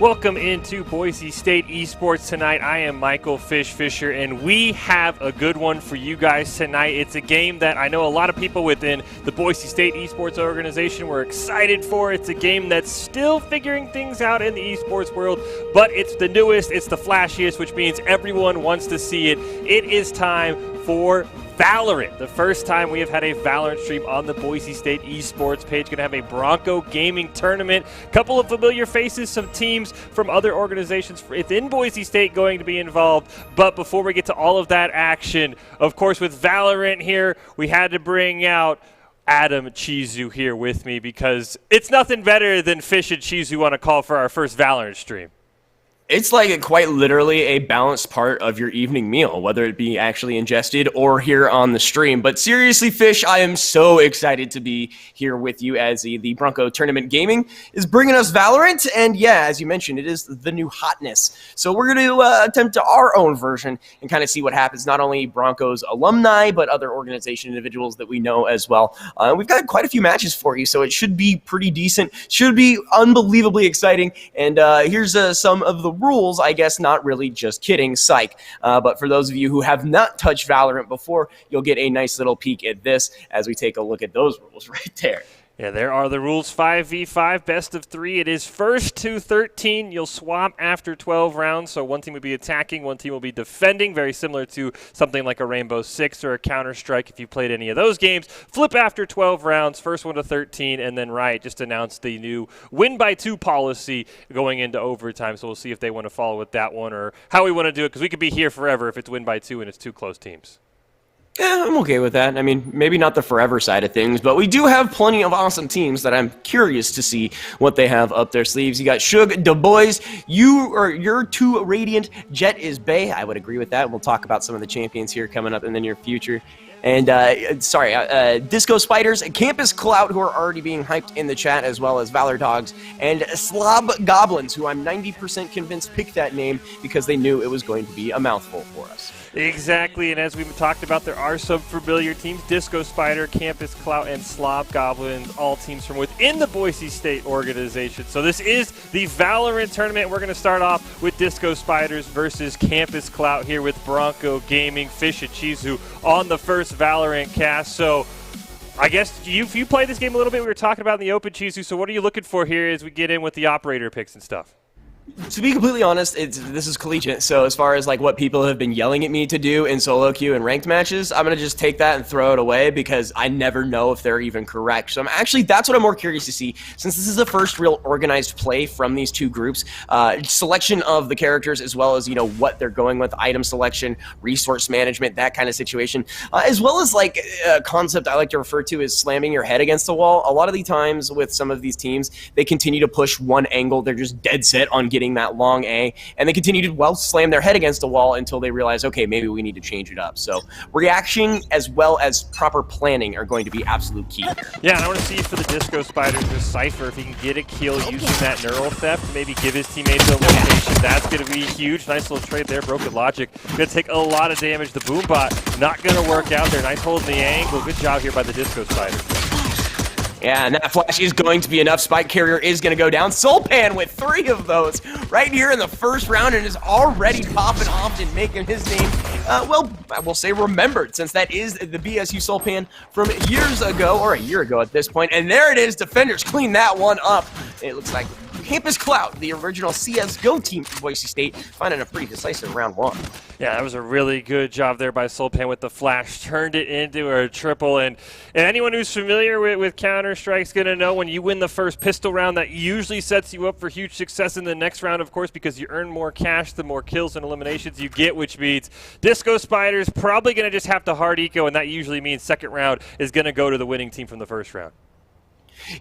Welcome into Boise State Esports tonight. I am Michael Fisher, and we have a good one for you guys tonight. It's a game that I know a lot of people within the Boise State Esports organization were excited for. It's a game that's still figuring things out in the esports world, but it's the newest, it's the flashiest, which means everyone wants to see it. It is time for Valorant. The first time we have had a Valorant stream on the Boise State Esports page. Going to have a Bronco gaming tournament. Couple of familiar faces, some teams from other organizations within Boise State going to be involved. But before we get to all of that action, of course, with Valorant here, we had to bring out Adam Chizu here with me because it's nothing better than Fish and Chizu on a call for our first Valorant stream. It's like quite literally a balanced part of your evening meal, whether it be actually ingested or here on the stream. But seriously, Fish, I am so excited to be here with you as the Bronco Tournament Gaming is bringing us Valorant. And yeah, as you mentioned, it is the new hotness. So we're going to attempt our own version and kind of see what happens. Not only Broncos alumni, but other organization individuals that we know as well. We've got quite a few matches for you, so it should be pretty decent. Should be unbelievably exciting. And here's some of the rules, I guess, not really, just kidding, psych. But for those of you who have not touched Valorant before, you'll get a nice little peek at this as we take a look at those rules right there. Yeah, there are the rules. 5v5, best of 3. It is first to 13. You'll swap after 12 rounds, so one team will be attacking, one team will be defending, very similar to something like a Rainbow Six or a Counter-Strike if you played any of those games. Flip after 12 rounds, first one to 13, and then Riot just announced the new win-by-2 policy going into overtime, so we'll see if they want to follow with that one or how we want to do it, because we could be here forever if it's win-by-2 and it's two close teams. Yeah, I'm okay with that. I mean, maybe not the forever side of things, but we do have plenty of awesome teams that I'm curious to see what they have up their sleeves. You got Shug, Du Bois, you're too Radiant, Jet is Bay. I would agree with that. We'll talk about some of the champions here coming up in the near future. And, Disco Spiders, Campus Clout, who are already being hyped in the chat, as well as Valor Dogs, and Slob Goblins, who I'm 90% convinced picked that name because they knew it was going to be a mouthful for us. Exactly, and as we've talked about, there are some familiar teams, Disco Spider, Campus Clout, and Slob Goblins, all teams from within the Boise State organization. So this is the Valorant tournament. We're going to start off with Disco Spiders versus Campus Clout here with Bronco Gaming, Fish and Chizu on the first Valorant cast. So I guess you played this game a little bit. We were talking about in the open, Chizu, so what are you looking for here as we get in with the operator picks and stuff? To be completely honest, this is collegiate, so as far as like what people have been yelling at me to do in solo queue and ranked matches, I'm going to just take that and throw it away because I never know if they're even correct. So that's what I'm more curious to see, since this is the first real organized play from these two groups. Selection of the characters, as well as, what they're going with, item selection, resource management, that kind of situation, as well as like a concept I like to refer to as slamming your head against the wall. A lot of the times with some of these teams, they continue to push one angle. They're just dead set on getting that long A, and they continue to slam their head against the wall until they realize, okay, maybe we need to change it up. So reaction as well as proper planning are going to be absolute key here. Yeah, and I want to see for the Disco Spiders with Cypher, if he can get a kill using that neural theft, maybe give his teammates a location. That's going to be huge. Nice little trade there. Broken Logic going to take a lot of damage. The Boombot not going to work out there. Nice hold in the angle. Good job here by the Disco Spiders. Yeah, and that flash is going to be enough. Spike Carrier is going to go down. Sulpan with 3 of those right here in the first round and is already popping off and making his name, I will say remembered, since that is the BSU Sulpan from years ago, or a year ago at this point. And there it is. Defenders clean that one up. It looks like Campus Clout, the original CSGO team from Boise State, finding a pretty decisive round 1. Yeah, that was a really good job there by Sulpan with the flash. Turned it into a triple. And anyone who's familiar with Counter-Strike's going to know when you win the first pistol round, that usually sets you up for huge success in the next round, of course, because you earn more cash the more kills and eliminations you get, which means Disco Spiders probably going to just have to hard eco, and that usually means second round is going to go to the winning team from the first round.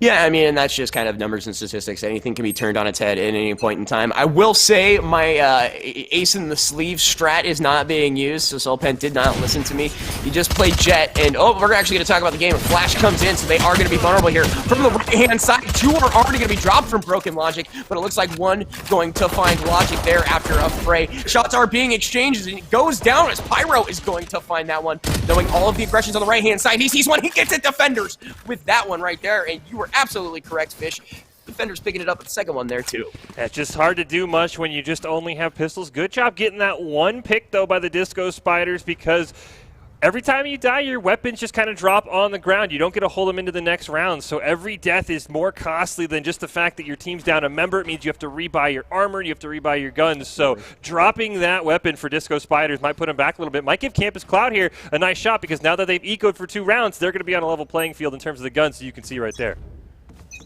Yeah, I mean, and that's just kind of numbers and statistics. Anything can be turned on its head at any point in time. I will say my ace in the sleeve strat is not being used, so Sulpan did not listen to me. He just played Jet, and we're actually going to talk about the game. Flash comes in, so they are going to be vulnerable here. From the right-hand side, 2 are already going to be dropped from Broken Logic, but it looks like 1 going to find Logic there after a fray. Shots are being exchanged, and it goes down as Pyro is going to find that one. Knowing all of the aggressions on the right-hand side, he sees one, he gets it, Defenders with that one right there, and you were absolutely correct, Fish. defenders picking it up at the second one there, too. It's just hard to do much when you just only have pistols. Good job getting that one pick, though, by the Disco Spiders, because every time you die, your weapons just kind of drop on the ground. You don't get to hold them into the next round, so every death is more costly than just the fact that your team's down a member. It means you have to rebuy your armor, you have to rebuy your guns, so dropping that weapon for Disco Spiders might put them back a little bit. Might give Campus Cloud here a nice shot, because now that they've ecoed for 2 rounds, they're going to be on a level playing field in terms of the guns, so you can see right there.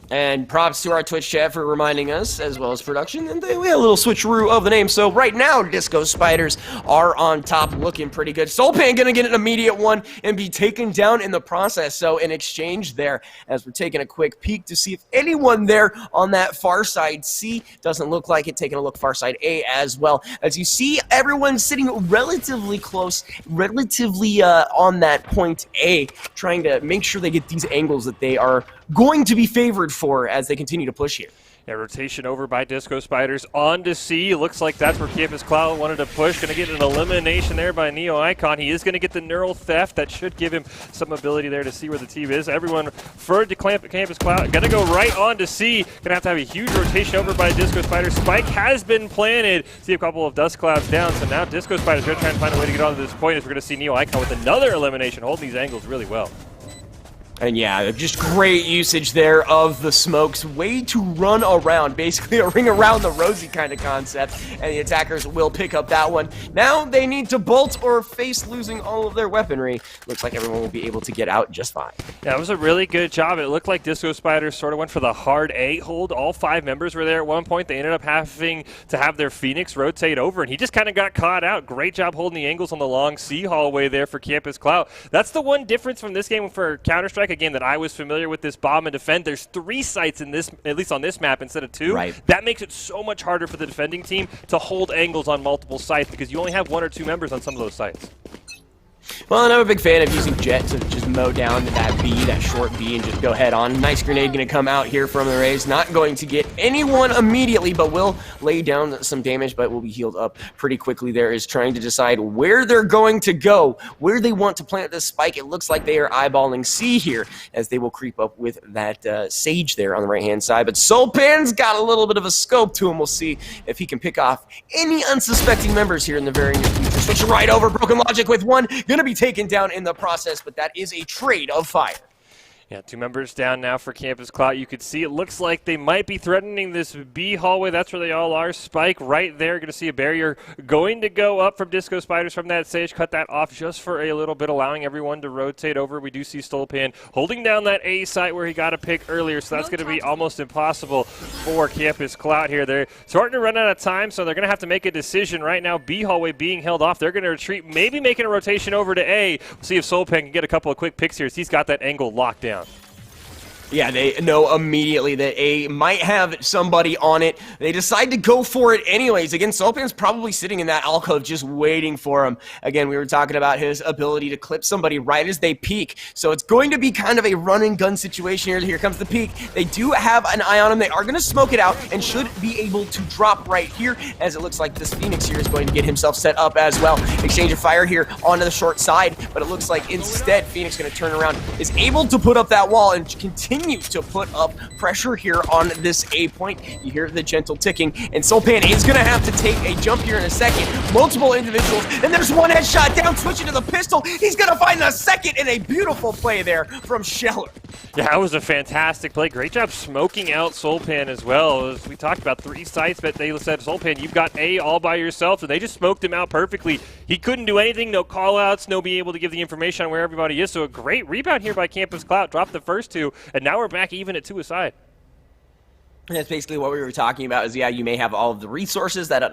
And props to our Twitch chat for reminding us, as well as production. And we had a little switcheroo of the name. So right now, Disco Spiders are on top, looking pretty good. Soulpan gonna get an immediate one and be taken down in the process. So in exchange there, as we're taking a quick peek to see if anyone there on that far side C, doesn't look like it. Taking a look far side A as well. As you see, everyone sitting relatively close, relatively on that point A, trying to make sure they get these angles that they are going to be favored for as they continue to push here. Yeah, rotation over by Disco Spiders on to C. Looks like that's where Campus Cloud wanted to push. Going to get an elimination there by Neo Icon. He is going to get the neural theft. That should give him some ability there to see where the team is. Everyone referred to Campus Cloud. Going to go right on to C. Going to have a huge rotation over by Disco Spiders. Spike has been planted. See a couple of dust clouds down. So now Disco Spiders are going to try and find a way to get onto this point as we're going to see Neo Icon with another elimination, holding these angles really well. And yeah, just great usage there of the smokes. Way to run around, basically a ring around the rosy kind of concept. And the attackers will pick up that one. Now they need to bolt or face losing all of their weaponry. Looks like everyone will be able to get out just fine. Yeah, it was a really good job. It looked like Disco Spiders sort of went for the hard A hold. All 5 members were there at one point. They ended up having to have their Phoenix rotate over, and he just kind of got caught out. Great job holding the angles on the long C hallway there for Campus Cloud. That's the one difference from this game for Counter-Strike, a game that I was familiar with, this bomb and defend. There's 3 sites in this, at least on this map, instead of 2. Right. That makes it so much harder for the defending team to hold angles on multiple sites because you only have 1 or 2 members on some of those sites. Well, and I'm a big fan of using Jet to just mow down that B, that short B, and just go head on. Nice grenade going to come out here from the Rays. Not going to get anyone immediately, but will lay down some damage, but will be healed up pretty quickly. There is trying to decide where they're going to go, where they want to plant this spike. It looks like they are eyeballing C here, as they will creep up with that Sage there on the right-hand side. But Soulpan's got a little bit of a scope to him. We'll see if he can pick off any unsuspecting members here in the very near future. Switch right over, Broken Logic with one. Gonna be taken down in the process, but that is a trade of fire. Yeah, 2 members down now for Campus Cloud. You could see it looks like they might be threatening this B hallway. That's where they all are. Spike right there. Going to see a barrier going to go up from Disco Spiders from that Sage. Cut that off just for a little bit, allowing everyone to rotate over. We do see Stolpan holding down that A site where he got a pick earlier, so that's going to be almost impossible for Campus Cloud here. They're starting to run out of time, so they're going to have to make a decision right now. B hallway being held off. They're going to retreat, maybe making a rotation over to A. We'll see if Soulpan can get a couple of quick picks here. He's got that angle locked down. Yeah, they know immediately that A might have somebody on it. They decide to go for it anyways. Again, Soulpan's probably sitting in that alcove just waiting for him. Again, we were talking about his ability to clip somebody right as they peek. So it's going to be kind of a run and gun situation here. Here comes the peek. They do have an eye on him. They are going to smoke it out and should be able to drop right here, as it looks like this Phoenix here is going to get himself set up as well. Exchange of fire here onto the short side, but it looks like instead Phoenix going to turn around, is able to put up that wall and continue to put up pressure here on this A point. You hear the gentle ticking, and Soulpan is going to have to take a jump here in a second. Multiple individuals, and there's one headshot down, switching to the pistol. He's going to find a second, and a beautiful play there from Scheller. Yeah, that was a fantastic play. Great job smoking out Soulpan as well. As we talked about 3 sites, but they said, Soulpan, you've got A all by yourself, and they just smoked him out perfectly. He couldn't do anything, no call-outs, no being able to give the information on where everybody is. So a great rebound here by Campus Cloud. Dropped the first 2, and now we're back even at 2 aside. That's basically what we were talking about, is, yeah, you may have all of the resources. That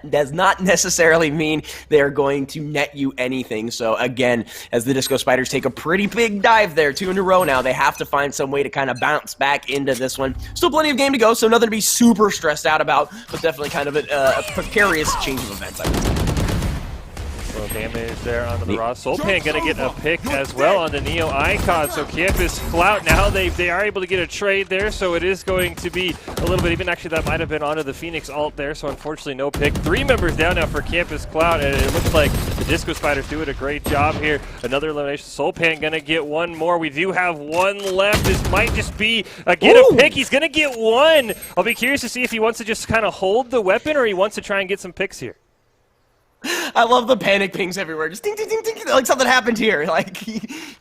does not necessarily mean they're going to net you anything. So, again, as the Disco Spiders take a pretty big dive there, 2 in a row now, they have to find some way to kind of bounce back into this one. Still plenty of game to go, so nothing to be super stressed out about, but definitely kind of a precarious change of events, I would say. little damage there onto the Ross. Soulpan gonna get a pick as well on the Neo Icon. So Campus Clout now they are able to get a trade there. So it is going to be a little bit even. Actually, that might have been onto the Phoenix ult there. So unfortunately, no pick. 3 members down now for Campus Clout, and it looks like the Disco Spiders doing a great job here. Another elimination. Soulpan gonna get one more. We do have one left. This might just be a pick. He's gonna get one. I'll be curious to see if he wants to just kind of hold the weapon or he wants to try and get some picks here. I love the panic pings everywhere. Just ding, ding, ding, ding, like something happened here. Like,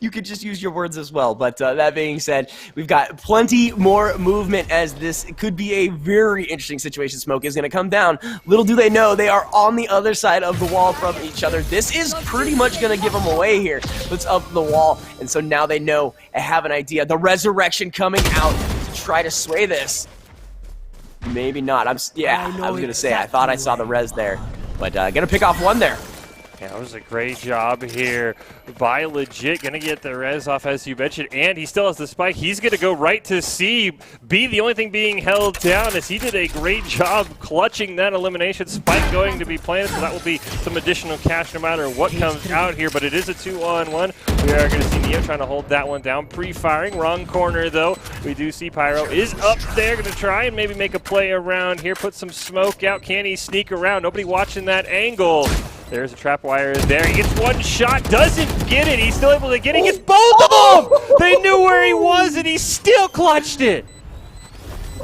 you could just use your words as well. But that being said, we've got plenty more movement as this could be a very interesting situation. Smoke is going to come down. Little do they know, they are on the other side of the wall from each other. This is pretty much going to give them away here. Puts up the wall, and so now they know and have an idea. The resurrection coming out to try to sway this. Maybe not. I was going to say, I thought I saw the res there. But gonna pick off one there. Yeah, that was a great job here by Legit. Gonna get the res off, as you mentioned, and he still has the spike. He's gonna go right to C. B, the only thing being held down, as he did a great job clutching that elimination. Spike going to be planted, so that will be some additional cash no matter what comes out here. But it is a 2-on-1. We are gonna see Neo trying to hold that one down. Pre-firing, wrong corner though. We do see Pyro is up there, gonna try and maybe make a play around here. Put some smoke out. Can he sneak around? Nobody watching that angle. There's a trap wire there. He gets one shot, doesn't get it. He's still able to get it. He gets both of them! They knew where he was, and he still clutched it.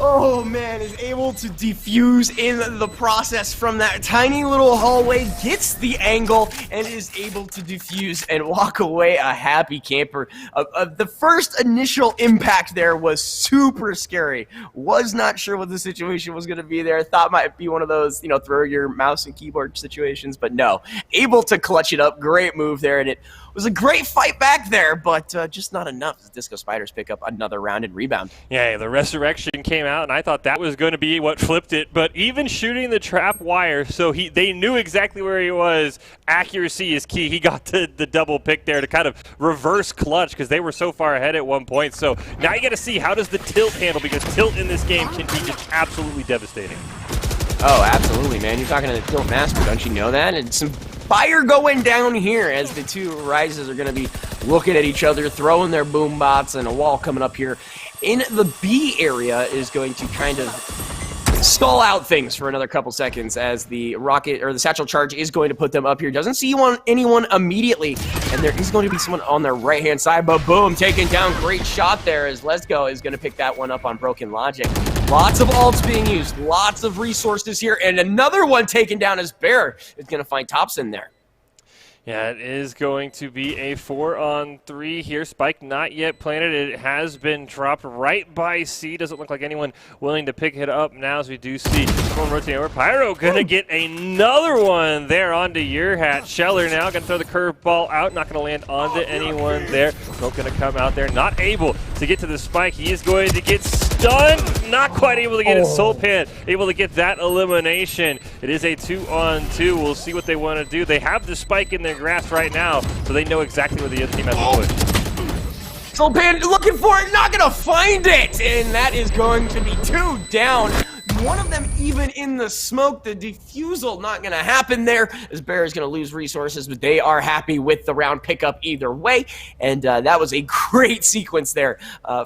Oh man, is able to defuse in the process from that tiny little hallway, gets the angle, and is able to defuse and walk away a happy camper. The first initial impact there was super scary. Was not sure what the situation was going to be there. Thought might be one of those, you know, throw your mouse and keyboard situations, but no. Able to clutch it up. Great move there, and it was a great fight back there, but just not enough as Disco Spiders pick up another round and rebound. Yeah, the resurrection came out, and I thought that was going to be what flipped it, but even shooting the trap wire, so they knew exactly where he was. Accuracy is key. He got the double pick there to kind of reverse clutch because they were so far ahead at one point. So now you got to see, how does the tilt handle, because tilt in this game can be just absolutely devastating. Oh, absolutely, man. You're talking to the tilt master, don't you know that? And some fire going down here as the two Rises are going to be looking at each other, throwing their boom bots, and a wall coming up here in the B area is going to kind of stall out things for another couple seconds as the rocket or the satchel charge is going to put them up here. Doesn't see anyone immediately, and there is going to be someone on their right hand side, but boom, taken down. Great shot there as Let's Go is going to pick that one up on Broken Logic. Lots of ults being used, lots of resources here, and another one taken down as Bear is going to find Thompson there. Yeah, it is going to be a 4-on-3 here. Spike not yet planted. It has been dropped right by C. Doesn't look like anyone willing to pick it up now, as we do see someone rotating over. Pyro gonna get another one there onto your hat. Scheller now gonna throw the curveball out. Not gonna land onto anyone there. Smoke gonna come out there. Not able to get to the spike. He is going to get stunned. Not quite able to get it. Soulpan able to get that elimination. It is a 2-on-2. We'll see what they want to do. They have the spike in their grasp right now, so they know exactly where the other team has to push. Soulpan looking for it, not gonna find it, and that is going to be 2 down. One of them even in the smoke. The defusal not gonna happen there, as Bear is gonna lose resources, but they are happy with the round pickup either way, and that was a great sequence there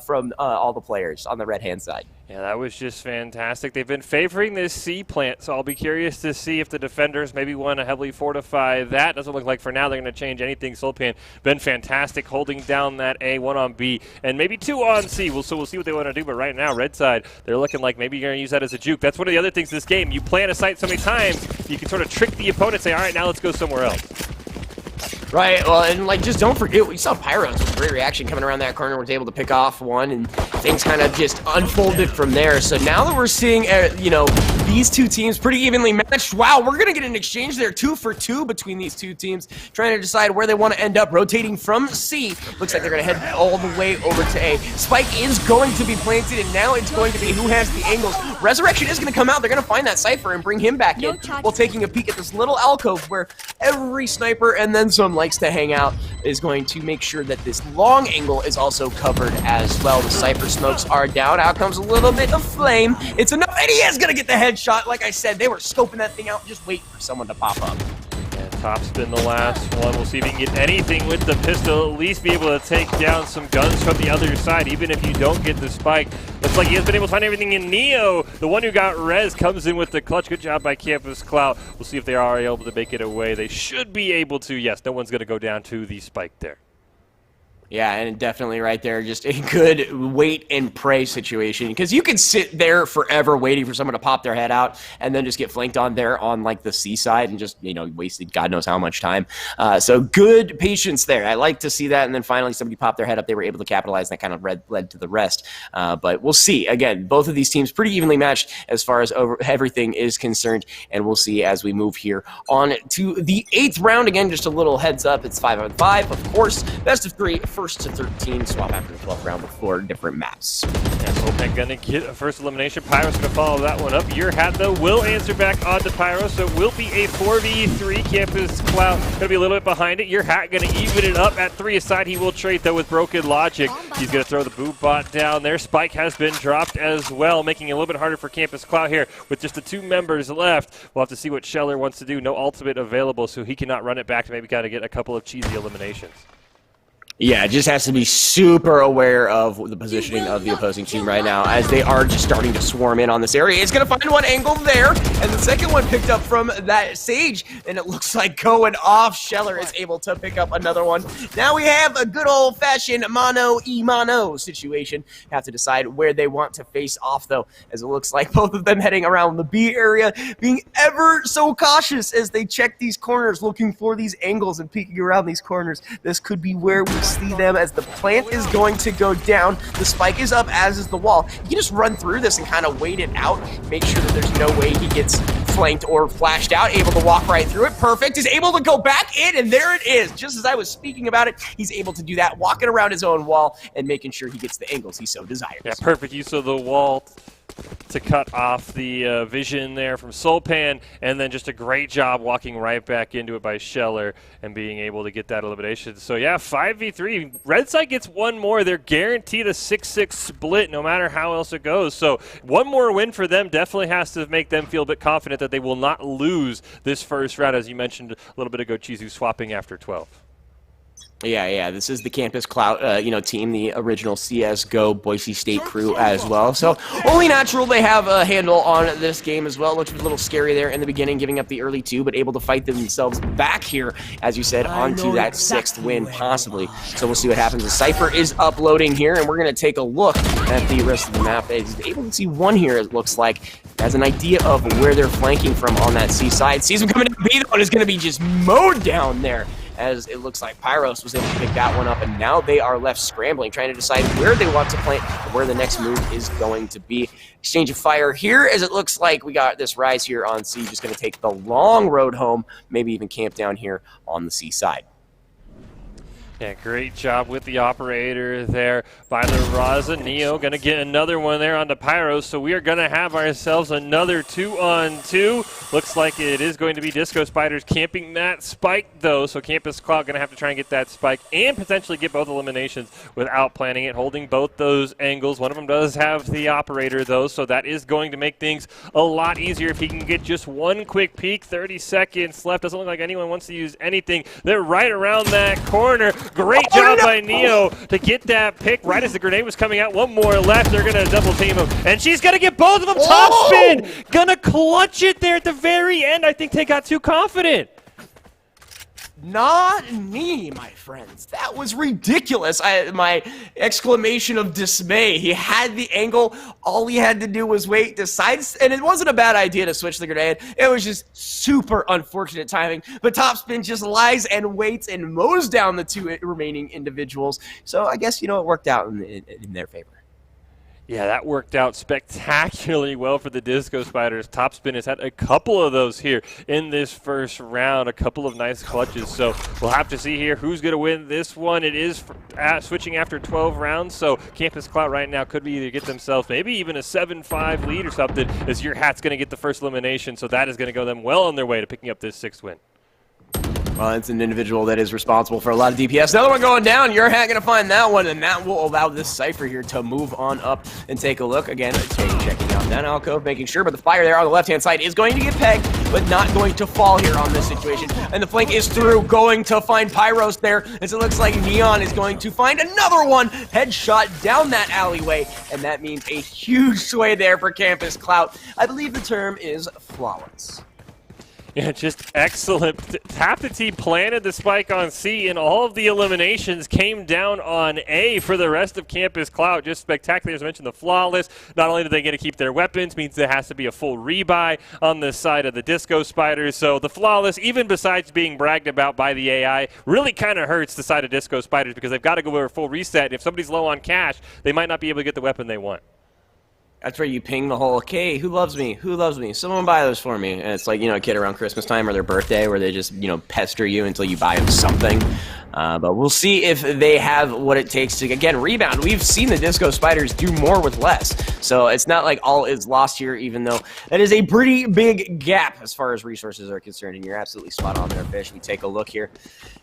from all the players on the red hand side. Yeah, that was just fantastic. They've been favoring this C plant, so I'll be curious to see if the defenders maybe want to heavily fortify that. Doesn't look like for now they're going to change anything. Soulpan been fantastic holding down that A, 1 on B, and maybe 2 on C. So we'll see what they want to do, but right now, red side, they're looking like maybe you're going to use that as a juke. That's one of the other things in this game. You plant a site so many times, you can sort of trick the opponent, say, all right, now let's go somewhere else. Right, well, and like, just don't forget, we saw Pyros with a great reaction coming around that corner, was able to pick off one, and things kind of just unfolded from there. So now that we're seeing, you know, these two teams pretty evenly matched, wow, we're going to get an exchange there, 2 for 2 between these two teams, trying to decide where they want to end up, rotating from C. Looks like they're going to head all the way over to A. Spike is going to be planted, and now it's going to be who has the angles. Resurrection is going to come out. They're going to find that Cypher and bring him back in, while taking a peek at this little alcove where every sniper and then some likes to hang out is going to make sure that this long angle is also covered as well. The Cypher smokes are down. Out comes a little bit of flame. It's enough, and he is going to get the headshot. Like I said, they were scoping that thing out, just waiting for someone to pop up. Yeah, Top spin the last one. We'll see if he can get anything with the pistol, at least be able to take down some guns from the other side, even if you don't get the spike. Looks like he has been able to find everything in Neo. The one who got res comes in with the clutch. Good job by Campus Clout. We'll see if they are able to make it away. They should be able to. Yes, no one's going to go down to the spike there. Yeah, and definitely right there, just a good wait and pray situation, because you can sit there forever waiting for someone to pop their head out and then just get flanked on there on like the C side and just, you know, wasted God knows how much time. So good patience there. I like to see that. And then finally somebody popped their head up. They were able to capitalize, and that kind of led to the rest. But we'll see. Again, both of these teams pretty evenly matched as far as everything is concerned. And we'll see as we move here on to the 8th round. Again, just a little heads up. It's 5-on-5, of course. Best of 3. First to 13, swap after the 12th round with 4 different maps. Yeah, Opec gonna get a first elimination. Pyro's gonna follow that one up. Your hat, though, will answer back onto Pyro, so it will be a 4v3. Campus Clout gonna be a little bit behind it. Your hat gonna even it up at 3 aside. He will trade, though, with Broken Logic. He's gonna throw the boot bot down there. Spike has been dropped as well, making it a little bit harder for Campus Clout here with just the 2 members left. We'll have to see what Scheller wants to do. No ultimate available, so he cannot run it back to maybe gotta get a couple of cheesy eliminations. Yeah, just has to be super aware of the positioning of the opposing team right now, as they are just starting to swarm in on this area. It's going to find one angle there, and the second one picked up from that Sage, and it looks like going off. Scheller is able to pick up another one. Now we have a good old-fashioned mano-y-mano situation. Have to decide where they want to face off, though, as it looks like both of them heading around the B area, being ever so cautious as they check these corners, looking for these angles and peeking around these corners. This could be where we see them, as the plant is going to go down. The spike is up, as is the wall. You can just run through this and kind of wait it out, make sure that there's no way he gets flanked or flashed out. Able to walk right through it. Perfect. Is able to go back in, and there it is. Just as I was speaking about it, he's able to do that, walking around his own wall and making sure he gets the angles he so desires. Yeah, perfect use of the wall to cut off the vision there from Soulpan, and then just a great job walking right back into it by Scheller and being able to get that elimination. So yeah, 5v3. Red side gets one more. They're guaranteed a 6-6 split no matter how else it goes. So one more win for them definitely has to make them feel a bit confident that they will not lose this first round, as you mentioned a little bit ago, Chizu swapping after 12. Yeah, this is the Campus Clout, team, the original CSGO Boise State crew as well. So only natural they have a handle on this game as well. Looked a little scary there in the beginning, giving up the early 2, but able to fight themselves back here, as you said, onto that 6th win possibly. So we'll see what happens. The Cypher is uploading here, and we're going to take a look at the rest of the map. He's able to see one here, it looks like. Has an idea of where they're flanking from on that C side. Sees him coming in B, though, and is going to be just mowed down there, as it looks like Pyros was able to pick that one up, and now they are left scrambling, trying to decide where they want to plant and where the next move is going to be. Exchange of fire here, as it looks like we got this Rise here on C, just going to take the long road home, maybe even camp down here on the C side. Yeah, great job with the operator there by the Raza. Neo going to get another one there onto Pyro, so we are going to have ourselves another 2-on-2. Looks like it is going to be Disco Spiders camping that spike, though, so Campus Cloud going to have to try and get that spike and potentially get both eliminations without planning it, holding both those angles. One of them does have the operator, though, so that is going to make things a lot easier if he can get just one quick peek. 30 seconds left. Doesn't look like anyone wants to use anything. They're right around that corner. Great job by Neo to get that pick right as the grenade was coming out. One more left. They're going to double team him. And she's going to get both of them. Top spin. Going to clutch it there at the very end. I think they got too confident. Not me, my friends. That was ridiculous. My exclamation of dismay. He had the angle. All he had to do was wait, decide, and it wasn't a bad idea to switch the grenade. It was just super unfortunate timing. But Topspin just lies and waits and mows down the 2 remaining individuals. So I guess, it worked out in their favor. Yeah, that worked out spectacularly well for the Disco Spiders. Topspin has had a couple of those here in this first round, a couple of nice clutches. So we'll have to see here who's going to win this one. It is switching after 12 rounds, so Campus Clout right now could be either get themselves maybe even a 7-5 lead or something, as your hat's going to get the first elimination. So that is going to go them well on their way to picking up this 6th win. Well, it's an individual that is responsible for a lot of DPS. Another one going down. You're going to find that one, and that will allow this Cypher here to move on up and take a look. Again, checking out that alcove, making sure, but the fire there on the left-hand side is going to get pegged, but not going to fall here on this situation. And the flank is through, going to find Pyros there, as it looks like Neon is going to find another one. Headshot down that alleyway, and that means a huge sway there for Campus Clout. I believe the term is flawless. Yeah, just excellent. Half the team planted the spike on C, and all of the eliminations came down on A for the rest of Campus Clout. Just spectacular. As I mentioned, the flawless. Not only do they get to keep their weapons, means there has to be a full rebuy on the side of the Disco Spiders. So the flawless, even besides being bragged about by the AI, really kind of hurts the side of Disco Spiders because they've got to go over a full reset. And if somebody's low on cash, they might not be able to get the weapon they want. That's where you ping the whole, okay, who loves me? Who loves me? Someone buy those for me. And it's like, a kid around Christmas time or their birthday where they just, pester you until you buy them something. But we'll see if they have what it takes to, again, rebound. We've seen the Disco Spiders do more with less. So it's not like all is lost here, even though that is a pretty big gap as far as resources are concerned. And you're absolutely spot on there, Fish. We take a look here.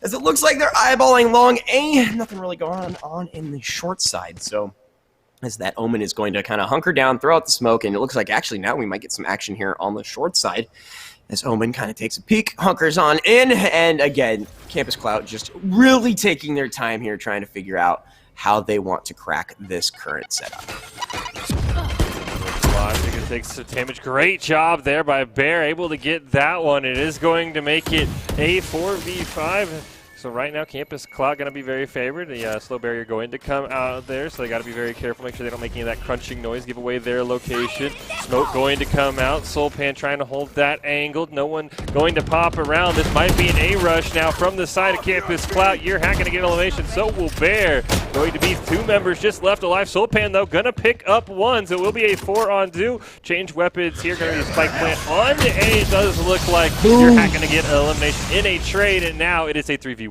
As it looks like they're eyeballing long A. Nothing really going on in the short side. So as that Omen is going to kind of hunker down, throw out the smoke, and it looks like actually now we might get some action here on the short side as Omen kind of takes a peek, hunkers on in, and again, Campus Clout just really taking their time here trying to figure out how they want to crack this current setup. Logic takes some damage. Great job there by Bear, able to get that one. It is going to make it a 4v5. So right now, Campus Clout going to be very favored. The slow barrier going to come out there, so they got to be very careful, make sure they don't make any of that crunching noise, give away their location. Smoke going to come out. Soulpan trying to hold that angled. No one going to pop around. This might be an A-rush now from the side of Campus Clout. You're going to get elimination. So will Bear. Going to be 2 members just left alive. Soulpan, though, going to pick up 1. So it will be a 4-on-2. Change weapons here. Going to be a spike plant on the A. It does look like you're going to get elimination in a trade, and now it is a 3v1.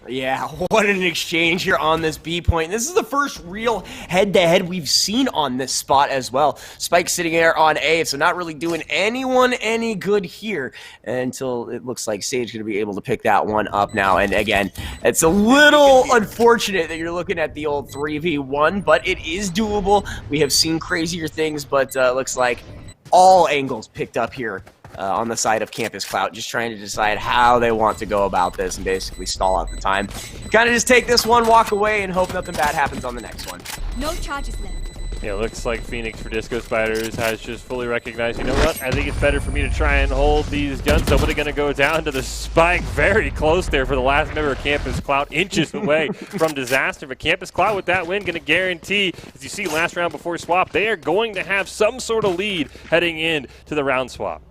Yeah, what an exchange here on this B point. This is the first real head-to-head we've seen on this spot as well. Spike sitting there on A, so not really doing anyone any good here until it looks like Sage going to be able to pick that one up now. And again, it's a little unfortunate that you're looking at the old 3v1, but it is doable. We have seen crazier things, but looks like all angles picked up here. On the side of Campus Clout, just trying to decide how they want to go about this and basically stall out the time. Kind of just take this one, walk away, and hope nothing bad happens on the next one. No charges left. Yeah, looks like Phoenix for Disco Spiders has just fully recognized, you know what, I think it's better for me to try and hold these guns. Somebody going to go down to the spike very close there for the last member of Campus Clout, inches away from disaster. But Campus Clout with that win going to guarantee, as you see last round before swap, they are going to have some sort of lead heading in to the round swap.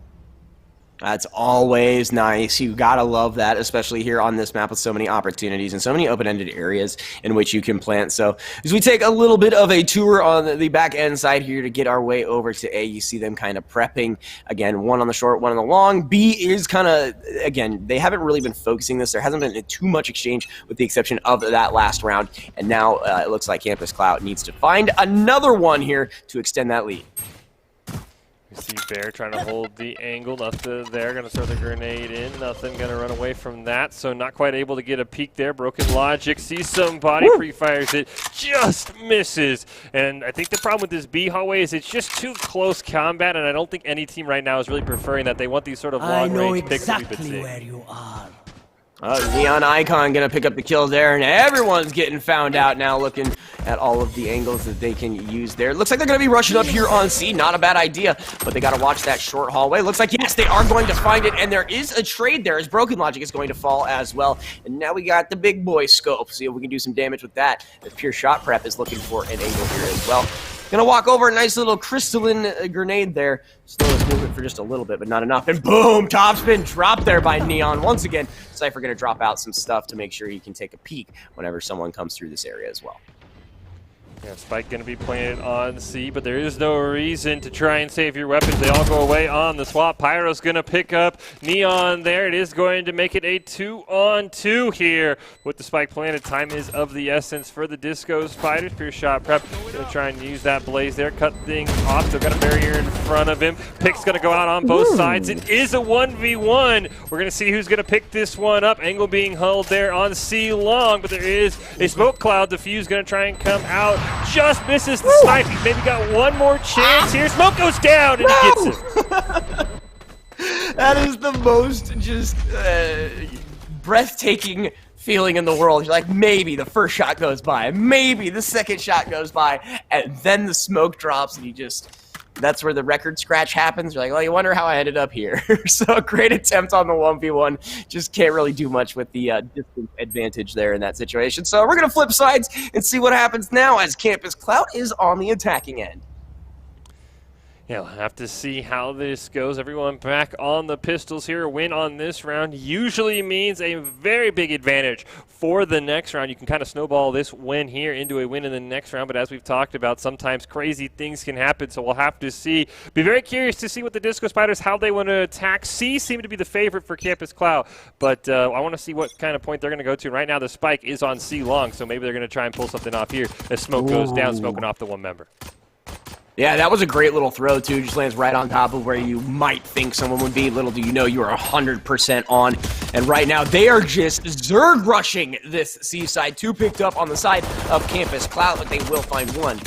That's always nice. You gotta love that, especially here on this map with so many opportunities and so many open-ended areas in which you can plant. So as we take a little bit of a tour on the back end side here to get our way over to A, you see them kind of prepping. Again, one on the short, one on the long. B is kind of, again, they haven't really been focusing this. There hasn't been too much exchange with the exception of that last round. And now it looks like Campus Clout needs to find another one here to extend that lead. You see Bear trying to hold the angle, nothing there, going to throw the grenade in, nothing going to run away from that, so not quite able to get a peek there. Broken Logic, sees somebody, pre-fires it, just misses. And I think the problem with this B hallway is it's just too close combat, and I don't think any team right now is really preferring that. They want these sort of long-range picks that we've been seeing. I know exactly where you are. Neon Icon gonna pick up the kill there, and everyone's getting found out now, looking at all of the angles that they can use there. Looks like they're gonna be rushing up here on C. Not a bad idea, but they gotta watch that short hallway. Looks like, yes, they are going to find it, and there is a trade there as Broken Logic is going to fall as well. And now we got the big boy scope. See if we can do some damage with that. The Pure Shot Prep is looking for an angle here as well. Gonna walk over a nice little crystalline grenade there. Slow his movement for just a little bit, but not enough. And boom, topspin dropped there by Neon. Once again, Cypher gonna drop out some stuff to make sure he can take a peek whenever someone comes through this area as well. Yeah, Spike going to be playing on C, but there is no reason to try and save your weapons. They all go away on the swap. Pyro's going to pick up Neon there. It is going to make it a 2-on-2 here with the Spike planted. Time is of the essence for the Disco Spiders. Pure shot prep. Going to try and use that blaze there. Cut things off. Still got a barrier in front of him. Pick's going to go out on both sides. It is a 1v1. We're going to see who's going to pick this one up. Angle being held there on C long, but there is a smoke cloud. The Fuse going to try and come out. Just misses the snipe. He's maybe got one more chance here. Smoke goes down, and he gets it. That is the most just breathtaking feeling in the world. You're like, maybe the first shot goes by, maybe the second shot goes by, and then the smoke drops, and you just... That's where the record scratch happens. You're like, well, you wonder how I ended up here. So a great attempt on the 1v1. Just can't really do much with the distance advantage there in that situation. So we're going to flip sides and see what happens now as Campus Clout is on the attacking end. Yeah, we'll have to see how this goes. Everyone back on the pistols here. A win on this round usually means a very big advantage for the next round. You can kind of snowball this win here into a win in the next round, but as we've talked about, sometimes crazy things can happen, so we'll have to see. Be very curious to see what the Disco Spiders, how they want to attack. C seem to be the favorite for Campus Clout, but I want to see what kind of point they're going to go to. Right now, the Spike is on C long, so maybe they're going to try and pull something off here as smoke goes down, smoking off the one member. Yeah, that was a great little throw, too. Just lands right on top of where you might think someone would be. Little do you know, you are 100% on. And right now, they are just Zerg rushing this seaside. Two picked up on the side of Campus Clout, but they will find one.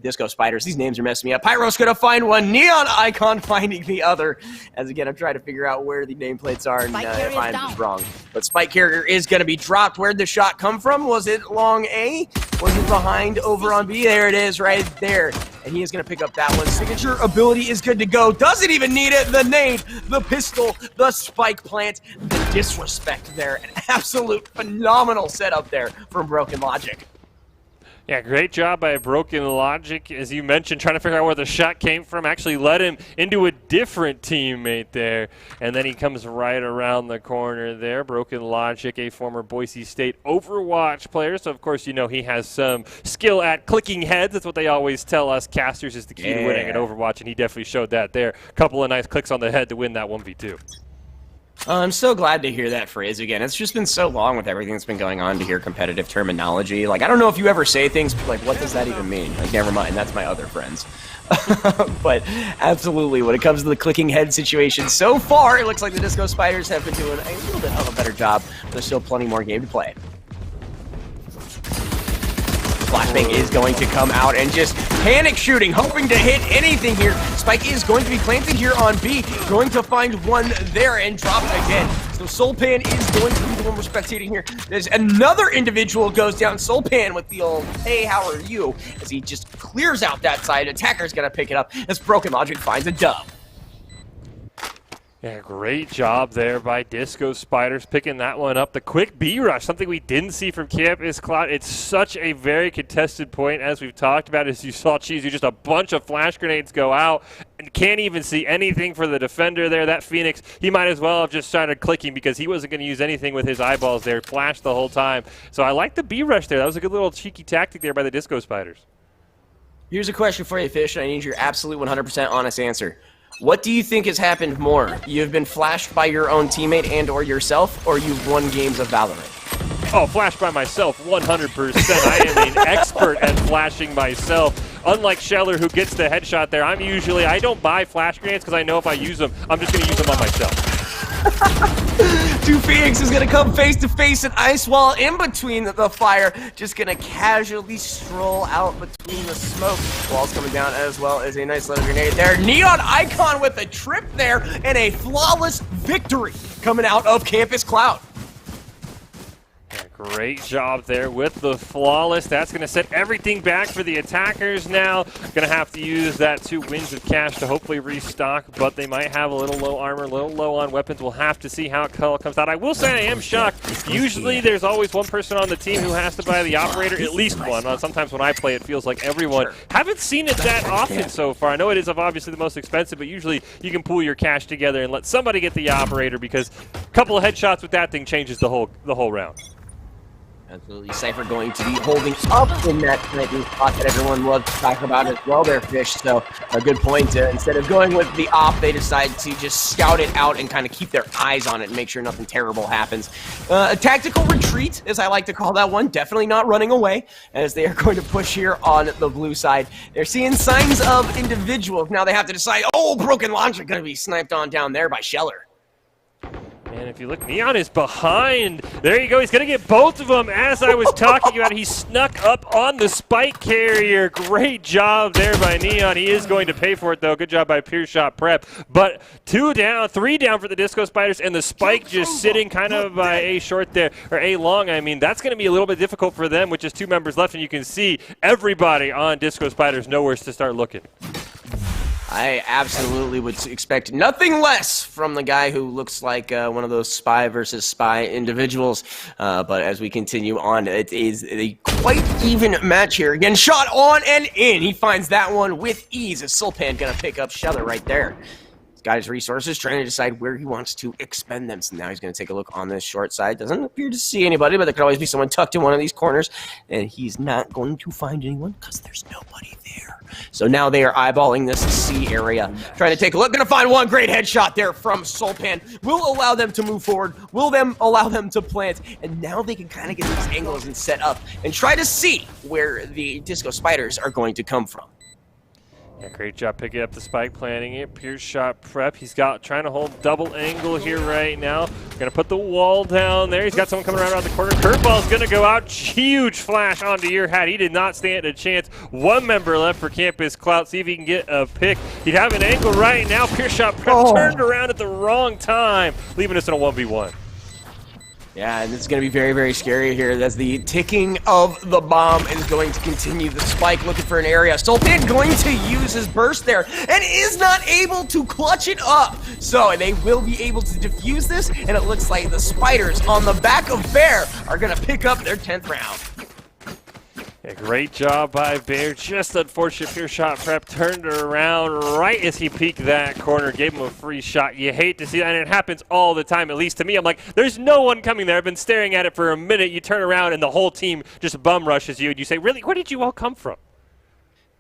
Disco Spiders. These names are messing me up. Pyro's going to find one. Neon Icon finding the other. As again, I'm trying to figure out where the nameplates are and if I'm wrong. But Spike Carrier is going to be dropped. Where'd the shot come from? Was it long A? Was it behind over on B? There it is right there. And he is going to pick up that one. Signature ability is good to go. Doesn't even need it. The nade, the pistol, the spike plant, the disrespect there. An absolute phenomenal setup there from Broken Logic. Yeah, great job by Broken Logic, as you mentioned, trying to figure out where the shot came from. Actually led him into a different teammate there, and then he comes right around the corner there. Broken Logic, a former Boise State Overwatch player, so of course you know he has some skill at clicking heads. That's what they always tell us casters is the key to winning at Overwatch, and he definitely showed that there. A couple of nice clicks on the head to win that 1v2. I'm so glad to hear that phrase again. It's just been so long with everything that's been going on to hear competitive terminology. Like, I don't know if you ever say things like, what does that even mean? Like, never mind, that's my other friends. But absolutely, when it comes to the clicking head situation, so far, it looks like the Disco Spiders have been doing a little bit of a better job. There's still plenty more game to play. Flashbang is going to come out and just panic shooting, hoping to hit anything here. Spike is going to be planted here on B, going to find one there and drop it again. So Soulpan is going to be the one we're spectating here. There's another individual goes down. Soulpan with the old, hey, how are you? As he just clears out that side. Attacker's going to pick it up as Broken Logic finds a dub. Yeah, great job there by Disco Spiders picking that one up. The quick B rush, something we didn't see from Campus Clout. It's such a very contested point, as we've talked about. As you saw Cheesy, just a bunch of flash grenades go out and can't even see anything for the defender there. That Phoenix, he might as well have just started clicking because he wasn't going to use anything with his eyeballs there. Flashed the whole time. So I like the B rush there. That was a good little cheeky tactic there by the Disco Spiders. Here's a question for you, Fish, and I need your absolute 100% honest answer. What do you think has happened more? You've been flashed by your own teammate and or yourself, or you've won games of Valorant? Oh, flashed by myself, 100%. I am an expert at flashing myself. Unlike Scheller, who gets the headshot there, I don't buy flash grenades because I know if I use them, I'm just going to use them on myself. Two Phoenix is going to come face to face, and Ice Wall in between the fire, just going to casually stroll out between the smoke. Wall's coming down as well as a nice little grenade there. Neon Icon with a trip there and a flawless victory coming out of Campus Clout. Great job there with the flawless. That's going to set everything back for the attackers now. Going to have to use that 2 wins of cash to hopefully restock, but they might have a little low armor, a little low on weapons. We'll have to see how it comes out. I will say I am shocked. Usually there's always one person on the team who has to buy the operator, at least one. Sometimes when I play it feels like everyone. Haven't seen it that often so far. I know it is obviously the most expensive, but usually you can pool your cash together and let somebody get the operator because a couple of headshots with that thing changes the whole round. Absolutely. Cypher going to be holding up in that sniping spot that everyone loves to talk about as well there, Fish. So a good point. Instead of going with the op, they decide to just scout it out and kind of keep their eyes on it and make sure nothing terrible happens. A tactical retreat, as I like to call that one. Definitely not running away, as they are going to push here on the blue side. They're seeing signs of individuals. Now they have to decide, oh, Broken Launcher going to be sniped on down there by Scheller. And if you look, Neon is behind. There you go. He's going to get both of them. As I was talking about, he snuck up on the spike carrier. Great job there by Neon. He is going to pay for it, though. Good job by Pure Shot Prep. But 2 down, 3 down for the Disco Spiders, and the spike just sitting kind of by A short there, or A long. I mean, that's going to be a little bit difficult for them with just 2 members left, and you can see everybody on Disco Spiders nowhere to start looking. I absolutely would expect nothing less from the guy who looks like one of those spy versus spy individuals. But as we continue on, it is a quite even match here. Again, shot on and in. He finds that one with ease as Sulpan going to pick up Scheller right there. He's got his resources, trying to decide where he wants to expend them. So now he's going to take a look on this short side. Doesn't appear to see anybody, but there could always be someone tucked in one of these corners. And he's not going to find anyone because there's nobody there. So now they are eyeballing this C area, trying to take a look. Going to find one great headshot there from Sulpan. Will allow them to move forward. Will them allow them to plant. And now they can kind of get these angles and set up and try to see where the Disco Spiders are going to come from. Yeah, great job picking up the spike, planting it. Pure Shot Prep. He's got trying to hold double angle here right now. Gonna put the wall down there. He's got someone coming around the corner. Curveball's gonna go out. Huge flash onto your hat. He did not stand a chance. 1 member left for Campus Clout. See if he can get a pick. He'd have an angle right now. Pure Shot Prep turned around at the wrong time, leaving us in a 1v1. Yeah, and it's going to be very, very scary here as the ticking of the bomb is going to continue. The spike looking for an area. Sulpan going to use his burst there and is not able to clutch it up. So they will be able to defuse this, and it looks like the Spiders on the back of Bear are going to pick up their 10th round. Yeah, great job by Bear. Just unfortunate. Pure Shot Prep turned around right as he peeked that corner, gave him a free shot. You hate to see that, and it happens all the time, at least to me. I'm like, there's no one coming there. I've been staring at it for a minute. You turn around, and the whole team just bum rushes you, and you say, really, where did you all come from?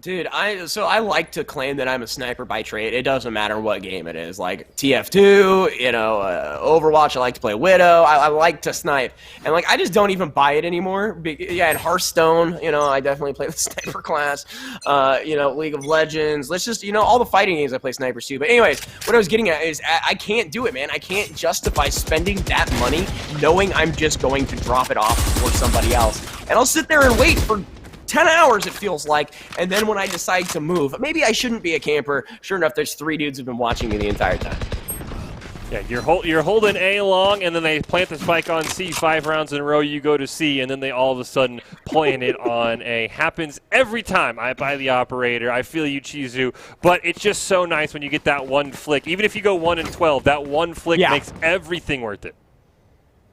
Dude, I like to claim that I'm a sniper by trade. It doesn't matter what game it is. Like TF2, Overwatch, I like to play Widow. I like to snipe. And like I just don't even buy it anymore. Yeah, and Hearthstone, I definitely play the sniper class. League of Legends. Let's just, all the fighting games I play snipers too. But anyways, what I was getting at is I can't do it, man. I can't justify spending that money knowing I'm just going to drop it off for somebody else. And I'll sit there and wait for 10 hours, it feels like, and then when I decide to move, maybe I shouldn't be a camper. Sure enough, there's 3 dudes who've been watching me the entire time. Yeah, you're holding A long, and then they plant the spike on C 5 rounds in a row. You go to C, and then they all of a sudden plant it on A. Happens every time I buy the operator. I feel you, Chizu, but it's just so nice when you get that one flick. Even if you go 1 and 12, that one flick makes everything worth it.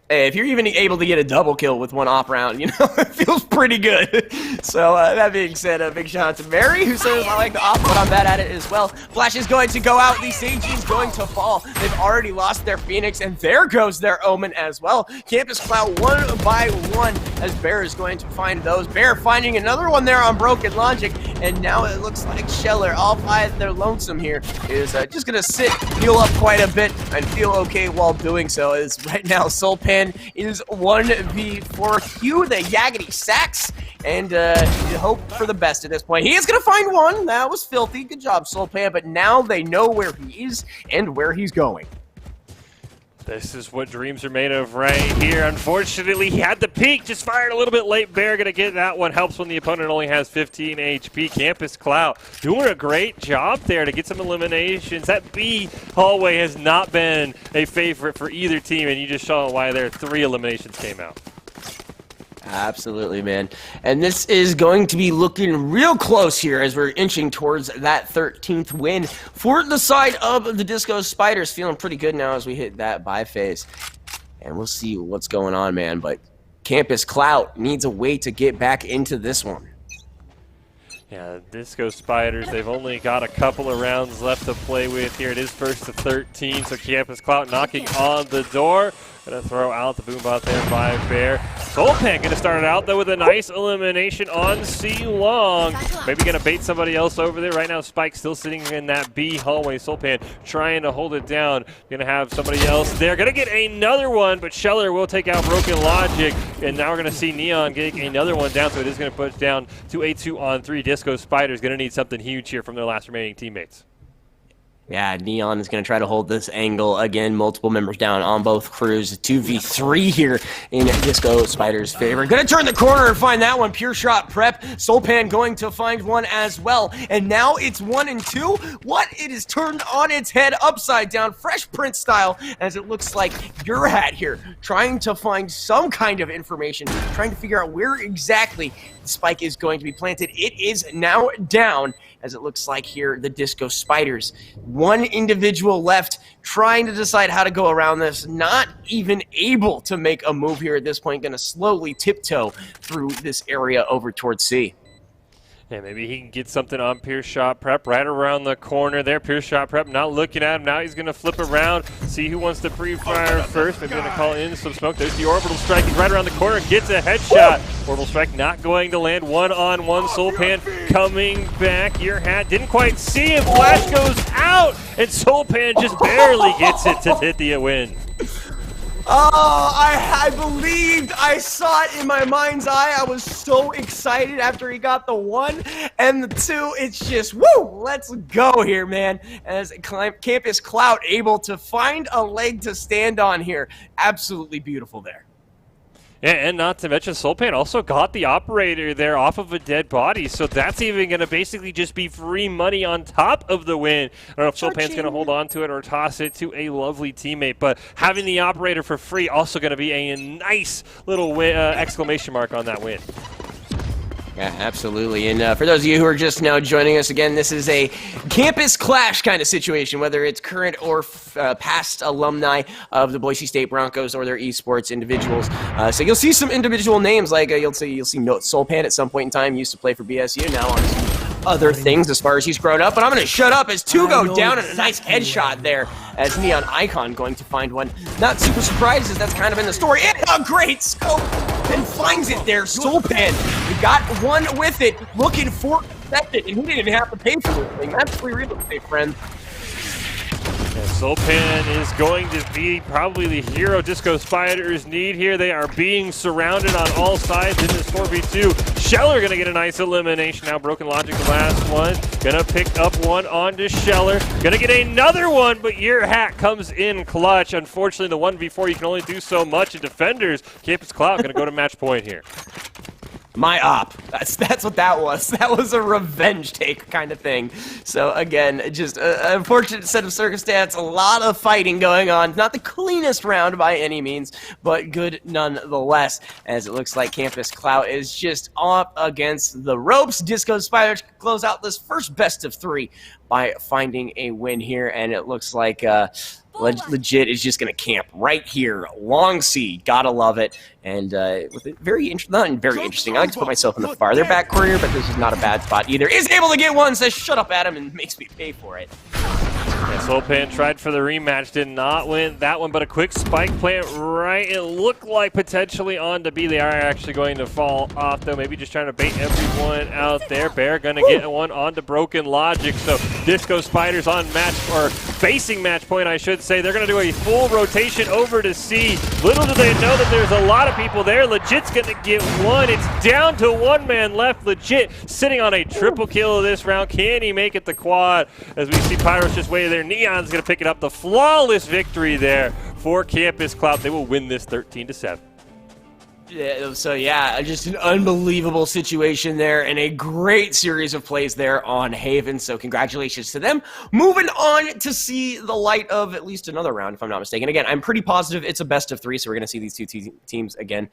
Hey, if you're even able to get a double kill with 1 op round, it feels pretty good. So that being said, a big shout out to Mary, who says I like the op, but I'm bad at it as well. Flash is going to go out. The Sage is going to fall. They've already lost their Phoenix, and there goes their Omen as well. Campus Clout 1 by 1 as Bear is going to find those. Bear finding another one there on Broken Logic, and now it looks like Scheller, all 5, they're lonesome here, is just going to sit, heal up quite a bit, and feel okay while doing so. As right now, Sulpan is 1v4 Hugh, the Yaggity Sacks, and you hope for the best at this point. He is going to find one. That was filthy. Good job, Sulpan, but now they know where he is and where he's going. This is what dreams are made of right here. Unfortunately, he had the peak, just fired a little bit late. Bear gonna get that one. Helps when the opponent only has 15 HP. Campus Clout doing a great job there to get some eliminations. That B hallway has not been a favorite for either team, and you just saw why there 3 eliminations came out. Absolutely, man. And this is going to be looking real close here as we're inching towards that 13th win for the side of the Disco Spiders. Feeling pretty good now as we hit that bye phase. And we'll see what's going on, man. But Campus Clout needs a way to get back into this one. Yeah, Disco Spiders, they've only got a couple of rounds left to play with here. It is first to 13, so Campus Clout knocking on the door. Gonna throw out the boombot there by Bear. Soulpan gonna start it out though with a nice elimination on C Long. Maybe gonna bait somebody else over there. Right now Spike still sitting in that B hallway. Soulpan trying to hold it down. Gonna have somebody else there. Gonna get another one, but Scheller will take out Broken Logic. And now we're gonna see Neon getting another one down, so it is gonna push down to a 2-on-3. Disco Spider's gonna need something huge here from their last remaining teammates. Yeah, Neon is going to try to hold this angle again. Multiple members down on both crews. 2v3 here in Disco Spider's favor. Going to turn the corner and find that one. Pure shot prep. Soulpan going to find one as well. And now it's 1 and 2. What? It is turned on its head upside down, Fresh Prince style, as it looks like your hat here, trying to find some kind of information, trying to figure out where exactly the spike is going to be planted. It is now down, as it looks like here, the Disco Spiders. One individual left, trying to decide how to go around this, not even able to make a move here at this point, going to slowly tiptoe through this area over towards C. Yeah, maybe he can get something on Pure Shot Prep right around the corner there. Pure Shot Prep not looking at him. Now he's going to flip around, see who wants to pre-fire first. Maybe going to call in some smoke. There's the Orbital Strike. He's right around the corner, gets a headshot. Orbital Strike not going to land. One-on-one. Soulpan coming back. Your hat didn't quite see him. Flash goes out, and Soulpan just barely gets it to hit the win. Oh, I believed. I saw it in my mind's eye. I was so excited after he got the 1 and the 2. It's just, woo, let's go here, man. As Campus Clout able to find a leg to stand on here. Absolutely beautiful there. Yeah, and not to mention, Soulpan also got the operator there off of a dead body, so that's even going to basically just be free money on top of the win. I don't know if Soulpan's going to hold on to it or toss it to a lovely teammate, but having the operator for free also going to be a nice little win, exclamation mark on that win. Yeah, absolutely. And for those of you who are just now joining us again, this is a campus clash kind of situation, whether it's current or past alumni of the Boise State Broncos or their esports individuals. So you'll see some individual names, like you'll see Soulpan at some point in time used to play for BSU, now on some other things as far as he's grown up. But I'm going to shut up as 2 go down and a nice headshot there as Neon Icon going to find one. Not super surprised as that's kind of in the story. And a great scope and finds it there. Soulpan, you got one with it, looking for it, and he didn't even have to pay for this thing. That's free real estate, friend. Yeah, Soulpan is going to be probably the hero Disco Spiders need here. They are being surrounded on all sides in this 4v2. Scheller going to get a nice elimination. Now Broken Logic, the last one. Going to pick up one onto Scheller. Going to get another one, but your hat comes in clutch. Unfortunately, the 1v4, you can only do so much. And defenders, Campus Cloud going to go to match point here. My op. That's what that was. That was a revenge take kind of thing. So again, just an unfortunate set of circumstance. A lot of fighting going on. Not the cleanest round by any means, but good nonetheless. As it looks like Campus Clout is just up against the ropes. Disco Spiders close out this first best of 3 by finding a win here, and it looks like legit is just going to camp right here. Long C, gotta love it. And with it not very interesting. I like to put myself in the farther back corner, but this is not a bad spot either. Is able to get one, says shut up, Adam, and makes me pay for it. Yeah, Soulpan tried for the rematch, did not win that one, but a quick spike plant right. It looked like potentially on to B. They are actually going to fall off, though. Maybe just trying to bait everyone out there. Bear going to get one onto Broken Logic. So Disco Spiders on match, or facing match point, I should say. They're going to do a full rotation over to C. Little do they know that there's a lot of people there. Legit's going to get one. It's down to 1 man left. Legit sitting on a triple kill this round. Can he make it the quad? As we see Pyros just waiting there. Neon's going to pick it up. The flawless victory there for Campus Cloud. They will win this 13-7. Yeah, so yeah, just an unbelievable situation there and a great series of plays there on Haven. So congratulations to them. Moving on to see the light of at least another round, if I'm not mistaken. Again, I'm pretty positive it's a best of 3, so we're going to see these 2 teams again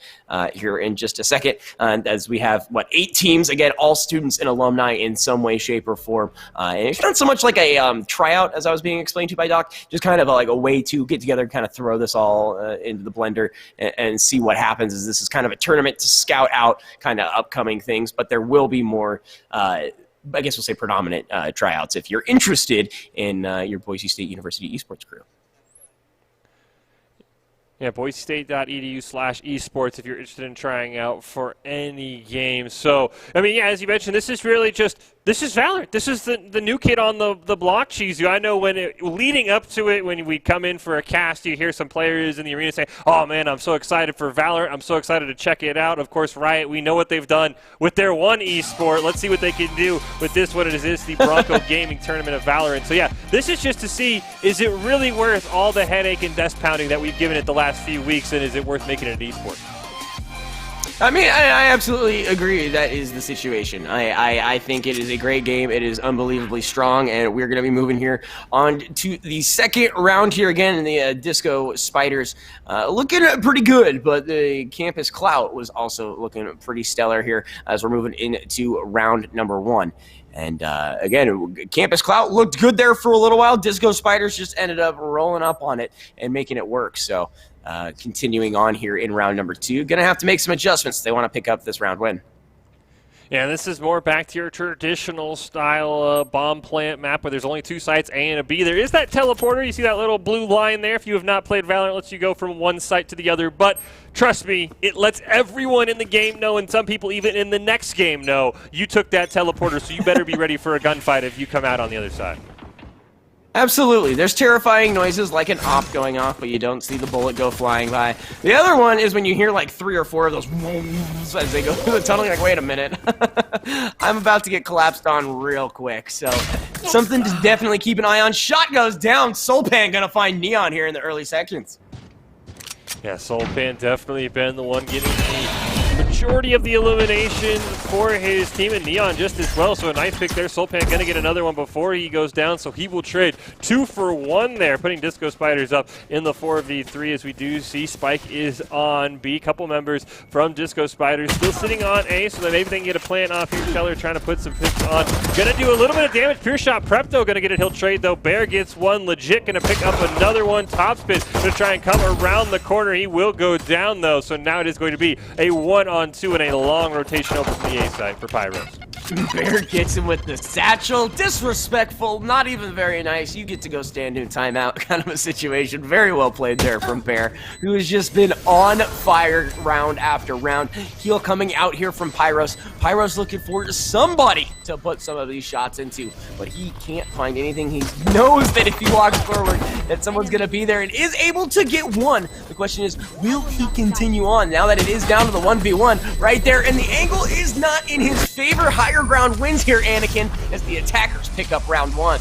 here in just a second. As we have, 8 teams, again, all students and alumni in some way, shape, or form. And it's not so much like a tryout, as I was being explained to by Doc, just kind of like a way to get together and kind of throw this all into the blender and see what happens. As this is kind of a tournament to scout out kind of upcoming things, but there will be more, I guess we'll say predominant tryouts if you're interested in your Boise State University esports crew. Yeah, boisestate.edu/esports if you're interested in trying out for any game. So, I mean, yeah, as you mentioned, this is really this is Valorant. This is the new kid on the block, Cheesy. I know leading up to it, when we come in for a cast, you hear some players in the arena say, oh, man, I'm so excited for Valorant. I'm so excited to check it out. Of course, Riot, we know what they've done with their one esport. Let's see what they can do with this one. It is the Bronco Gaming Tournament of Valorant. So, yeah, this is just to see, is it really worth all the headache and desk pounding that we've given it the last few weeks, and is it worth making it an esport? I mean, I absolutely agree that is the situation. I think it is a great game. It is unbelievably strong, and we're going to be moving here on to the second round here again in the Disco Spiders. Looking pretty good, but the Campus Clout was also looking pretty stellar here as we're moving into round number 1. And again, Campus Clout looked good there for a little while. Disco Spiders just ended up rolling up on it and making it work. So continuing on here in round number 2, going to have to make some adjustments if they want to pick up this round win. Yeah, this is more back to your traditional style bomb plant map where there's only 2 sites, A and a B. There is that teleporter. You see that little blue line there? If you have not played Valorant, it lets you go from one site to the other. But trust me, it lets everyone in the game know, and some people even in the next game know, you took that teleporter, so you better be ready for a gunfight if you come out on the other side. Absolutely. There's terrifying noises like an op going off, but you don't see the bullet go flying by. The other one is when you hear like 3 or 4 of those as they go through the tunnel. You're like, wait a minute. I'm about to get collapsed on real quick. So something to definitely keep an eye on. Shot goes down. Soulpan gonna find Neon here in the early sections. Yeah, Soulpan definitely been the one getting the majority of the elimination for his team, and Neon just as well. So a nice pick there. Soulpan going to get another one before he goes down, so he will trade 2 for 1 there, putting Disco Spiders up in the 4v3 as we do see Spike is on B. Couple members from Disco Spiders still sitting on A, so that maybe they can get a plant off here. Scheller trying to put some picks on. Going to do a little bit of damage. Pure Shot Prep, though, going to get it. He'll trade, though. Bear gets one. Legit going to pick up another one. Topspin going to try and come around the corner. He will go down, though, so now it is going to be a 1-on-2 and a long rotation over from the A side for Pyros. Bear gets him with the satchel. Disrespectful, not even very nice. You get to go stand in timeout kind of a situation. Very well played there from Bear, who has just been on fire round after round. Heal coming out here from Pyros. Pyros looking for somebody to put some of these shots into, but he can't find anything. He knows that if he walks forward that someone's going to be there and is able to get one. The question is, will he continue on now that it is down to the 1v1 right there, and the angle is not in his favor. Higher ground wins here, Anakin, as the attackers pick up round 1.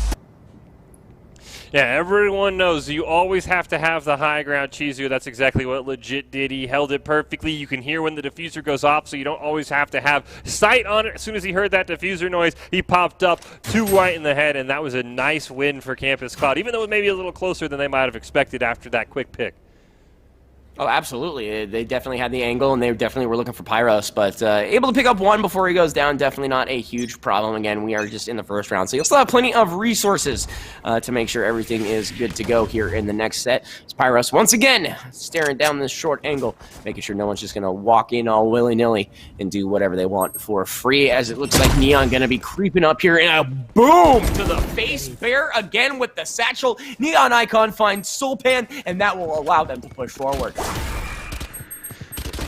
Yeah, everyone knows you always have to have the high ground, Chizu. That's exactly what Legit did. He held it perfectly. You can hear when the diffuser goes off, so you don't always have to have sight on it. As soon as he heard that diffuser noise, he popped up 2 right in the head, and that was a nice win for Campus Cloud, even though it was maybe a little closer than they might have expected after that quick pick. Oh, absolutely. They definitely had the angle, and they definitely were looking for Pyros, but able to pick up 1 before he goes down. Definitely not a huge problem. Again, we are just in the first round, so you'll still have plenty of resources to make sure everything is good to go here in the next set. It's Pyros once again staring down this short angle, making sure no one's just going to walk in all willy-nilly and do whatever they want for free, as it looks like Neon going to be creeping up here, and a boom to the face. Bear again with the satchel. Neon Icon finds Soulpan, and that will allow them to push forward.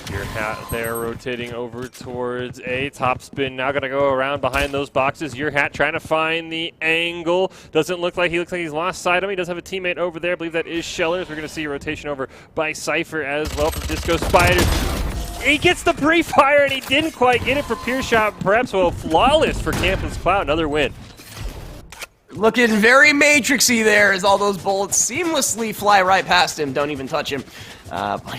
Your hat there rotating over towards A. Topspin now going to go around behind those boxes. Your hat trying to find the angle. Doesn't look like he's lost sight of him. He does have a teammate over there. I believe that is Schellers. We're going to see a rotation over by Cypher as well from Disco Spiders. He gets the pre-fire, and he didn't quite get it for Pure Shot. Perhaps flawless for Campus Cloud. Another win. Looking very Matrixy there as all those bullets seamlessly fly right past him. Don't even touch him.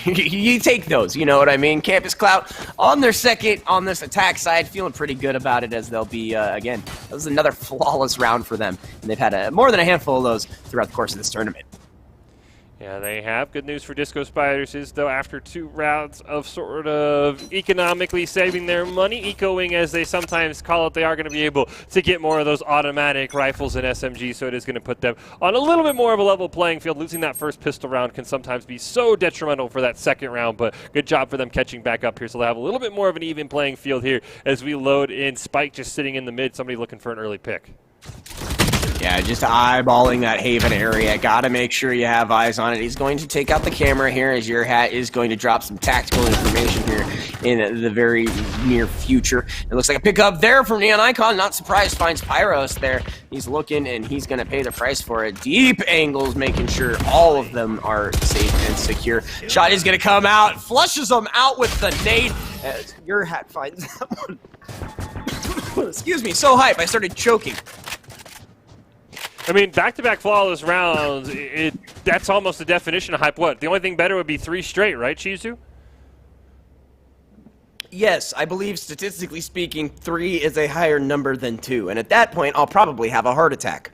You take those, you know what I mean? Campus Clout on their second on this attack side, feeling pretty good about it, as they'll be, again, this is another flawless round for them. And they've had more than a handful of those throughout the course of this tournament. Yeah, they have. Good news for Disco Spiders is, though, after 2 rounds of sort of economically saving their money, ecoing as they sometimes call it, they are going to be able to get more of those automatic rifles and SMGs, so it is going to put them on a little bit more of a level playing field. Losing that first pistol round can sometimes be so detrimental for that second round, but good job for them catching back up here, so they'll have a little bit more of an even playing field here as we load in. Spike just sitting in the mid, somebody looking for an early pick. Yeah, just eyeballing that Haven area. Gotta make sure you have eyes on it. He's going to take out the camera here as your hat is going to drop some tactical information here in the very near future. It looks like a pickup there from Neon Icon. Not surprised, finds Pyros there. He's looking and he's going to pay the price for it. Deep angles, making sure all of them are safe and secure. Shot is going to come out, flushes them out with the nade. As your hat finds that one. Excuse me, so hype, I started choking. I mean, back-to-back flawless rounds, that's almost the definition of hype. What? The only thing better would be 3 straight, right, Chizu? Yes, I believe statistically speaking, 3 is a higher number than 2. And at that point, I'll probably have a heart attack.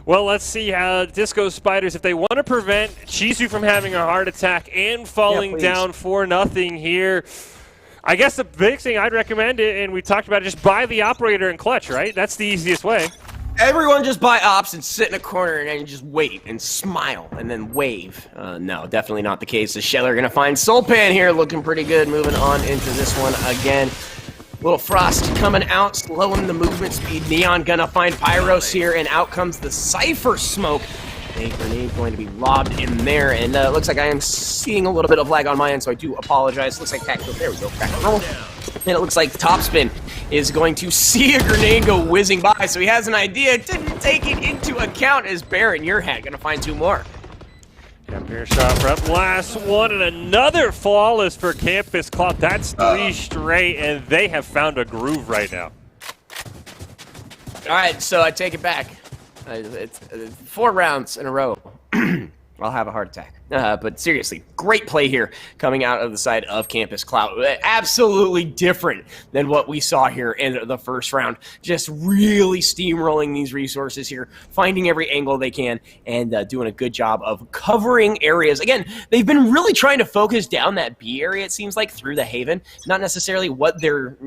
Well, let's see how Disco Spiders, if they want to prevent Chizu from having a heart attack and falling down 4-0 here, I guess the big thing I'd recommend, and we talked about it, just buy the operator and clutch, right? That's the easiest way. Everyone just buy ops and sit in a corner and then just wait and smile and then wave. No, definitely not the case. The Scheller going to find Soulpan here, looking pretty good. Moving on into this one again. Little Frost coming out, slowing the movement speed. Neon going to find Pyros here, and out comes the Cypher smoke. A grenade going to be lobbed in there, and it looks like I am seeing a little bit of lag on my end, so I do apologize. Looks like tactical. There we go. Roll. And it looks like Topspin is going to see a grenade go whizzing by, so he has an idea. Didn't take it into account as Bear in your hat going to find 2 more. Yeah, Bear shot prep. Last one, and another flawless for Campus Cloud. That's 3 straight, and they have found a groove right now. All right, so I take it back. It's 4 rounds in a row. I'll have a heart attack. But seriously, great play here coming out of the side of Campus Cloud. Absolutely different than what we saw here in the first round. Just really steamrolling these resources here, finding every angle they can, and doing a good job of covering areas. Again, they've been really trying to focus down that B area, it seems like, through the Haven. Not necessarily what they're,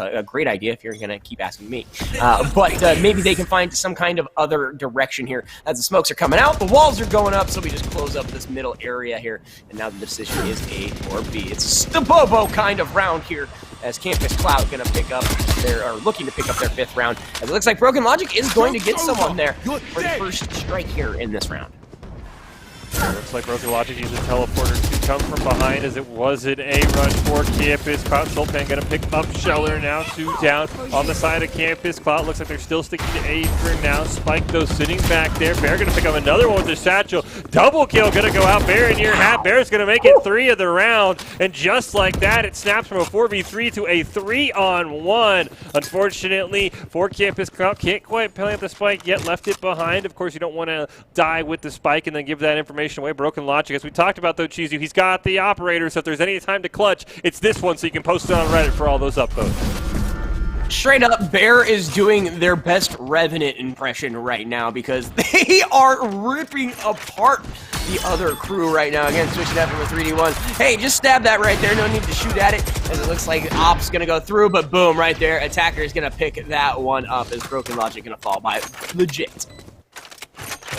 a great idea if you're going to keep asking me. But maybe they can find some kind of other direction here. As the smokes are coming out, the walls are going up, so we just close up this middle area here, and now the decision is A or B. It's a Stabobo kind of round here, as Campus Cloud gonna pick up looking to pick up their 5th round. As it looks like Broken Logic is going to get someone there for the first strike here in this round. Looks like Broken Logic used a teleporter to come from behind, as it was an A run for Campus Cloud. Soulpan going to pick up Scheller now, 2 down on the side of Campus Cloud. Looks like they're still sticking to A for now. Spike, though, sitting back there. Bear going to pick up another one with their satchel. Double kill going to go out. Bear in your hat. Bear's going to make it 3 of the round. And just like that, it snaps from a 4v3 to a 3-on-1. Unfortunately, for Campus Cloud, can't quite play up the spike yet. Left it behind. Of course, you don't want to die with the spike and then give that information away. Broken Logic, as we talked about, though, Chizu, he's got the operator, so if there's any time to clutch, it's this one, so you can post it on Reddit for all those upvotes. Straight up, Bear is doing their best Revenant impression right now, because they are ripping apart the other crew right now. Again, switching that from a 3D1. Hey, just stab that right there. No need to shoot at it, as it looks like Op's going to go through, but boom, right there. Attacker is going to pick that one up, as Broken Logic going to fall by legit.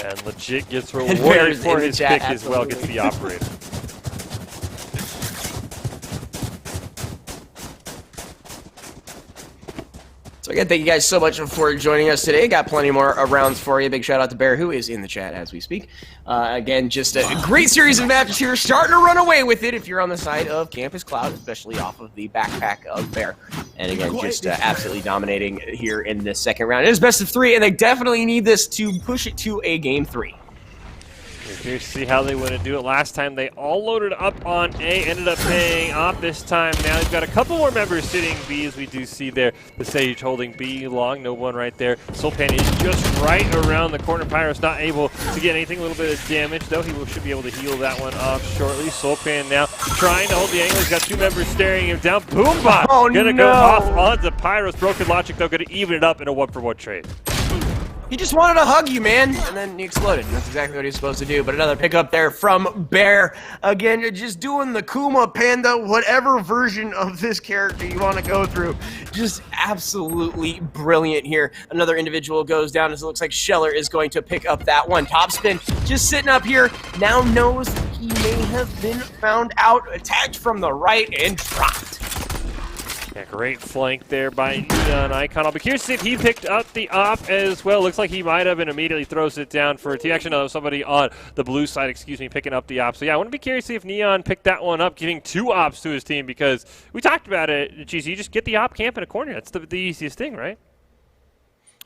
And legit gets rewarded for his pick as well, gets the operator. So again, thank you guys so much for joining us today. Got plenty more rounds for you. Big shout out to Bear, who is in the chat as we speak. Again, just a great series of matches here. Starting to run away with it if you're on the side of Campus Cloud, especially off of the backpack of Bear. And again, just absolutely dominating here in this second round. It is best of 3, and they definitely need this to push it to a game 3. We're curious to see how they want to do it. Last time they all loaded up on A, ended up paying off this time. Now they've got a couple more members sitting B, as we do see there. The Sage holding B long, no one right there. Soulpan is just right around the corner. Pyros not able to get anything, a little bit of damage, though he should be able to heal that one off shortly. Soulpan now trying to hold the angle. He's got 2 members staring him down. Boombot gonna go off onto Pyros. Broken Logic, though, gonna even it up in a 1-for-1 trade. He just wanted to hug you, man, and then he exploded. And that's exactly what he was supposed to do. But another pickup there from Bear. Again, you're just doing the Kuma Panda, whatever version of this character you want to go through. Just absolutely brilliant here. Another individual goes down, as it looks like Scheller is going to pick up that one. Topspin just sitting up here, now knows that he may have been found out, attacked from the right, and dropped. Yeah, great flank there by Neon Icon. I'll be curious to see if he picked up the op as well. Looks like he might have and immediately throws it down for a T. Actually, no, somebody on the blue side, picking up the op. So, yeah, I want to be curious to see if Neon picked that one up, giving 2 ops to his team because we talked about it. Geez, you just get the op camp in a corner. That's the easiest thing, right?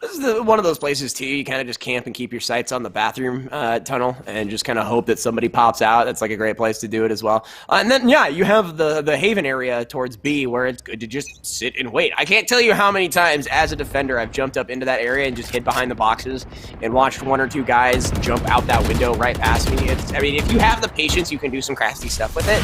This is one of those places, too, you kind of just camp and keep your sights on the bathroom tunnel and just kind of hope that somebody pops out. That's like a great place to do it as well. And then, yeah, you have the Haven area towards B where it's good to just sit and wait. I can't tell you how many times as a defender I've jumped up into that area and just hid behind the boxes and watched 1 or 2 guys jump out that window right past me. I mean, if you have the patience, you can do some crafty stuff with it.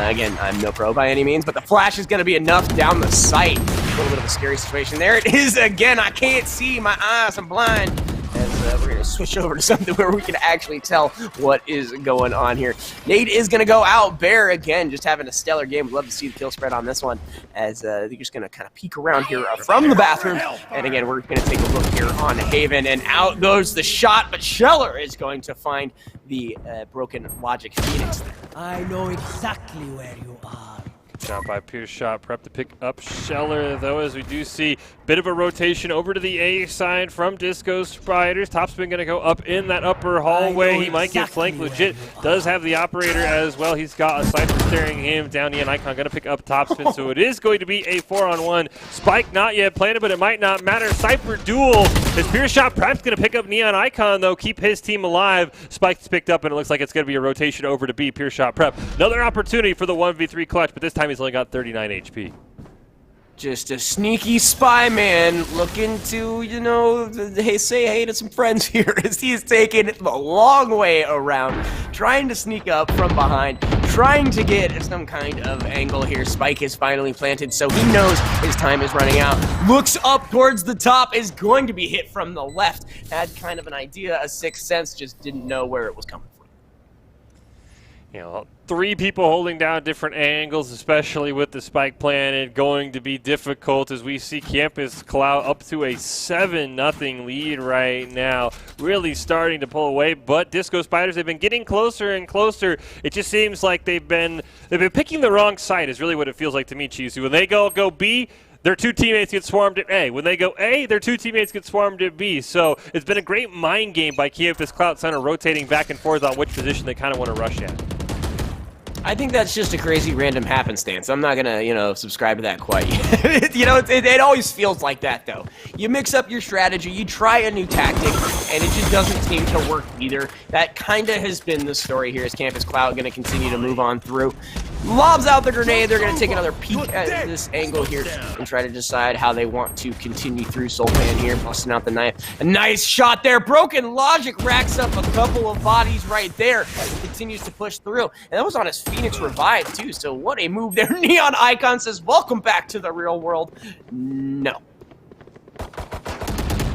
Again, I'm no pro by any means, but the flash is going to be enough down the sight. A little bit of a scary situation. There it is again. I can't see my eyes. I'm blind. As we're going to switch over to something where we can actually tell what is going on here. Nate is going to go out. Bear, again, just having a stellar game. We'd love to see the kill spread on this one as they're just going to kind of peek around here from the bathroom. And again, we're going to take a look here on Haven. And out goes the shot, but Scheller is going to find the broken Logic Phoenix there. I know exactly where you are. Shot by Pierce Shot, prep to pick up Scheller, though, as we do see bit of a rotation over to the A side from Disco Spiders. Topspin going to go up in that upper hallway. He might get flanked legit. Does have the operator as well. He's got a Cypher staring him down. Neon Icon going to pick up Topspin, so it is going to be a 4-on-1. Spike not yet planted, but it might not matter. Cypher duel. His Pierce Shot prep's going to pick up Neon Icon, though, keep his team alive. Spike's picked up, and it looks like it's going to be a rotation over to B. Pierce Shot prep. Another opportunity for the 1v3 clutch, but this time he's only got 39 HP. Just a sneaky spy man looking to, you know, say hey to some friends here as he's taking the long way around, trying to sneak up from behind, trying to get some kind of angle here. Spike is finally planted, so he knows his time is running out. Looks up towards the top, is going to be hit from the left. Had kind of an idea, a sixth sense, just didn't know where it was coming from. You know, 3 people holding down different angles, especially with the spike planted, going to be difficult as we see Campus Cloud up to a 7-0 lead right now. Really starting to pull away, but Disco Spiders, they've been getting closer and closer. It just seems like they've been picking the wrong side is really what it feels like to me, Chizu. When they go B, their 2 teammates get swarmed at A. When they go A, their 2 teammates get swarmed at B. So it's been a great mind game by Campus Cloud Center, rotating back and forth on which position they kind of want to rush at. I think that's just a crazy random happenstance. I'm not gonna, you know, subscribe to that quite yet. You know, it always feels like that, though. You mix up your strategy, you try a new tactic, and it just doesn't seem to work either. That kind of has been the story here as Campus Cloud going to continue to move on through. Lobs out the grenade. They're going to take another peek at this angle here and try to decide how they want to continue through. Soulpan here, busting out the knife. A nice shot there. Broken Logic racks up a couple of bodies right there. Continues to push through. And that was on his Phoenix revive, too. So what a move there. Neon Icon says, welcome back to the real world. No.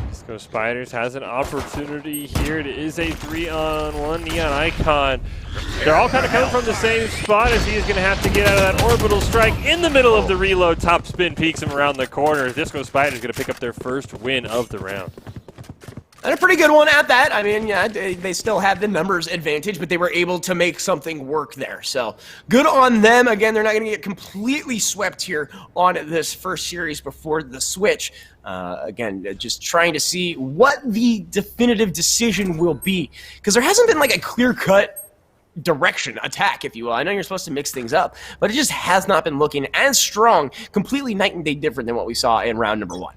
Disco Spiders has an opportunity here. It is a 3-on-1. Neon Icon. They're all kind of coming from the same spot as he is going to have to get out of that orbital strike in the middle of the reload. Top spin peeks him around the corner. Disco Spiders going to pick up their first win of the round. And a pretty good one at that. I mean, yeah, they still had the numbers advantage, but they were able to make something work there. So good on them. Again, they're not going to get completely swept here on this first series before the switch. Again, just trying to see what the definitive decision will be. Because there hasn't been like a clear-cut direction attack, if you will. I know you're supposed to mix things up, but it just has not been looking as strong, completely night and day different than what we saw in round number 1.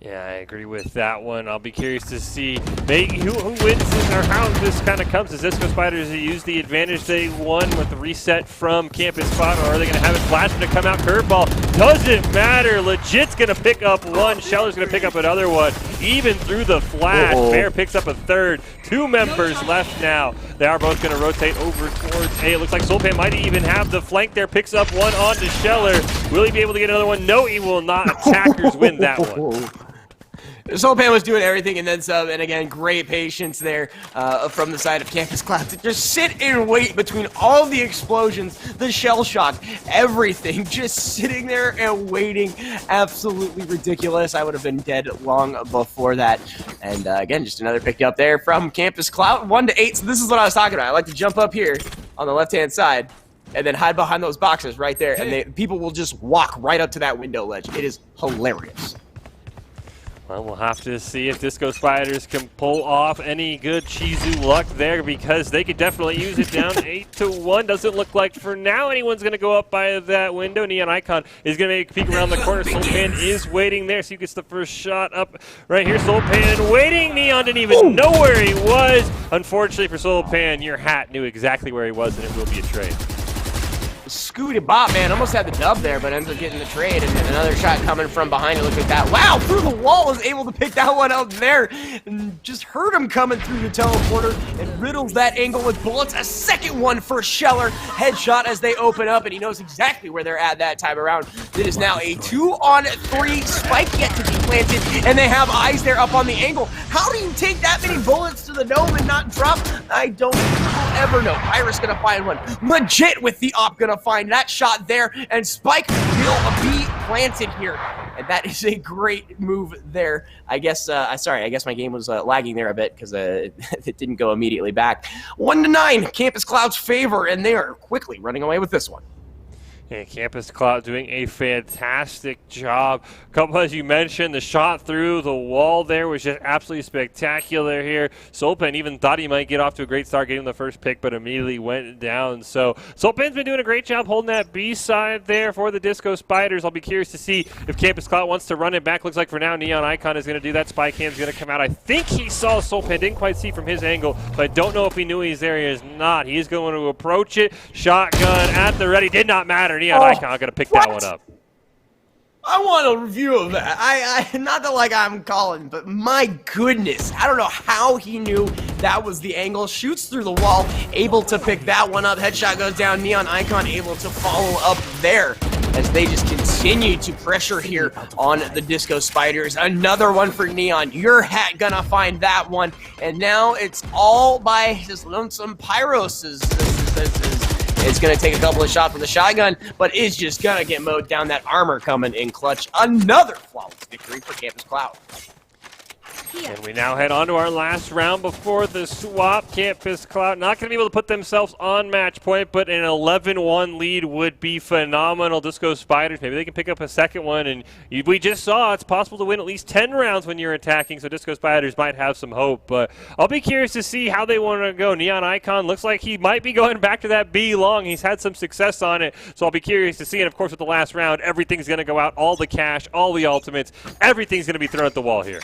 Yeah, I agree with that one. I'll be curious to see who wins this, or how this kind of comes. As Disco Spiders use the advantage they won with the reset from Campus Spot, or are they going to have it flashing to come out? Curveball doesn't matter. Legit's going to pick up one. Scheller's going to pick up another one. Even through the flash, Bear picks up a third. 2 members left now. They are both going to rotate over towards A. It looks like Soulpan might even have the flank there. Picks up one onto Scheller. Will he be able to get another one? No, he will not. Attackers win that one. Soulpan was doing everything and then some, and again, great patience there from the side of Campus Cloud to just sit and wait between all the explosions, the shell shock, everything, just sitting there and waiting. Absolutely ridiculous. I would have been dead long before that. And again, just another pick up there from Campus Cloud, 1-8. So this is what I was talking about. I like to jump up here on the left-hand side and then hide behind those boxes right there, and people will just walk right up to that window ledge. It is hilarious. Well, we'll have to see if Disco Spiders can pull off any good Chizu luck there, because they could definitely use it. Down 8-1. Doesn't look like for now anyone's going to go up by that window. Neon Icon is going to make a peek around the corner. Soulpan is waiting there, so he gets the first shot up right here. Soulpan waiting. Neon didn't even know where he was. Unfortunately for Soulpan, your hat knew exactly where he was, and it will be a trade. Scooty Bop, man, almost had the dub there, but ends up getting the trade, and another shot coming from behind it. Look at that. Wow, through the wall, was able to pick that one out there, and just heard him coming through the teleporter, and riddles that angle with bullets. A second one for Scheller. Headshot as they open up, and he knows exactly where they're at that time around. It is now a 2-on-3 spike yet to be planted, and they have eyes there up on the angle. How do you take that many bullets to the dome and not drop? I don't ever know. Pyrus gonna find one. Legit with the op gonna find that shot there, and Spike will be planted here. And that is a great move there. I guess, sorry, I guess my game was lagging there a bit because it didn't go immediately back. 1-9, Campus Cloud's favor, and they are quickly running away with this one. And Campus Cloud doing a fantastic job. Couple, as you mentioned, the shot through the wall there was just absolutely spectacular here. Soulpan even thought he might get off to a great start getting the first pick, but immediately went down. So Soulpan's been doing a great job holding that B side there for the Disco Spiders. I'll be curious to see if Campus Cloud wants to run it back. Looks like for now Neon Icon is going to do that. Spy Cam's going to come out. I think he saw Soulpan. Didn't quite see from his angle, but I don't know if he knew he's there. He is not. He is going to approach it. Shotgun at the ready. Did not matter. Neon Icon going to pick that one up. I want a review of that. I not that like I'm calling, but my goodness, I don't know how he knew that was the angle. Shoots through the wall, able to pick that one up. Headshot goes down. Neon Icon able to follow up there as they just continue to pressure here on the Disco Spiders. Another one for Neon. Your hat gonna find that one, and now it's all by his lonesome Pyros. It's going to take a couple of shots with the shotgun, but is just going to get mowed down. That armor coming in clutch. Another flawless victory for Campus Cloud. And we now head on to our last round before the swap. Campus Cloud not going to be able to put themselves on match point, but an 11-1 lead would be phenomenal. Disco Spiders, maybe they can pick up a second one. And we just saw it's possible to win at least 10 rounds when you're attacking, so Disco Spiders might have some hope. But I'll be curious to see how they want to go. Neon Icon looks like he might be going back to that B long. He's had some success on it, so I'll be curious to see. And, of course, with the last round, everything's going to go out. All the cash, all the ultimates, everything's going to be thrown at the wall here.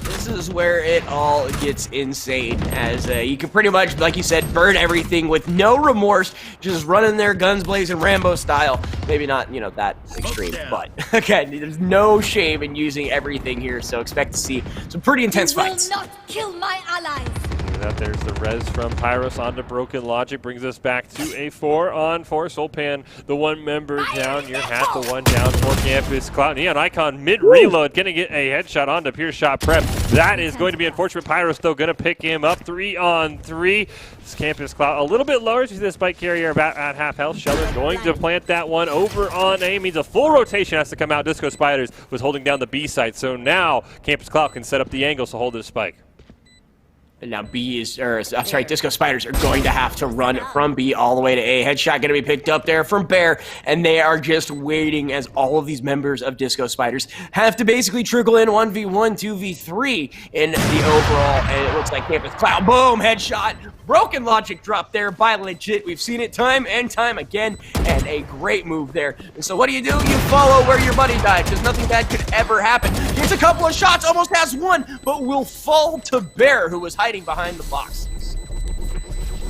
This is where it all gets insane, as you can pretty much, like you said, burn everything with no remorse, just running their guns blazing Rambo style. Maybe not, that extreme, but again, there's no shame in using everything here, so expect to see some pretty intense fights. You will not kill my allies. There's the res from Pyros onto Broken Logic, brings us back to a 4-on-4. Soulpan, the one member down. Your hat, the one down for Campus Cloud. Neon Icon mid-reload, going to get a headshot onto Pure Shot Prep. That is going to be unfortunate. Pyros, though, going to pick him up. 3-on-3. This Campus Cloud a little bit lower. You see the spike carrier about at half health. Sheller's going to plant that one over on A. Means a full rotation has to come out. Disco Spiders was holding down the B side, so now Campus Cloud can set up the angles to hold this spike. And now Disco Spiders are going to have to run from B all the way to A. Headshot going to be picked up there from Bear, and they are just waiting as all of these members of Disco Spiders have to basically trickle in 1v1, 2v3 in the overall, and it looks like Campus Cloud, boom, headshot, Broken Logic drop there by Legit. We've seen it time and time again, and a great move there. And so what do? You follow where your buddy died, because nothing bad could ever happen. Gets a couple of shots, almost has one, but will fall to Bear, who was hiding behind the boxes.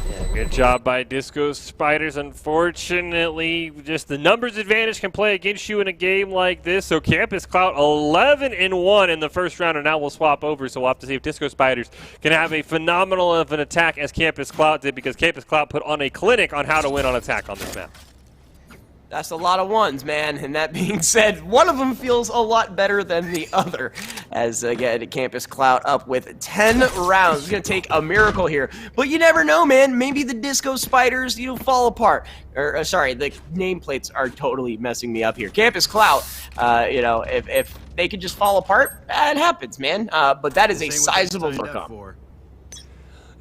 Yeah, good job by Disco Spiders. Unfortunately, just the numbers advantage can play against you in a game like this. So Campus Cloud 11-1 in the first round, and now we'll swap over. So we'll have to see if Disco Spiders can have a phenomenal of an attack as Campus Cloud did, because Campus Cloud put on a clinic on how to win on attack on this map. That's a lot of ones, man. And that being said, one of them feels a lot better than the other. As, again, Campus Cloud up with 10 rounds. It's going to take a miracle here. But you never know, man. Maybe the Disco Spiders, fall apart. Sorry, the nameplates are totally messing me up here. Campus Cloud, if they could just fall apart, it happens, man. But that is a sizable overcome.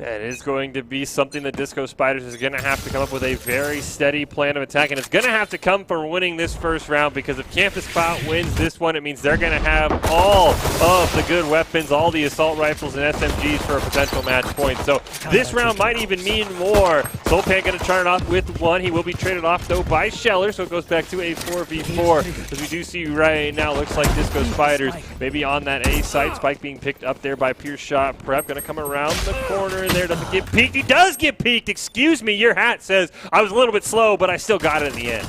It is going to be something that Disco Spiders is going to have to come up with a very steady plan of attack, and it's going to have to come from winning this first round, because if Campus Clout wins this one, it means they're going to have all of the good weapons, all the assault rifles and SMGs for a potential match point. So this round might even mean more. Soulpan going to start it off with one. He will be traded off, though, by Scheller, so it goes back to a 4v4. As we do see right now, looks like Disco Spiders maybe on that A site. Spike being picked up there by Pure Shot Prep. Going to come around the corner there. Doesn't get peeked. He does get peeked. Excuse me. Your hat says I was a little bit slow, but I still got it in the end.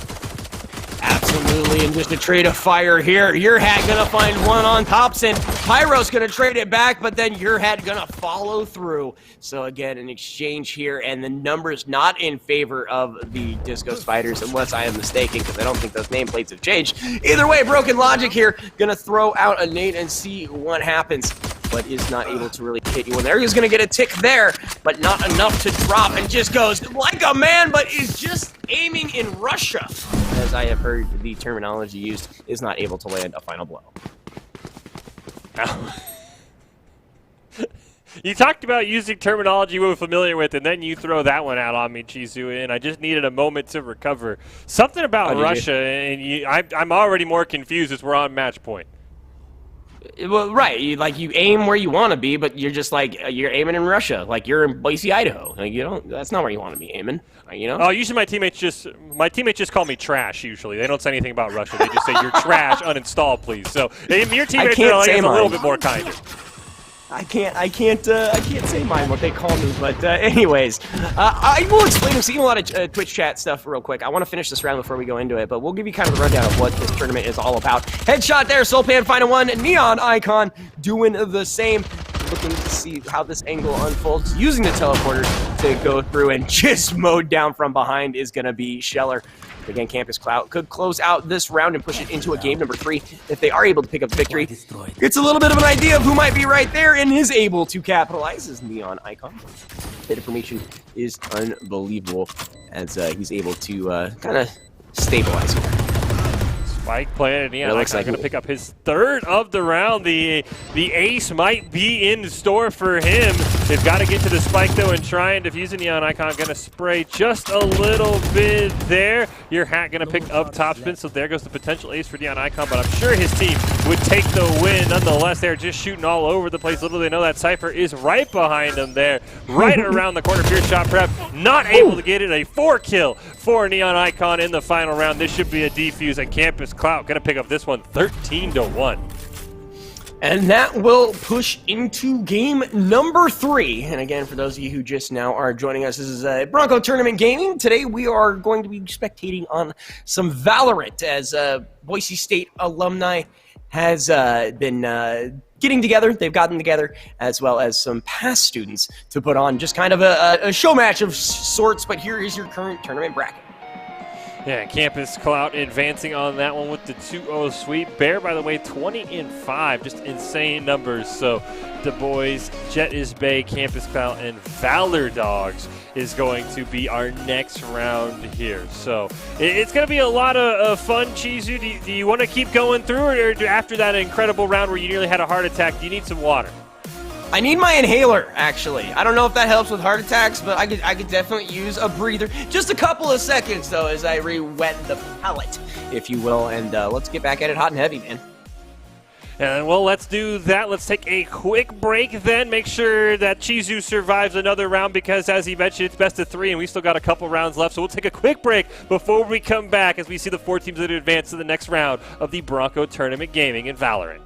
Absolutely, and just a trade of fire here. Your hat gonna find one on Thompson. Pyro's gonna trade it back, but then your hat gonna follow through. So again, an exchange here, and the numbers not in favor of the Disco Spiders, unless I am mistaken, because I don't think those nameplates have changed. Either way, Broken Logic here, gonna throw out a nade and see what happens, but is not able to really hit you in there. He's gonna get a tick there, but not enough to drop, and just goes like a man, but is just aiming in Russia, as I have heard the terminology used, is not able to land a final blow. You talked about using terminology we were familiar with, and then you throw that one out on me, Chizu, and I just needed a moment to recover. Something about Russia, and I'm already more confused as we're on match point. Well, right, you aim where you want to be, but you're just like, you're aiming in Russia, like you're in Boise, Idaho. Like, you don't, that's not where you want to be aiming, you know? Oh, usually my teammates just call me trash, usually. They don't say anything about Russia. They just say, you're trash, uninstall, please. So your teammates are like, a little bit more kinder. I can't say mine, what they call me, but anyways, I will explain. I'm seeing a lot of Twitch chat stuff real quick. I want to finish this round before we go into it, but we'll give you kind of a rundown of what this tournament is all about. Headshot there, Soulpan final one, Neon Icon doing the same. Looking to see how this angle unfolds, using the teleporter to go through, and just mowed down from behind is going to be Scheller. Again, Campus Clout could close out this round and push it into a game number 3 if they are able to pick up victory. Gets a little bit of an idea of who might be right there and is able to capitalize as Neon Icon. That information is unbelievable as he's able to kind of stabilize here. Spike planted. Neon Icon going to pick up his third of the round. The ace might be in store for him. They've got to get to the spike, though, and try and defuse it. Neon Icon going to spray just a little bit there. Your hat going to pick up topspin, so there goes the potential ace for Neon Icon, but I'm sure his team would take the win. Nonetheless, they're just shooting all over the place. Little they know that Cypher is right behind them there, right around the corner. Pure Shot Prep not able to get it. A 4-kill for Neon Icon in the final round. This should be a defuse, and Campus Clout going to pick up this one 13-1. And that will push into game number 3. And again, for those of you who just now are joining us, this is Bronco Tournament Gaming. Today we are going to be spectating on some Valorant, as Boise State alumni has been getting together. They've gotten together, as well as some past students, to put on just kind of a show match of sorts. But here is your current tournament bracket. Yeah, Campus Clout advancing on that one with the 2-0 sweep. Bear, by the way, 20-5, just insane numbers. So Du Bois, Jet is Bay, Campus Clout, and Valor Dogs is going to be our next round here. So it's going to be a lot of fun. Chizu, do you want to keep going through, or after that incredible round where you nearly had a heart attack, do you need some water? I need my inhaler, actually. I don't know if that helps with heart attacks, but I could definitely use a breather. Just a couple of seconds, though, as I re-wet the palate, if you will. And let's get back at it hot and heavy, man. And well, let's do that. Let's take a quick break then. Make sure that Chizu survives another round, because as he mentioned, it's best of 3 and we still got a couple rounds left. So we'll take a quick break before we come back as we see the 4 teams that advance to the next round of the Bronco Tournament Gaming in Valorant.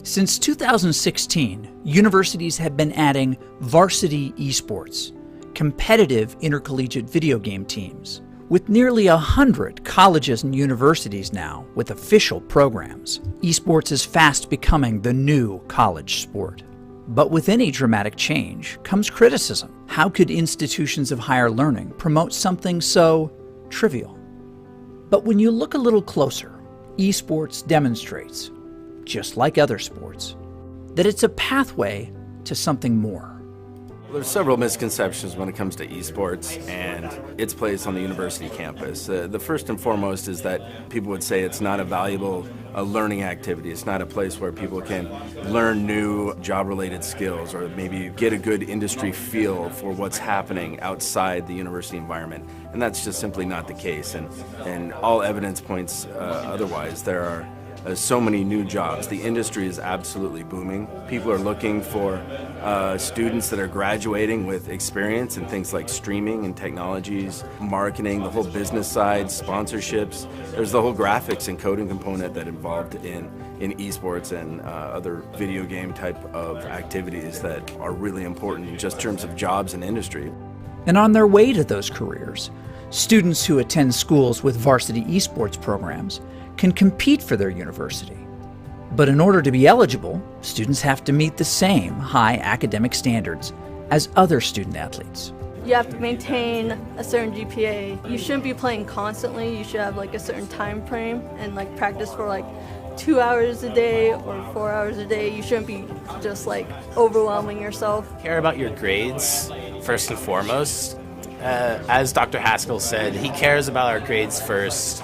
Since 2016, universities have been adding varsity esports, competitive intercollegiate video game teams, with nearly 100 colleges and universities now with official programs. Esports is fast becoming the new college sport. But with any dramatic change comes criticism. How could institutions of higher learning promote something so trivial? But when you look a little closer, esports demonstrates, just like other sports, that it's a pathway to something more. There's several misconceptions when it comes to esports and its place on the university campus. The first and foremost is that people would say it's not a valuable learning activity. It's not a place where people can learn new job-related skills or maybe get a good industry feel for what's happening outside the university environment. And that's just simply not the case. And all evidence points otherwise. There are so many new jobs. The industry is absolutely booming. People are looking for students that are graduating with experience in things like streaming and technologies, marketing, the whole business side, sponsorships. There's the whole graphics and coding component that involved in esports and other video game type of activities that are really important just in terms of jobs and industry. And on their way to those careers, students who attend schools with varsity esports programs can compete for their university. But in order to be eligible, students have to meet the same high academic standards as other student athletes. You have to maintain a certain GPA. You shouldn't be playing constantly. You should have like a certain time frame and like practice for like 2 hours a day or 4 hours a day. You shouldn't be just like overwhelming yourself. Care about your grades first and foremost. As Dr. Haskell said, he cares about our grades first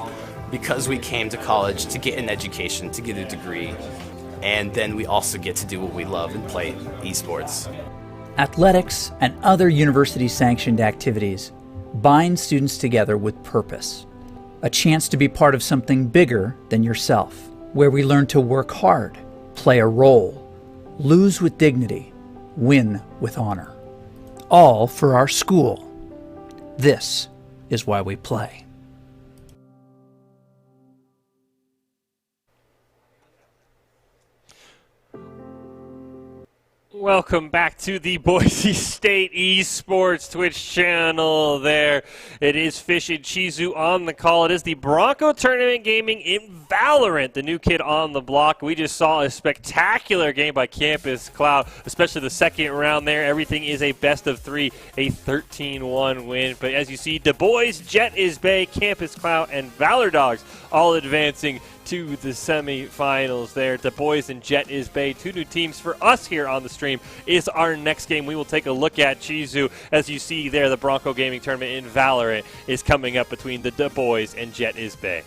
because we came to college to get an education, to get a degree, and then we also get to do what we love and play esports. Athletics and other university-sanctioned activities bind students together with purpose, a chance to be part of something bigger than yourself, where we learn to work hard, play a role, lose with dignity, win with honor, all for our school. This is why we play. Welcome back to the Boise State Esports Twitch channel there. It is Fish and Chizu on the call. It is the Bronco Tournament Gaming in Valorant, the new kid on the block. We just saw a spectacular game by Campus Cloud, especially the second round there. Everything is a best of three, a 13-1 win. But as you see, Du Bois, Jet is Bay, Campus Cloud, and Valor Dogs all advancing to the semifinals there. Du Bois and Jet is Bay, two new teams for us here on the stream, is our next game we will take a look at. Chizu, as you see there, the Bronco Gaming Tournament in Valorant is coming up between the Du Bois and Jet is Bay.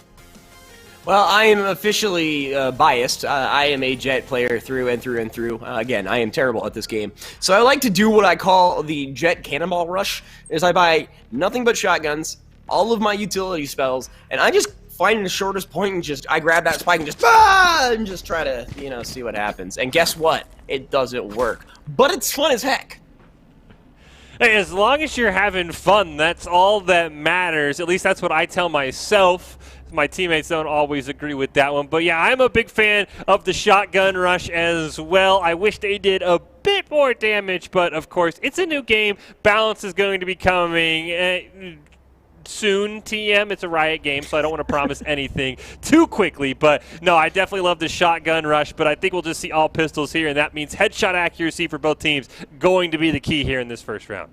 Well, I am officially biased. I am a Jet player through and through and through. Again, I am terrible at this game. So I like to do what I call the Jet Cannonball Rush, is I buy nothing but shotguns, all of my utility spells, and I just find the shortest point and I grab that spike and just try to, see what happens. And guess what? It doesn't work. But it's fun as heck. Hey, as long as you're having fun, that's all that matters. At least that's what I tell myself. My teammates don't always agree with that one. But yeah, I'm a big fan of the shotgun rush as well. I wish they did a bit more damage, but of course, it's a new game. Balance is going to be coming soon, TM. It's a Riot game, so I don't want to promise anything too quickly. But no, I definitely love the shotgun rush, but I think we'll just see all pistols here, and that means headshot accuracy for both teams going to be the key here in this first round.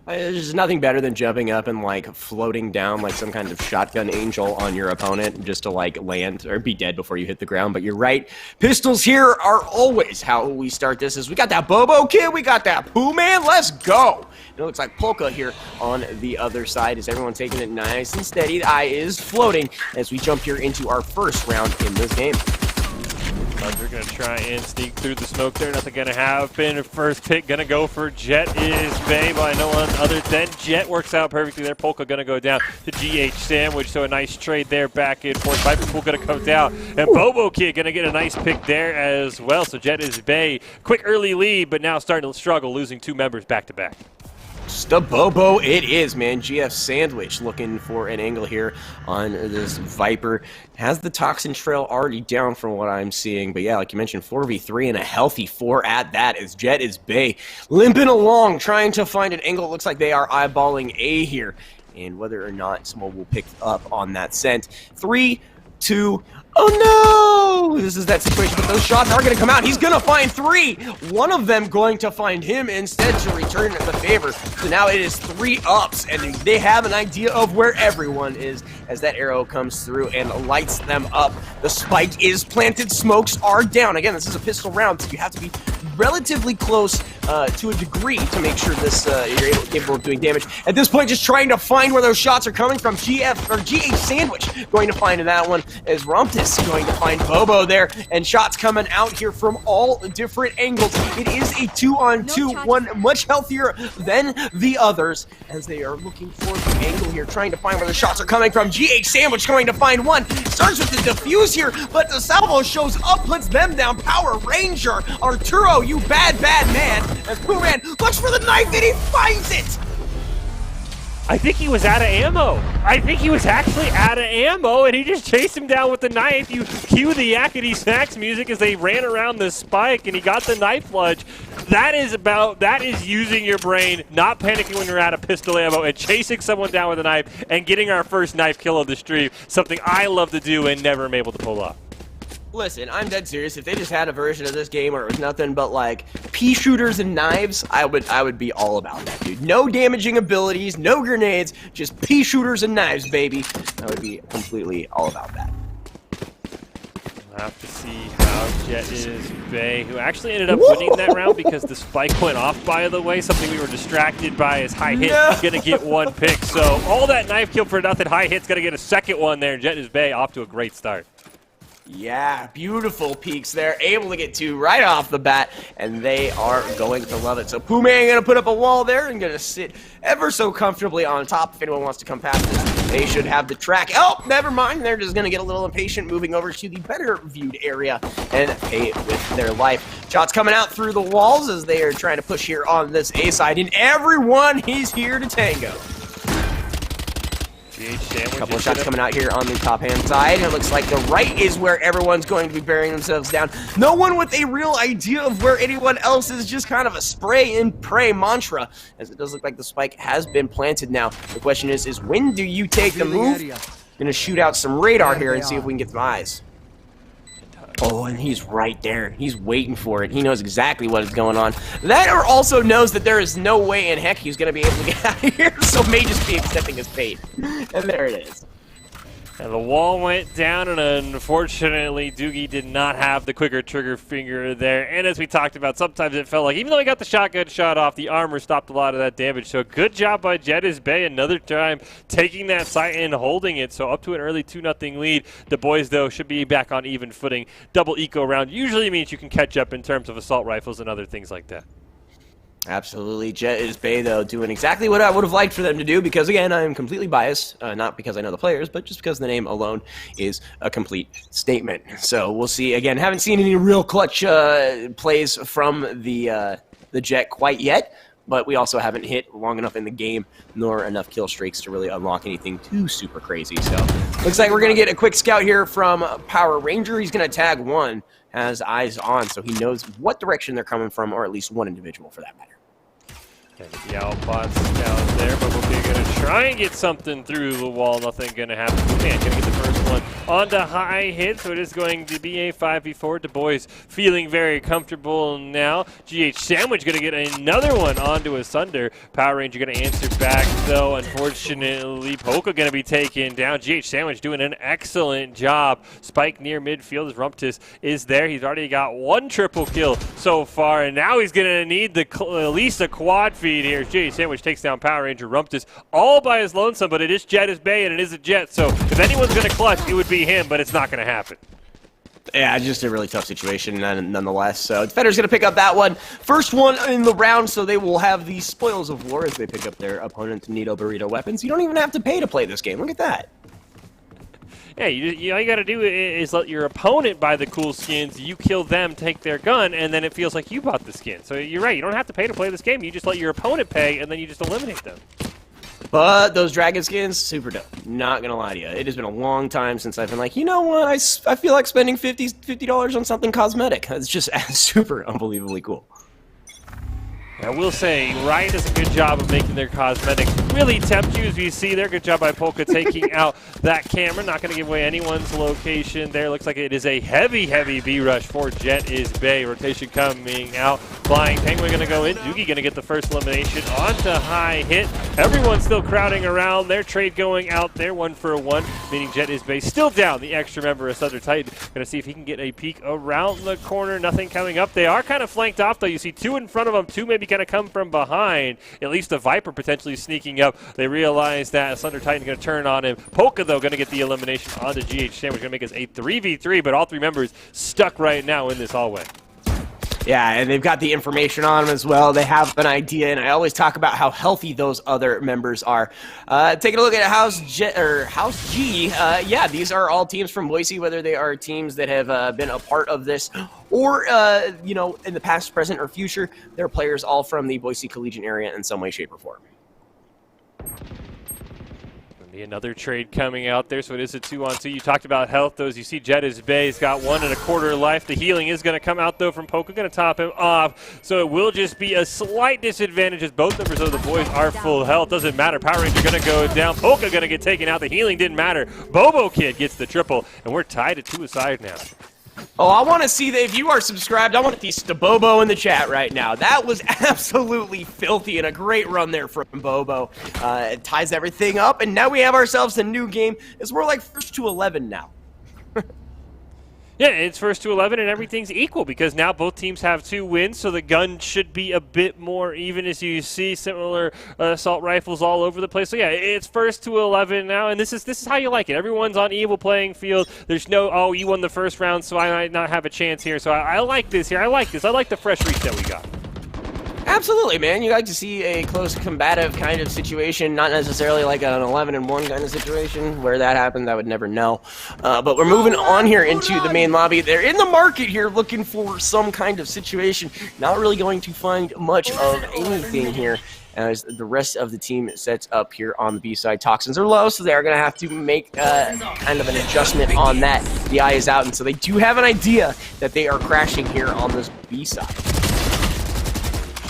There's nothing better than jumping up and floating down like some kind of shotgun angel on your opponent just to land or be dead before you hit the ground. But you're right, pistols here are always how we start this. Is we got that Bobo kid, we got that Pooh Man, let's go. It looks like Polka here on the other side. Is everyone taking it nice and steady? The eye is floating as we jump here into our first round in this game. They're going to try and sneak through the smoke there. Nothing going to happen. First pick going to go for Jet is Bay by no one other than Jet. Works out perfectly there. Polka going to go down to GH Sandwich. So a nice trade there back and forth. Viper Pool going to come down. And Bobo Kid going to get a nice pick there as well. So Jet is Bay. Quick early lead, but now starting to struggle, losing two members back to back. Bobo it is, man. GF Sandwich looking for an angle here on this Viper. Has the Toxin Trail already down from what I'm seeing. But yeah, like you mentioned, 4v3 and a healthy 4 at that as Jet is Bay. Limping along, trying to find an angle. It looks like they are eyeballing A here. And whether or not someone will pick up on that scent. 3, 2, oh Oh, this is that situation, but those shots are going to come out. He's going to find 3. One of them going to find him instead to return the favor. So now it is 3 ups, and they have an idea of where everyone is as that arrow comes through and lights them up. The spike is planted. Smokes are down. Again, this is a pistol round, so you have to be relatively close to a degree to make sure this you're capable of doing damage. At this point, just trying to find where those shots are coming from. GH Sandwich going to find that one as Rumpus going to find Bobo there, and shots coming out here from all different angles. It is a 2-on-2, one much healthier than the others as they are looking for the angle here, trying to find where the shots are coming from. GH Sandwich going to find one. Starts with the defuse here, but the salvo shows up, puts them down. Power Ranger, Arturo, you bad man. As Pooh Man looks for the knife and he finds it! I think he was out of ammo. I think he was actually out of ammo, and he just chased him down with the knife. You cue the Yakety Snacks music as they ran around the spike, and he got the knife lunge. That is using your brain, not panicking when you're out of pistol ammo, and chasing someone down with a knife, and getting our first knife kill of the stream. Something I love to do and never am able to pull off. Listen, I'm dead serious. If they just had a version of this game where it was nothing but like pea shooters and knives, I would be all about that, dude. No damaging abilities, no grenades, just pea shooters and knives, baby. I would be completely all about that. We'll have to see how Jet is Bay, who actually ended up winning that round because the spike went off, by the way. Something we were distracted by is High Hit going to get 1 pick. So all that knife kill for nothing. High Hit's going to get a second one there. Jet is Bay off to a great start. Yeah, beautiful peeks there. Able to get 2 right off the bat, and they are going to love it. So Pooh Man going to put up a wall there and going to sit ever so comfortably on top. If anyone wants to come past this, they should have the track. Oh, never mind. They're just going to get a little impatient, moving over to the better viewed area and pay with their life. Shots coming out through the walls as they are trying to push here on this A side, and everyone is here to tango. A couple of shots coming out here on the top-hand side. It looks like the right is where everyone's going to be burying themselves down. No one with a real idea of where anyone else is, just kind of a spray and pray mantra, as it does look like the spike has been planted now. The question is when do you take the move? Gonna shoot out some radar here and see if we can get some eyes. Oh, and he's right there. He's waiting for it. He knows exactly what is going on. That also knows that there is no way in heck he's going to be able to get out of here, so may just be accepting his fate. And there it is. And the wall went down, and unfortunately, Doogie did not have the quicker trigger finger there. And as we talked about, sometimes it felt like, even though he got the shotgun shot off, the armor stopped a lot of that damage. So good job by Jedis Bay another time taking that site and holding it. So up to an early 2-0 lead. The boys, though, should be back on even footing. Double eco round usually means you can catch up in terms of assault rifles and other things like that. Absolutely. Jedis Bay, though, doing exactly what I would have liked for them to do because, again, I am completely biased, not because I know the players, but just because the name alone is a complete statement. So we'll see. Again, haven't seen any real clutch plays from the Jet quite yet, but we also haven't hit long enough in the game nor enough kill streaks to really unlock anything too super crazy. So looks like we're going to get a quick scout here from Power Ranger. He's going to tag one, has eyes on, so he knows what direction they're coming from, or at least one individual for that matter. The Outbots down there, but we're going to try and get something through the wall. Nothing going to happen. Man, going to get the first one onto High Hit, so it is going to be a 5v4. Du Bois feeling very comfortable now. GH Sandwich going to get another one onto a Sunder. Power Ranger going to answer back, though. Unfortunately, Polka going to be taken down. GH Sandwich doing an excellent job. Spike near midfield as Rumptus is there. He's already got 1 triple kill so far, and now he's going to need at least a quad feed here. GH Sandwich takes down Power Ranger Rumptus all by his lonesome, but it is Jedis Bay and it is a Jet, so if anyone's going to clutch, it would be him, but it's not going to happen. Yeah, just a really tough situation nonetheless. So Defender's going to pick up that one. First one in the round, so they will have the spoils of war as they pick up their opponent's Nito Burrito weapons. You don't even have to pay to play this game. Look at that. Yeah, all you got to do is let your opponent buy the cool skins, you kill them, take their gun, and then it feels like you bought the skin. So you're right, you don't have to pay to play this game. You just let your opponent pay, and then you just eliminate them. But those dragon skins, super dope. Not gonna lie to you. It has been a long time since I've been like, you know what, I feel like spending $50 on something cosmetic. It's just super unbelievably cool. I will say, Riot does a good job of making their cosmetics really tempt you, as we see there. Good job by Polka taking out that camera. Not going to give away anyone's location there. Looks like it is a heavy, heavy B rush for Jet is Bay. Rotation coming out. Flying Penguin going to go in. Doogie going to get the first elimination onto high hit. Everyone's still crowding around. Their trade going out there, 1 for 1, meaning Jet is Bay still down. The extra member of Thunder Titan going to see if he can get a peek around the corner. Nothing coming up. They are kind of flanked off, though. You see 2 in front of them, 2 maybe going to come from behind. At least the Viper potentially sneaking up. They realize that Thunder Titan going to turn on him. Polka, though, going to get the elimination onto GH Sandwich. Going to make us a 3v3, but all 3 members stuck right now in this hallway. Yeah, and they've got the information on them as well. They have an idea, and I always talk about how healthy those other members are. Taking a look at House G, yeah, these are all teams from Boise, whether they are teams that have been a part of this or, you know, in the past, present, or future. They're players all from the Boise Collegiate area in some way, shape, or form. Be another trade coming out there, so it is a 2-on-2. You talked about health, though, as you see Jet is Bay's got 1 1/4 life. The healing is going to come out, though, from Polka. Going to top him off, so it will just be a slight disadvantage as both members of the boys are full health. Doesn't matter. Power Ranger going to go down. Polka going to get taken out. The healing didn't matter. Bobo Kid gets the triple, and we're tied at 2 aside now. Oh, I want to see that. If you are subscribed, I want to see Bobo in the chat right now. That was absolutely filthy and a great run there from Bobo. It ties everything up, and now we have ourselves a new game as we're like 1st to 11 now. Yeah, it's 1st to 11, and everything's equal because now both teams have 2 wins, so the gun should be a bit more even, as you see similar assault rifles all over the place. So yeah, it's 1st to 11 now, and this is how you like it. Everyone's on equal playing field. There's no, oh, you won the first round, so I might not have a chance here. So I like this here. I like this. I like the fresh reach that we got. Absolutely, man. You like to see a close combative kind of situation, not necessarily like an 11-1 kind of situation. Where that happens, I would never know. But we're moving on here into the main lobby. They're in the market here looking for some kind of situation. Not really going to find much of anything here as the rest of the team sets up here on the B side. Toxins are low, so they're going to have to make kind of an adjustment on that. The eye is out, and so they do have an idea that they are crashing here on this B side.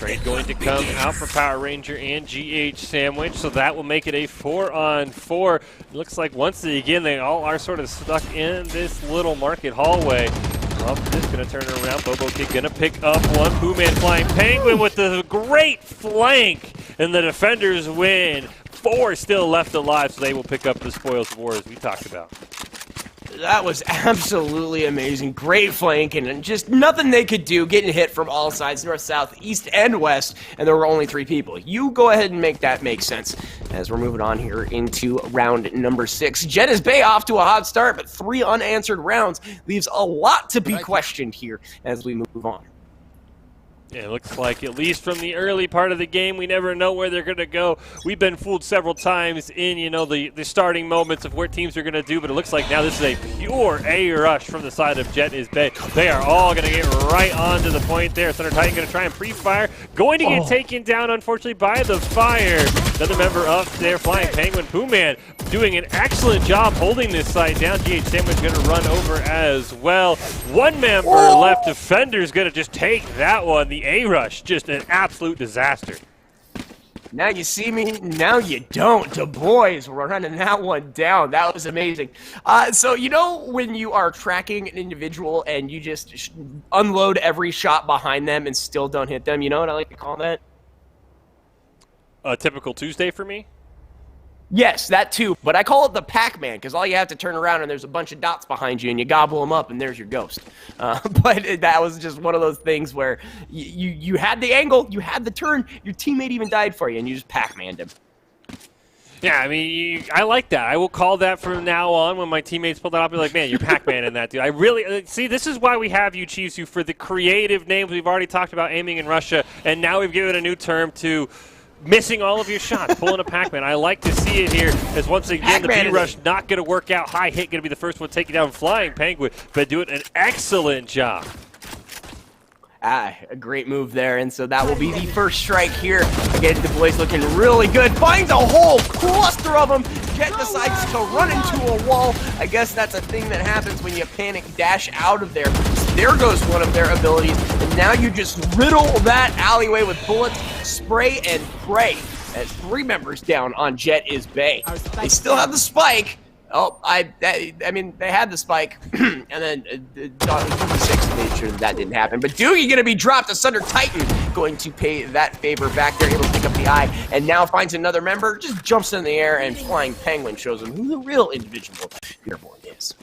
Trade going to come out for Power Ranger and GH Sandwich, so that will make it a 4-on-4. It looks like once again they all are sort of stuck in this little market hallway. Up this going to turn around. Bobo Kid going to pick up 1. Pooh-Man Flying Penguin with the great flank, and the defenders win. 4 still left alive, so they will pick up the spoils of war as we talked about. That was absolutely amazing. Great flanking, and just nothing they could do, getting hit from all sides, north, south, east, and west, and there were only 3 people. You go ahead and make that make sense. As we're moving on here into round number 6. Jet is Bay off to a hot start, but 3 unanswered rounds leaves a lot to be questioned here as we move on. Yeah, it looks like, at least from the early part of the game, we never know where they're going to go. We've been fooled several times in, you know, the starting moments of what teams are going to do, but it looks like now this is a pure A rush from the side of Jet is Bay. They are all going to get right onto the point there. Thunder Titan going to try and pre-fire. Going to get taken down, unfortunately, by the fire. Another member up there, Flying Penguin. Pooh-Man doing an excellent job holding this side down. GH Sandwich going to run over as well. 1 member left. Defender's going to just take that one. The A-Rush, just an absolute disaster. Now you see me, now you don't. The boys were running that one down. That was amazing. So, you know when you are tracking an individual and you just unload every shot behind them and still don't hit them? You know what I like to call that? A typical Tuesday for me? Yes, that too. But I call it the Pac-Man because all you have to turn around and there's a bunch of dots behind you and you gobble them up and there's your ghost. But that was just one of those things where you had the angle, you had the turn, your teammate even died for you and you just Pac-Man'd him. Yeah, I mean, I like that. I will call that from now on when my teammates pull that up. I'll be like, man, you're Pac-Man in that, dude. I really see. This is why we have you, Chiefs, you for the creative names. We've already talked about aiming in Russia, and now we've given a new term to missing all of your shots, pulling a Pac-Man. I like to see it here as once again the B-Rush not going to work out. High hit going to be the first one taking down Flying Penguin, but doing an excellent job. A great move there, and so that will be the first strike here. Again, Du Bois looking really good. Finds a whole cluster of them. Jet decides to run into a wall. I guess that's a thing that happens when you panic dash out of there. So there goes one of their abilities, and now you just riddle that alleyway with bullets, spray and pray. As 3 members down on Jet is Bay. They still have the spike. Oh, I mean, they had the spike, and then 26 made sure that didn't happen. But Doogie gonna be dropped. Asunder Titan going to pay that favor back there, able to pick up the eye, and now finds another member, just jumps in the air, and Flying Penguin shows him who the real individual Airborne is.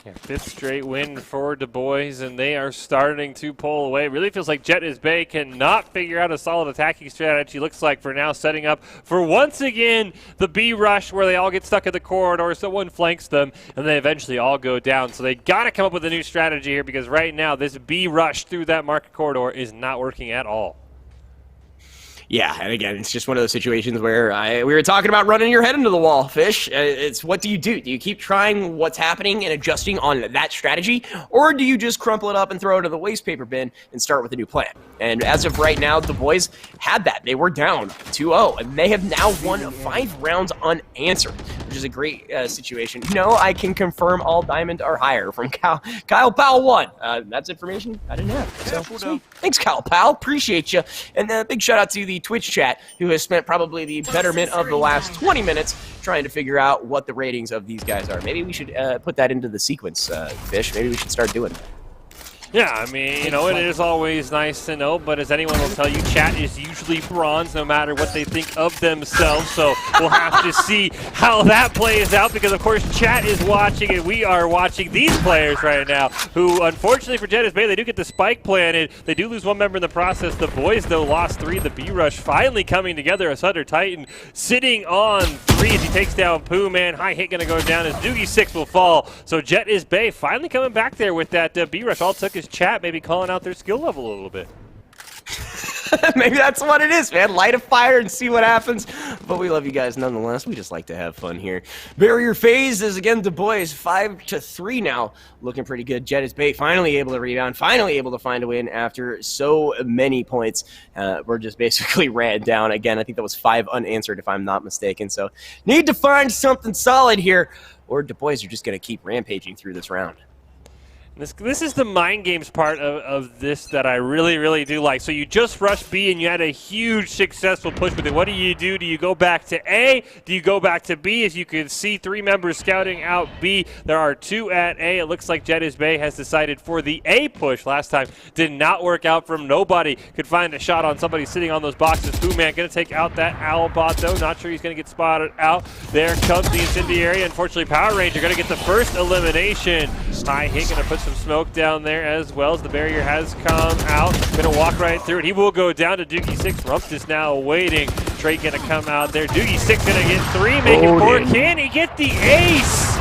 Yeah, 5th straight win for Du Bois, and they are starting to pull away. It really feels like Jet is Bay cannot figure out a solid attacking strategy. Looks like for now setting up for once again the B rush where they all get stuck in the corridor, someone flanks them, and they eventually all go down. So they got to come up with a new strategy here because right now this B rush through that market corridor is not working at all. Yeah, and again, it's just one of those situations where we were talking about running your head into the wall, Fish. It's what do? Do you keep trying what's happening and adjusting on that strategy, or do you just crumple it up and throw it in the waste paper bin and start with a new plan? And as of right now, the boys had that. They were down 2-0, and they have now won 5 rounds unanswered, which is a great situation. No, I can confirm all diamond are higher from Kyle Powell 1. That's information I didn't have. So sweet. Thanks, Kyle Powell. Appreciate you. And a big shout out to the Twitch chat, who has spent probably the betterment of the last 20 minutes trying to figure out what the ratings of these guys are. Maybe we should put that into the sequence, Fish. Maybe we should start doing that. Yeah, I mean, you know, it is always nice to know, but as anyone will tell you, chat is usually bronze no matter what they think of themselves, so we'll have to see how that plays out because, of course, chat is watching, and we are watching these players right now, who, unfortunately for Jet is Bay, they do get the spike planted. They do lose 1 member in the process. The boys, though, lost 3. The B-Rush finally coming together. Asunder Titan sitting on 3 as he takes down Pooh, man. High hit going to go down as Doogie 6 will fall. So Jet is Bay finally coming back there with that B-Rush. All it took is chat maybe calling out their skill level a little bit. Maybe that's what it is, man. Light a fire and see what happens. But we love you guys nonetheless. We just like to have fun here. Barrier phase is again Du Bois 5-3 now. Looking pretty good. Jet is Bay finally able to rebound, finally able to find a win after so many points. We're just basically ran down. Again, I think that was 5 unanswered if I'm not mistaken. So need to find something solid here, or Du Bois are just going to keep rampaging through this round. This is the mind games part of this that I really, really do like. So you just rushed B and you had a huge successful push with it. What do? Do you go back to A? Do you go back to B? As you can see, 3 members scouting out B. There are 2 at A. It looks like Jet is Bay has decided for the A push. Last time did not work out from nobody. Could find a shot on somebody sitting on those boxes. Pooh Man going to take out that owl bot though. Not sure he's going to get spotted out. There comes the incendiary. Unfortunately, Power Ranger going to get the first elimination. High hit going to put some smoke down there as well as the barrier has come out. Going to walk right through it. He will go down to Doogie 6. Rumps is now waiting. Trey going to come out there. Doogie 6 going to get 3, making 4. Can he get the ace?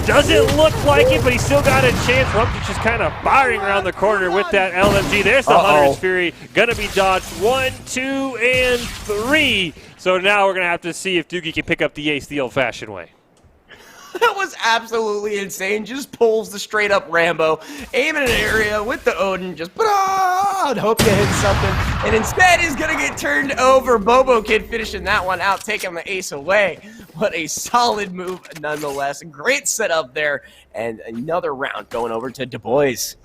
Doesn't look like it, but he still got a chance. Rumps is just kind of firing around the corner with that LMG. There's the Hunter's Fury. Going to be dodged 1, 2, and 3. So now we're going to have to see if Doogie can pick up the ace the old-fashioned way. That was absolutely insane. Just pulls the straight up Rambo, aim in an area with the Odin, just and hope to hit something. And instead is gonna get turned over. Bobo Kid finishing that one out, taking the ace away. What a solid move nonetheless. Great setup there. And another round going over to Du Bois.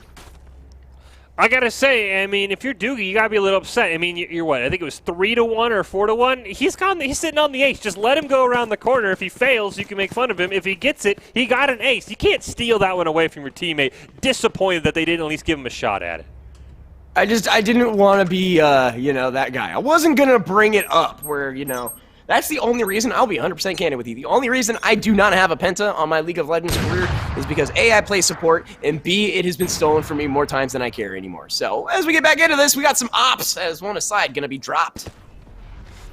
I gotta say, I mean, if you're Doogie, you gotta be a little upset. I mean, you're what? I think it was 3-1 or 4-1. He's sitting on the ace. Just let him go around the corner. If he fails, you can make fun of him. If he gets it, he got an ace. You can't steal that one away from your teammate. Disappointed that they didn't at least give him a shot at it. I didn't want to be, that guy. I wasn't gonna bring it up where, that's the only reason, I'll be 100% candid with you, the only reason I do not have a Penta on my League of Legends career is because A, I play support, and B, it has been stolen from me more times than I care anymore. So, as we get back into this, we got some ops as one aside gonna be dropped.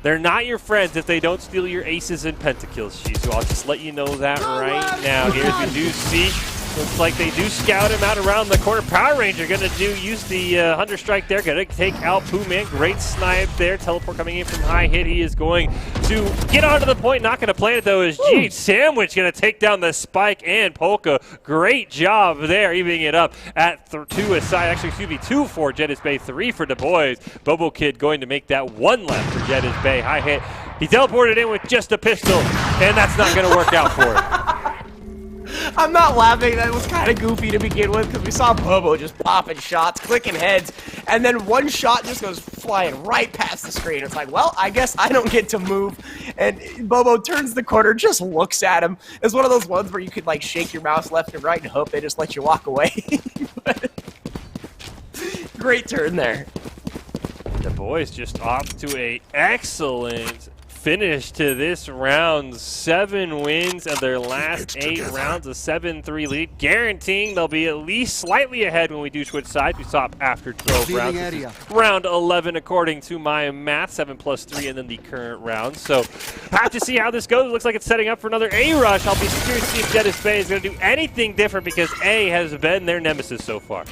They're not your friends if they don't steal your aces and pentakills, Shizu. I'll just let you know that right now. Here we do see Looks like they do scout him out around the corner. Power Ranger going to use the Hunter Strike there. Going to take out Pooh Man. Great snipe there. Teleport coming in from high hit. He is going to get onto the point. Not going to plant it though. Is GH Sandwich going to take down the Spike and Polka. Great job there, evening it up at 2 aside. Actually, excuse me, 2 for Jettis Bay, 3 for Du Bois. Bobo Kid going to make that 1 left for Jettis Bay. High hit. He teleported in with just a pistol, and that's not going to work out for him. I'm not laughing. That was kind of goofy to begin with because we saw Bobo just popping shots, clicking heads, and then one shot just goes flying right past the screen. It's like, well, I guess I don't get to move. And Bobo turns the corner, just looks at him. It's one of those ones where you could like shake your mouse left and right and hope they just let you walk away. Great turn there. The boys just off to a excellent finish to this round. 7 wins of their last 8 rounds, a 7-3 lead, guaranteeing they'll be at least slightly ahead when we do switch sides. We stop after 12 rounds. This is round 11 according to my math, 7 plus 3 and then the current round. So have to see how this goes. It looks like it's setting up for another A rush. I'll be curious to see if Jettis Bay is going to do anything different because A has been their nemesis so far.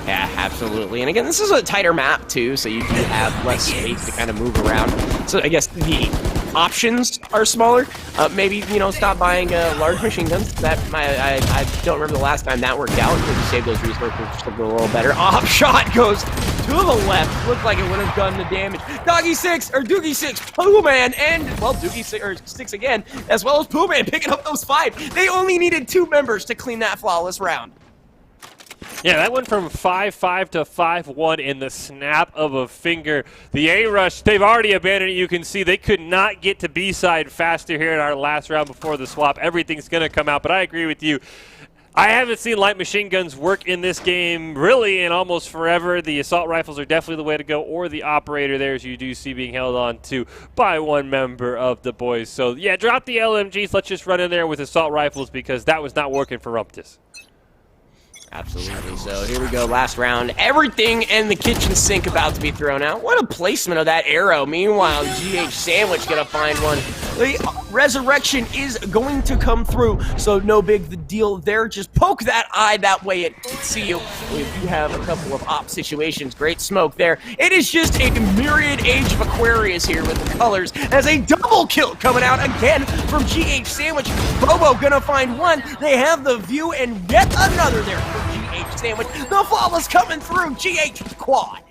Yeah, absolutely. And again, this is a tighter map too, so you do have less space to kind of move around. So I guess the options are smaller. Maybe, you know, stop buying large machine guns. That I don't remember the last time that worked out. Maybe save those resources for something a little better. Off shot goes to the left. Looked like it would have done the damage. Doggy 6 or Doogie 6, Pooh Man, and well, Doogie 6 or 6 again, as well as Pooh Man picking up those 5. They only needed 2 members to clean that flawless round. Yeah, that went from 5-5 to 5-1 in the snap of a finger. The A-Rush, they've already abandoned it. You can see they could not get to B-side faster here in our last round before the swap. Everything's going to come out, but I agree with you. I haven't seen light machine guns work in this game really in almost forever. The assault rifles are definitely the way to go, or the operator there, as you do see being held on to by one member of the boys. So, yeah, drop the LMGs. Let's just run in there with assault rifles because that was not working for Rumptus. Absolutely. So here we go, last round. Everything in the kitchen sink about to be thrown out. What a placement of that arrow. Meanwhile, GH Sandwich gonna find one. The resurrection is going to come through, so no big deal there. Just poke that eye, that way it can see you. We do have a couple of op situations. Great smoke there. It is just a myriad age of Aquarius here with the colors as a double kill coming out again from GH Sandwich. Bobo gonna find one. They have the view and yet another there. GH Sandwich, the flawless coming through, GH quad.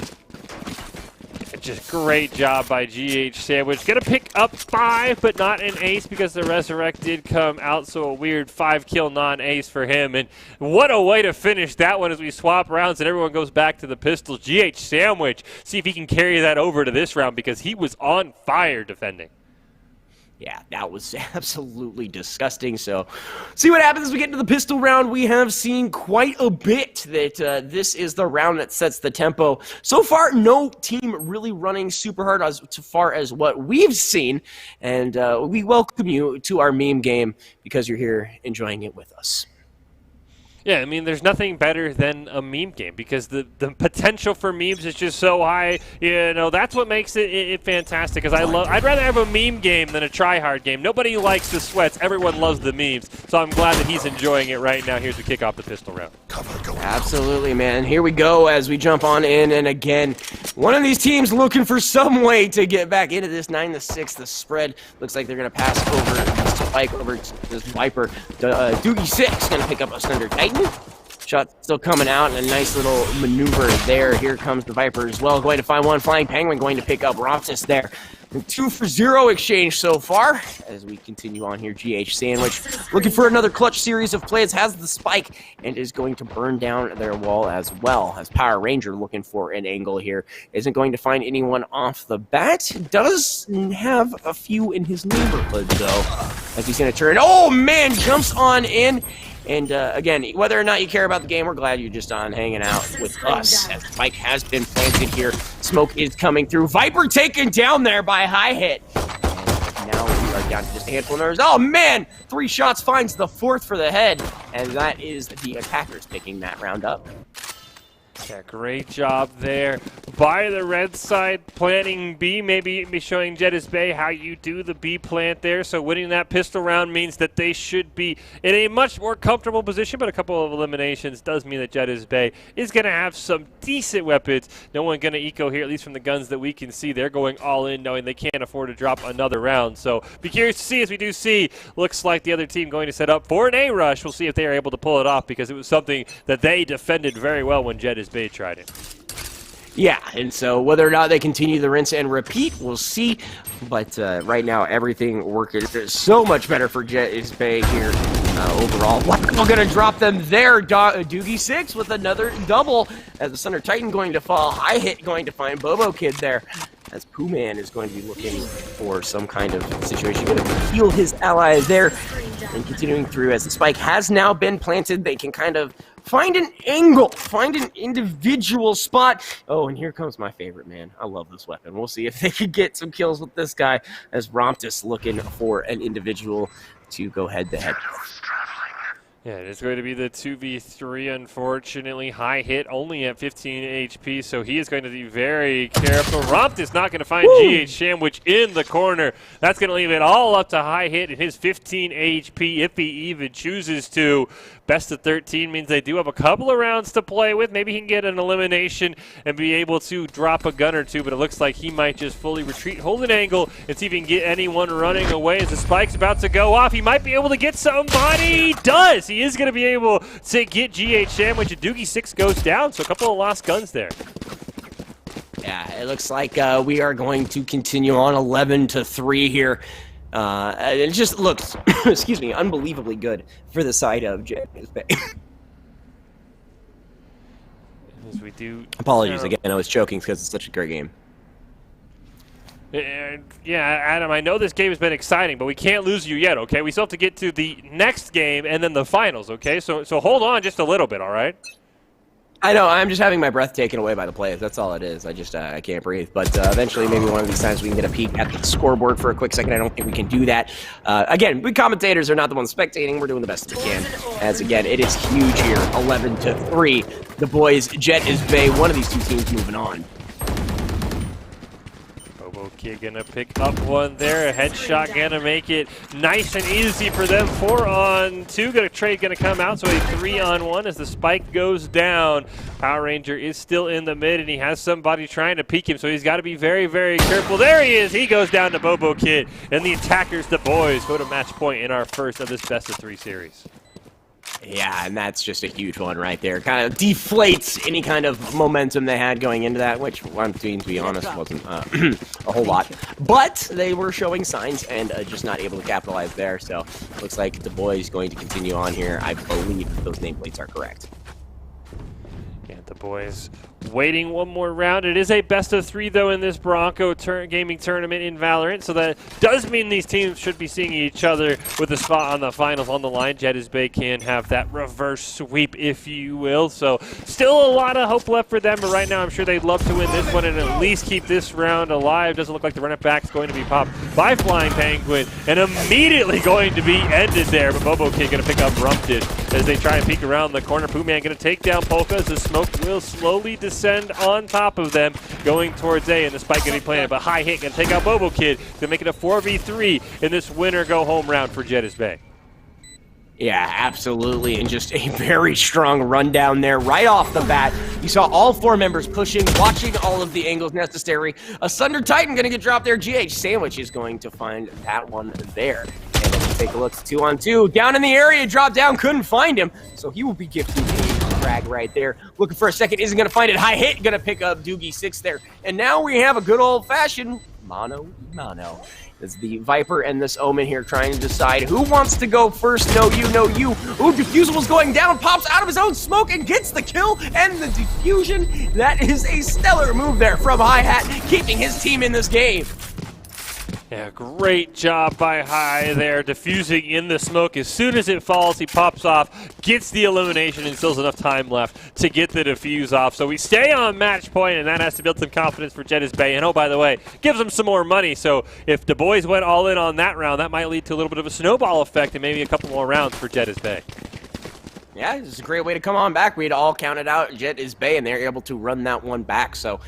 Just great job by GH Sandwich. Gonna pick up 5, but not an ace because the Resurrect did come out, so a weird 5-kill non-ace for him. And what a way to finish that one as we swap rounds and everyone goes back to the pistols. GH Sandwich, see if he can carry that over to this round because he was on fire defending. Yeah, that was absolutely disgusting. So, see what happens as we get into the pistol round. We have seen quite a bit that this is the round that sets the tempo. So far, no team really running super hard as far as what we've seen. And we welcome you to our meme game because you're here enjoying it with us. Yeah, I mean, there's nothing better than a meme game because the potential for memes is just so high. You know, that's what makes it fantastic. Because I'd rather have a meme game than a try-hard game. Nobody likes the sweats. Everyone loves the memes. So I'm glad that he's enjoying it right now. Here's to kick off the pistol round. Absolutely, man. Here we go as we jump on in. And again, one of these teams looking for some way to get back into this 9-6. The spread looks like they're going to pass over the spike over to this Viper. Doogie 6 going to pick up a Thunder Titan. Shot still coming out, and a nice little maneuver there. Here comes the Viper as well. Going to find one. Flying Penguin going to pick up Rontis there. 2-for-0 exchange so far as we continue on here. GH Sandwich looking for another clutch series of plays. Has the spike and is going to burn down their wall as well. As Power Ranger looking for an angle here. Isn't going to find anyone off the bat. Does have a few in his neighborhood though. As he's going to turn. Oh man, jumps on in. And again, whether or not you care about the game, we're glad you're just on hanging out with us. As the spike has been planted here. Smoke is coming through. Viper taken down there by high hit. And now we are down to just a handful of numbers. Oh man, 3 shots finds the 4th for the head. And that is the attackers picking that round up. Yeah, great job there by the red side, planting B, maybe be showing Jedis Bay how you do the B plant there. So winning that pistol round means that they should be in a much more comfortable position, but a couple of eliminations does mean that Jedis Bay is going to have some decent weapons. No one going to eco here, at least from the guns that we can see. They're going all in, knowing they can't afford to drop another round. So be curious to see, as we do see, looks like the other team going to set up for an A rush. We'll see if they are able to pull it off, because it was something that they defended very well when Jedis Bay tried it. Yeah, and so whether or not they continue the rinse and repeat, we'll see. But right now, everything working so much better for Jedis Bay here overall. Wow, we're going to drop them there. Doogie 6 with another double. As the Thunder Titan going to fall. High hit going to find Bobo Kid there. As Pooh Man is going to be looking for some kind of situation. Going to heal his ally there. And continuing through, as the spike has now been planted, they can kind of find an angle, find an individual spot. Oh, and here comes my favorite, man. I love this weapon. We'll see if they can get some kills with this guy, as Romptus looking for an individual to go head-to-head. Yeah, it's going to be the 2v3, unfortunately. High hit, only at 15 HP, so he is going to be very careful. Rompt is not going to find GH Sandwich in the corner. That's going to leave it all up to High hit and his 15 HP, if he even chooses to. Best of 13 means they do have a couple of rounds to play with. Maybe he can get an elimination and be able to drop a gun or two, but it looks like he might just fully retreat, hold an angle, and see if he can get anyone running away as the spike's about to go off. He might be able to get somebody. He does! He is going to be able to get GH Sandwich, and Doogie 6 goes down, so a couple of lost guns there. Yeah, it looks like we are going to continue on 11-3 here. It just looks, excuse me, unbelievably good for the side of Jedis Bay. As we do. Apologies again, I was choking because it's such a great game. Yeah, Adam, I know this game has been exciting, but we can't lose you yet, okay? We still have to get to the next game and then the finals, okay? So hold on just a little bit, all right? I know, I'm just having my breath taken away by the plays. That's all it is. I just, I can't breathe. But eventually, maybe one of these times we can get a peek at the scoreboard for a quick second. I don't think we can do that. Again, we commentators are not the ones spectating. We're doing the best we can. As, again, it is huge here, 11-3. The boys, Jedis Bay, one of these two teams moving on. Kid gonna pick up one there. A headshot gonna make it nice and easy for them. 4-on-2. Trade gonna come out, so a 3-on-1 as the spike goes down. Power Ranger is still in the mid, and he has somebody trying to peek him, so he's got to be very, very careful. There he is. He goes down to Bobo Kid, and the attackers, the boys, go to match point in our first of this best-of-3 series. Yeah, and that's just a huge one right there. Kind of deflates any kind of momentum they had going into that, which, I'm to be honest, wasn't a whole lot. But they were showing signs and just not able to capitalize there. So looks like the boys going to continue on here. I believe those nameplates are correct. Yeah, the boys waiting one more round. It is a best-of-3, though, in this Bronco gaming tournament in Valorant, so that does mean these teams should be seeing each other with a spot on the finals on the line. Jedis Bay can have that reverse sweep, if you will, so still a lot of hope left for them, but right now I'm sure they'd love to win this one and at least keep this round alive. Doesn't look like the run-it-back's going to be popped by Flying Penguin, and immediately going to be ended there, but Bobo Kid going to pick up Rumpted as they try and peek around the corner. Pooh Man going to take down Polka as the smoke will slowly descend on top of them, going towards A, and the spike going to be planted, but High hit going to take out Bobo Kid. Going to make it a 4v3 in this winner-go-home round for Jedis Bay. Yeah, absolutely, and just a very strong rundown there right off the bat. You saw all four members pushing, watching all of the angles necessary. A Thunder Titan going to get dropped there. GH Sandwich is going to find that one there. And if you take a look, 2-on-2. Down in the area, dropped down, couldn't find him, so he will be gifted a frag right there. Looking for a second, isn't going to find it. High hit, going to pick up Doogie 6 there. And now we have a good old-fashioned mano. It's the Viper and this Omen here trying to decide who wants to go first. No you. Ooh, Diffusable's going down, pops out of his own smoke and gets the kill and the diffusion. That is a stellar move there from High Hat, keeping his team in this game. Yeah, great job by High there, diffusing in the smoke. As soon as it falls, he pops off, gets the elimination, and still has enough time left to get the defuse off. So we stay on match point, and that has to build some confidence for Jedis Bay. And oh, by the way, gives them some more money. So if the boys went all in on that round, that might lead to a little bit of a snowball effect and maybe a couple more rounds for Jedis Bay. Yeah, it's a great way to come on back. We'd all counted out Jet is Bay, and they're able to run that one back. So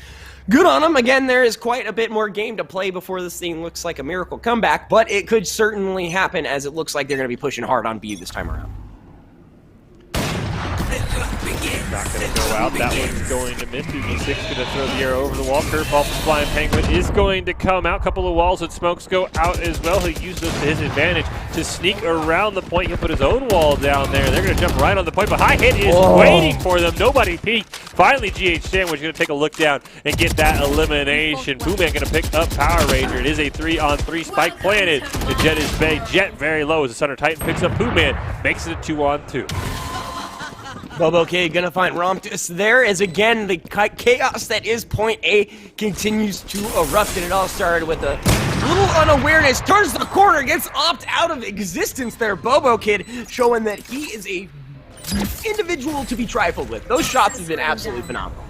good on them. Again, there is quite a bit more game to play before this thing looks like a miracle comeback, but it could certainly happen, as it looks like they're going to be pushing hard on B this time around. Not going to go out. That one's going to miss. BB6 going to throw the arrow over the wall. Curveball from Flying Penguin is going to come out. Couple of walls and smokes go out as well. He'll use those to his advantage to sneak around the point. He'll put his own wall down there. They're going to jump right on the point, but High Hit is waiting for them. Nobody peeked. Finally, GH Sandwich going to take a look down and get that elimination. Poohman going to pick up Power Ranger. It is a 3-on-3 spike planted. The Jet is Bay. Jet very low as the Center Titan picks up Poohman. Makes it a 2-on-2. Bobo Kid gonna find Romptus there, as again the chaos that is Point A continues to erupt, and it all started with a little unawareness. Turns the corner, gets opt out of existence there. Bobo Kid showing that he is a individual to be trifled with. Those shots have been absolutely phenomenal.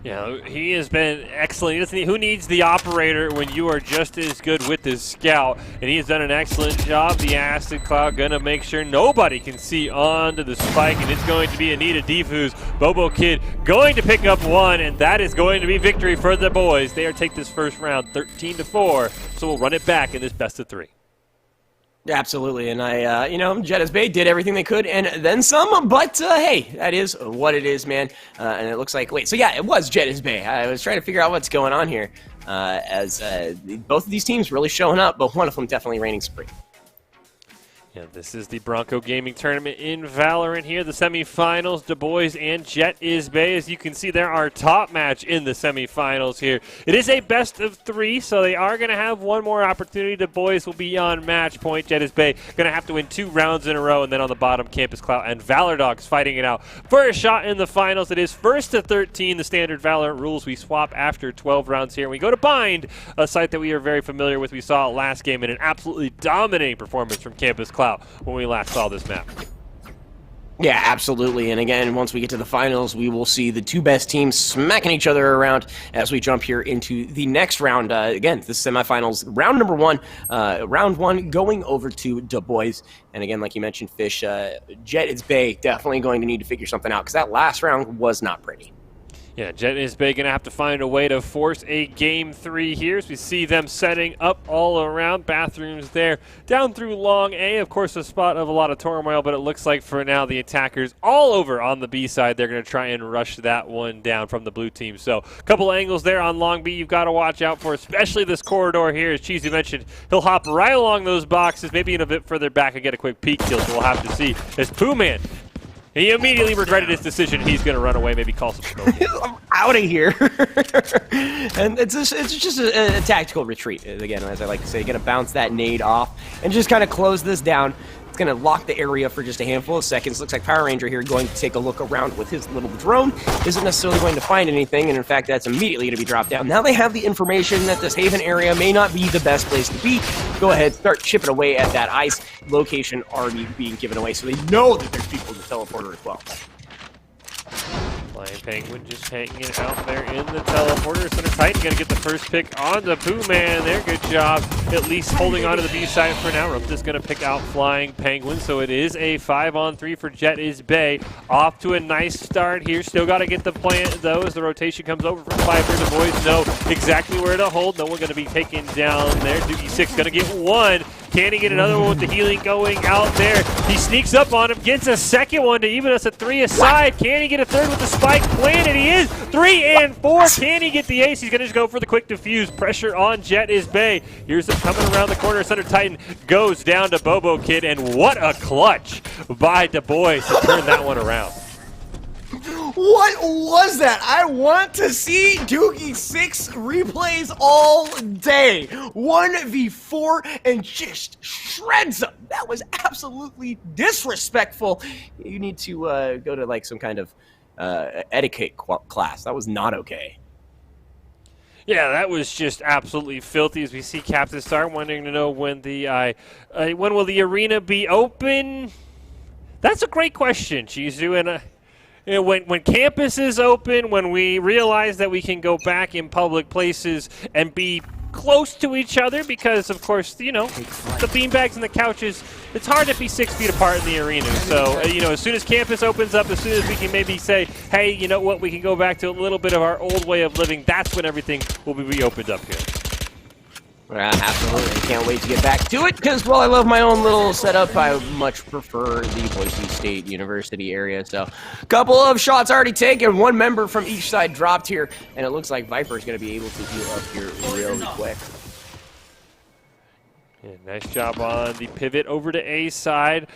Yeah, he has been excellent. Who needs the operator when you are just as good with the scout? And he has done an excellent job. The Acid Cloud going to make sure nobody can see onto the spike, and it's going to be Anita Defuse. Bobo Kid going to pick up one, and that is going to be victory for the boys. They are take this first round 13-4, so we'll run it back in this best of 3. Absolutely, and Jet is Bay did everything they could and then some, but hey, that is what it is, man. And it looks like, wait, so yeah, it was Jet is Bay. I was trying to figure out what's going on here, as both of these teams really showing up, but one of them definitely reigning supreme. Yeah, this is the Bronco Gaming Tournament in Valorant here. The semifinals, Du Bois and Jet is Bay. As you can see, there are top match in the semifinals here. It is a best of 3, so they are going to have one more opportunity. Du Bois will be on match point. Jet is Bay going to have to win 2 rounds in a row, and then on the bottom, Campus Cloud and Valor Dogs fighting it out for a shot in the finals. It is 1st to 13, the standard Valorant rules. We swap after 12 rounds here, and we go to Bind, a site that we are very familiar with. We saw it last game in an absolutely dominating performance from Campus Cloud when we last saw this map. Yeah, absolutely. And again, once we get to the finals, we will see the 2 best teams smacking each other around as we jump here into the next round. Again, the semifinals, round number 1, round 1 going over to Du Bois. And again, like you mentioned, Fish, Jet is Bay definitely going to need to figure something out, because that last round was not pretty. Yeah, Jet is Bay going to have to find a way to force a game 3 here, as we see them setting up all around. Bathrooms there, down through long A. Of course, a spot of a lot of turmoil, but it looks like for now the attackers all over on the B side. They're going to try and rush that one down from the blue team. So a couple angles there on long B you've got to watch out for, especially this corridor here. As Cheesy mentioned, he'll hop right along those boxes, maybe in a bit further back and get a quick peek kill. So we'll have to see. As Poohman, he immediately regretted his decision. He's going to run away, maybe call some smoke. I'm out of here. And it's just a tactical retreat. Again, as I like to say, going to bounce that nade off and just kind of close this down. It's going to lock the area for just a handful of seconds. Looks like Power Ranger here going to take a look around with his little drone. Isn't necessarily going to find anything, and in fact, that's immediately going to be dropped down. Now they have the information that this Haven area may not be the best place to be. Go ahead, start chipping away at that ice. Location already being given away, so they know that there's people in the teleporter as well. Flying Penguin just hanging out there in the teleporter. Center Titan going to get the first pick on the Poohman there. Good job at least holding on to the B side for now. Rumpus going to pick out Flying Penguin, so it is a 5-on-3 for Jet is Bay. Off to a nice start here. Still got to get the plant though as the rotation comes over from Viper. The boys know exactly where to hold. No one going to be taken down there. Doogie 6 going to get one. Can he get another one with the healing going out there? He sneaks up on him, gets a second one to even us at 3 aside. Can he get a third with the spike planted? He is 3 and 4. Can he get the ace? He's going to just go for the quick defuse. Pressure on Jet is Bay. Here's him coming around the corner. Center Titan goes down to Bobo Kid, and what a clutch by Du Bois to turn that one around. What was that? I want to see Doogie 6 replays all day. 1v4 and just shreds them. That was absolutely disrespectful. You need to go to like some kind of etiquette class. That was not okay. Yeah, that was just absolutely filthy. As we see Captain Star wanting to know when when will the arena be open? That's a great question, Chizu. And you know, when campus is open, when we realize that we can go back in public places and be close to each other because, of course, you know, the beanbags and the couches, it's hard to be 6 feet apart in the arena. So, you know, as soon as campus opens up, as soon as we can maybe say, hey, you know what, we can go back to a little bit of our old way of living, that's when everything will be reopened up here. Absolutely. Can't wait to get back to it because, well, I love my own little setup. I much prefer the Boise State University area. So, a couple of shots already taken. One member from each side dropped here, and it looks like Viper's going to be able to heal up here really quick. Yeah, nice job on the pivot over to A side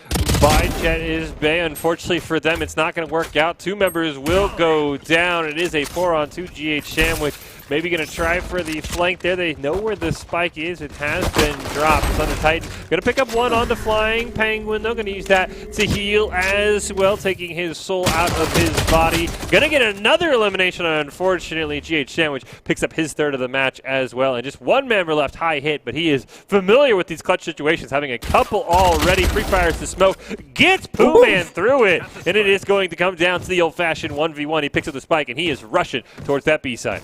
by Jet is Bay. Unfortunately for them, it's not going to work out. 2 members will go down. It is a 4-on-2 GH sandwich. Maybe going to try for the flank there. They know where the spike is. It has been dropped. It's on the Titan. Going to pick up one on the flying Penguin, though. Going to use that to heal as well, taking his soul out of his body. Going to get another elimination. Unfortunately, GH Sandwich picks up his 3rd of the match as well. And just 1 member left, high hit, but he is familiar with these clutch situations, having a couple already. Pre-fires the smoke. Gets Pooh-Man through it. And it is going to come down to the old-fashioned 1v1. He picks up the spike, and he is rushing towards that B side.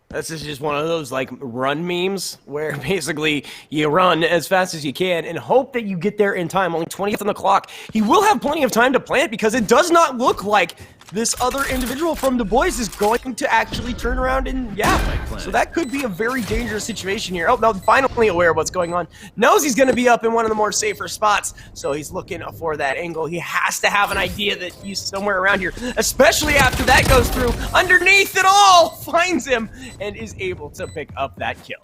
This is just one of those, like, run memes where basically you run as fast as you can and hope that you get there in time. Only 20th on the clock. He will have plenty of time to plant because it does not look like this other individual from the Boys is going to actually turn around and, yeah. So that could be a very dangerous situation here. Oh, no, finally aware of what's going on. Knows he's going to be up in one of the more safer spots, so he's looking for that angle. He has to have an idea that he's somewhere around here, especially after that goes through. Underneath it all, finds him and is able to pick up that kill.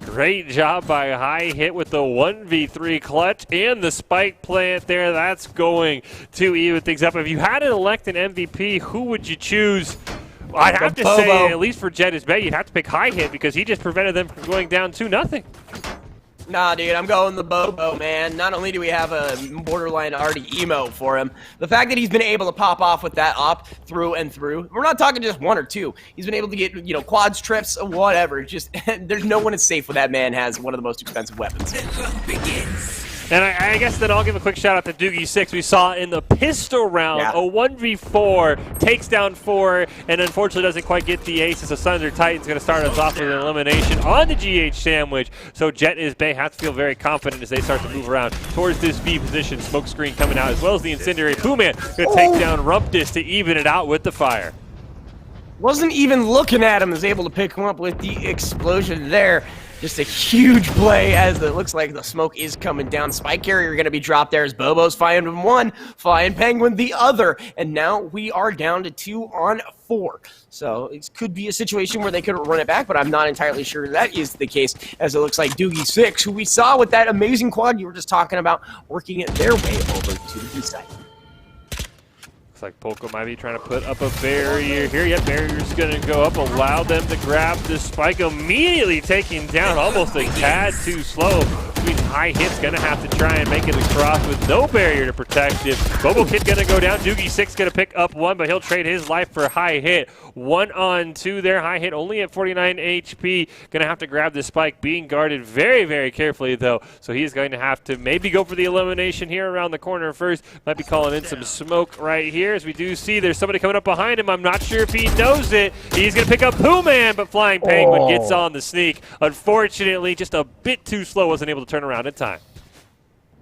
Great job by High Hit with the 1v3 clutch and the spike plant there. That's going to even things up. If you had to elect an MVP, who would you choose? Well, I'd have to say, at least for Jet is Bay, you'd have to pick High Hit because he just prevented them from going down 2-0. Nah, dude, I'm going the Bobo, man. Not only do we have a borderline already emo for him, the fact that he's been able to pop off with that op through and through. We're not talking just 1 or 2. He's been able to get, you know, quads, trips, whatever. Just, there's no one is safe when that man has one of the most expensive weapons. And I guess then I'll give a quick shout out to Doogie6. We saw in the pistol round, a 1v4, takes down 4, and unfortunately doesn't quite get the ace as a Thunder Titan's going to start us off with an elimination on the GH sandwich. So Jet is Bay have to feel very confident as they start to move around towards this B position. Smoke screen coming out as well as the incendiary. Pooh-Man going to take down Rumpus to even it out with the fire. Wasn't even looking at him, is able to pick him up with the explosion there. Just a huge play as it looks like the smoke is coming down. Spike carrier going to be dropped there as Bobo's flying 1, flying Penguin the other. And now we are down to 2 on 4. So it could be a situation where they could run it back, but I'm not entirely sure that is the case, as it looks like Doogie6, who we saw with that amazing quad you were just talking about, working it their way over to the B side. Looks like Polka might be trying to put up a barrier here. Yep, barrier's going to go up, allow them to grab the spike, immediately taking down almost a tad too slow. High Hit's going to have to try and make it across with no barrier to protect it. Bobo Kid going to go down. Doogie6 going to pick up 1, but he'll trade his life for High Hit. 1 on 2 there. High Hit only at 49 HP. Going to have to grab the spike, being guarded very, very carefully, though. So he's going to have to maybe go for the elimination here around the corner first. Might be calling in some smoke right here, as we do see there's somebody coming up behind him. I'm not sure if he knows it. He's going to pick up Pooh-Man, but Flying Penguin gets on the sneak. Unfortunately, just a bit too slow. Wasn't able to turn around in time.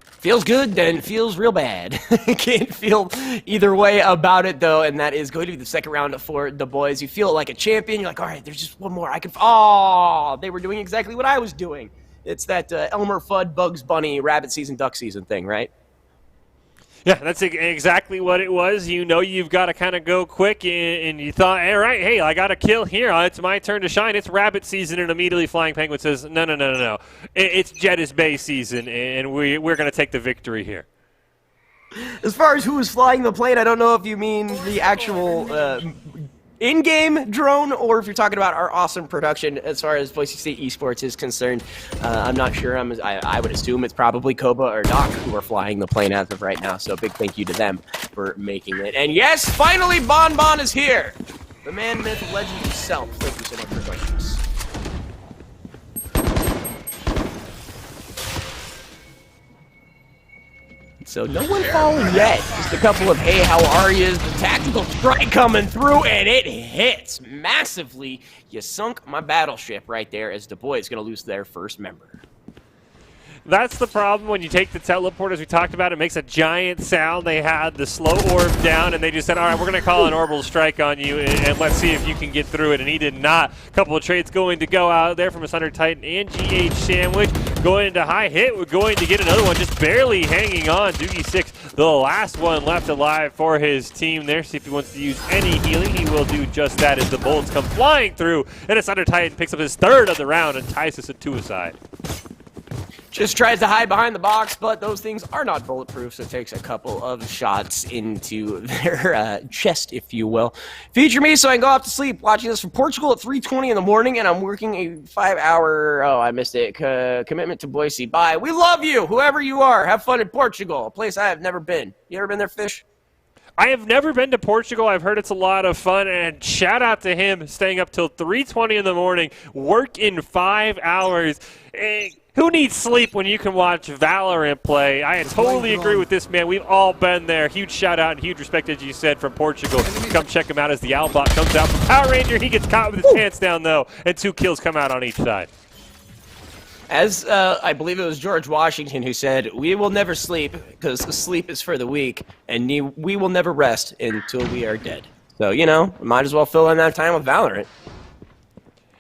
Feels good, then feels real bad. Can't feel either way about it, though, and that is going to be the second round for the Boys. You feel like a champion. You're like, all right, there's just one more. I can. Oh, they were doing exactly what I was doing. It's that Elmer Fudd, Bugs Bunny, rabbit season, duck season thing, right? Yeah, that's exactly what it was. You know you've got to kind of go quick, and you thought, all right, hey, I got a kill here. It's my turn to shine. It's rabbit season, and immediately Flying Penguin says, no. It's Jet is Bay season, and we're going to take the victory here. As far as who was flying the plane, I don't know if you mean the actual in-game drone, or if you're talking about our awesome production as far as Boise State Esports is concerned. I'm not sure. I would assume it's probably Koba or Doc who are flying the plane as of right now, so big thank you to them for making it. And yes, finally Bon Bon is here! The man, myth, legend himself. Thank you so much for joining us. So no one falling yet. Just a couple of hey, how are yous? The tactical strike coming through, and it hits massively. You sunk my battleship right there as Du Bois is going to lose their first member. That's the problem when you take the teleport, as we talked about. It makes a giant sound. They had the slow orb down, and they just said, all right, we're going to call an orbital strike on you, and let's see if you can get through it. And he did not. A couple of trades going to go out there from Asunder Titan and GH Sandwich. Going into high hit. We're going to get another one, just barely hanging on. Doogie6, the last one left alive for his team there. See if he wants to use any healing. He will do just that as the bullets come flying through. And Asunder Titan picks up his third of the round and ties us at 2-a-side. Just tries to hide behind the box, but those things are not bulletproof, so it takes a couple of shots into their chest, if you will. Feature me so I can go off to sleep watching this from Portugal at 3:20 in the morning, and I'm working a 5-hour, I missed it, commitment to Boise. Bye. We love you, whoever you are. Have fun in Portugal, a place I have never been. You ever been there, Fish? I have never been to Portugal. I've heard it's a lot of fun, and shout out to him staying up till 3:20 in the morning, work in 5 hours. Who needs sleep when you can watch Valorant play? I totally agree with this man. We've all been there. Huge shout out and huge respect, as you said, from Portugal. Come check him out as the Owlbot comes out from Power Ranger. He gets caught with his pants down, though, and 2 kills come out on each side. As I believe it was George Washington who said, we will never sleep because sleep is for the weak, and we will never rest until we are dead. So, you know, might as well fill in that time with Valorant.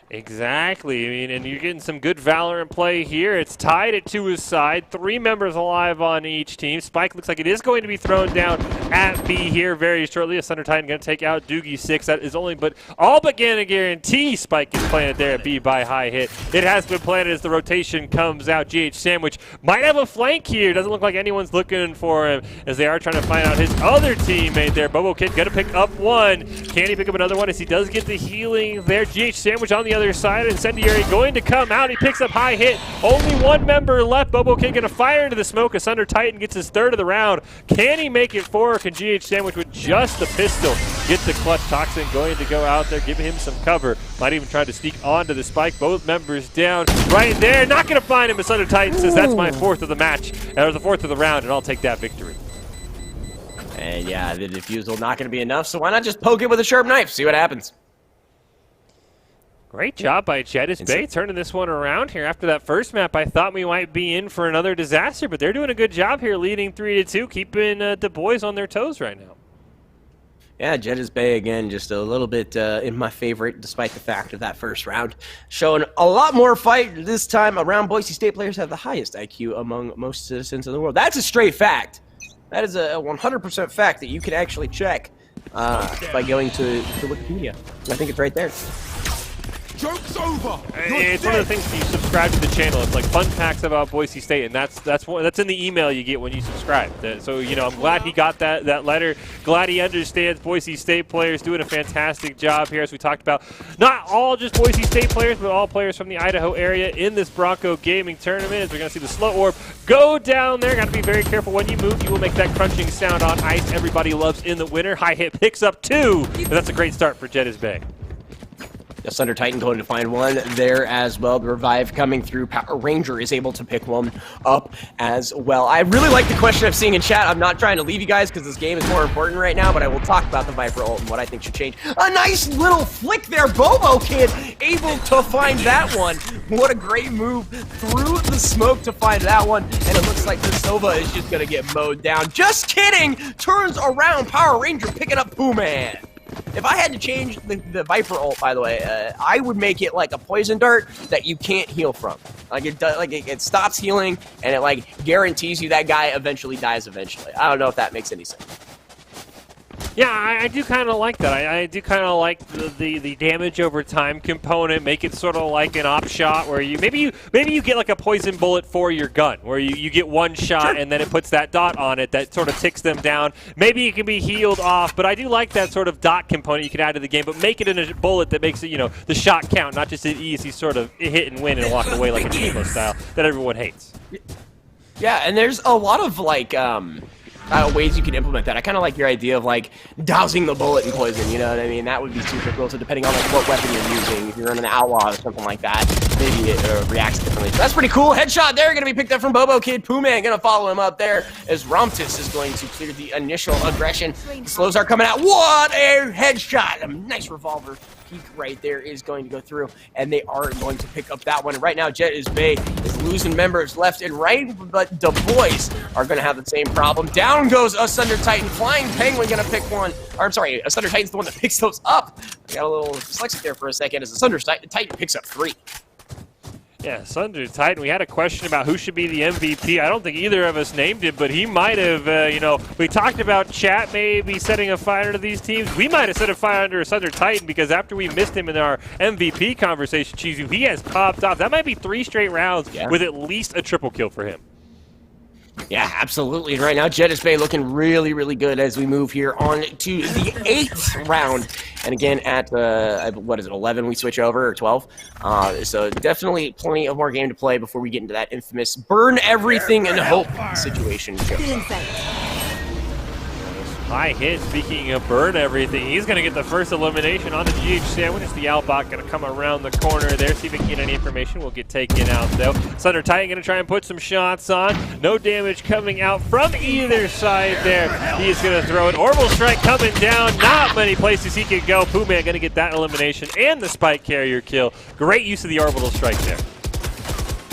Exactly. I mean, and you're getting some good Valorant play here. It's tied at 2-a-side. 3 members alive on each team. Spike looks like it is going to be thrown down at B here very shortly. Asunder Titan going to take out Doogie6. That is only all but going to guarantee Spike is planted there at B by high hit. It has been planted as the rotation comes out. GH Sandwich might have a flank here. Doesn't look like anyone's looking for him as they are trying to find out his other teammate there. Bobo Kid going to pick up one. Can he pick up another one as he does get the healing there? GH Sandwich on the other side. Incendiary going to come out. He picks up high hit. Only 1 member left. Bobo Kid going to fire into the smoke. Asunder Titan gets his 3rd of the round. Can he make it 4? Or can GH Sandwich with just the pistol get the clutch? Toxin going to go out there, give him some cover. Might even try to sneak onto the Spike. Both members down right there. Not going to find him. Asunder Titan says that's my 4th of the match. Or the 4th of the round, and I'll take that victory. And yeah, the defusal not going to be enough, so why not just poke it with a sharp knife? See what happens. Great job by Jedis Bay turning this one around here. After that first map, I thought we might be in for another disaster, but they're doing a good job here, leading 3-2, keeping Du Bois on their toes right now. Yeah, Jedis Bay, again, just a little bit in my favorite, despite the fact of that first round. Showing a lot more fight this time around. Boise State players have the highest IQ among most citizens in the world. That's a straight fact. That is a 100% fact that you can actually check by going to Wikipedia. I think it's right there. Joke's over. It's one of the things when you subscribe to the channel. It's like fun facts about Boise State, and that's in the email you get when you subscribe. So you know, I'm glad he got that letter. Glad he understands Boise State players doing a fantastic job here, as we talked about. Not all just Boise State players, but all players from the Idaho area in this Bronco Gaming tournament. As we're going to see the slow orb go down there. Got to be very careful when you move. You will make that crunching sound on ice. Everybody loves in the winter. High hit picks up 2, and that's a great start for Jedis Bay. Asunder Titan going to find one there as well. The revive coming through. Power Ranger is able to pick one up as well. I really like the question I'm seeing in chat. I'm not trying to leave you guys because this game is more important right now, but I will talk about the Viper ult and what I think should change. A nice little flick there. Bobo Kid able to find that one. What a great move through the smoke to find that one. And it looks like the Sova is just going to get mowed down. Just kidding. Turns around. Power Ranger picking up Pooh Man. If I had to change the Viper ult, by the way, I would make it like a poison dart that you can't heal from. Like it stops healing, and it like guarantees you that guy eventually dies eventually. I don't know if that makes any sense. Yeah, I do kind of like that. I do kind of like the damage over time component. Make it sort of like an op shot where you maybe you get like a poison bullet for your gun, where you get one shot and then it puts that dot on it that sort of ticks them down. Maybe it can be healed off, but I do like that sort of dot component you can add to the game, but make it in a bullet that makes it, you know, the shot count, not just an easy sort of hit and win and walk away like a Chimo style that everyone hates. Yeah, and there's a lot of like ways you can implement that. I kind of like your idea of like dousing the bullet in poison, you know what I mean? That would be super cool. So depending on like what weapon you're using, if you're running an outlaw or something like that, maybe it reacts differently. So that's pretty cool. Headshot there, gonna be picked up from Bobo Kid. Poohman gonna follow him up there as Romptus is going to clear the initial aggression. The slows are coming out. What a headshot! A nice revolver peak right there is going to go through, and they are going to pick up that one. Right now, Jet is Bay is losing members left and right, but the boys are going to have the same problem. Down goes Asunder Titan. Flying Penguin going to pick one. Or, I'm sorry, Asunder Titan's the one that picks those up. I got a little dyslexic there for a second as Asunder Titan picks up 3. Yeah, Asunder Titan, we had a question about who should be the MVP. I don't think either of us named it, but he might have, we talked about chat maybe setting a fire to these teams. We might have set a fire under Asunder Titan because after we missed him in our MVP conversation, Chizu, he has popped off. That might be 3 straight rounds with at least a triple kill for him. Yeah, absolutely. And right now, Jet is Bay looking really, really good as we move here on to the 8th round. And again, at, what is it, 11 we switch over, or 12? So definitely plenty of more game to play before we get into that infamous burn everything and hope situation. High hit, speaking of burn everything, he's going to get the first elimination on the GH Sandwich. It's the Outbot going to come around the corner there, see if we can get any information. We'll get taken out, though. Asunder Titan going to try and put some shots on. No damage coming out from either side there. He is going to throw an Orbital Strike coming down. Not many places he could go. Poohman going to get that elimination and the Spike Carrier kill. Great use of the Orbital Strike there.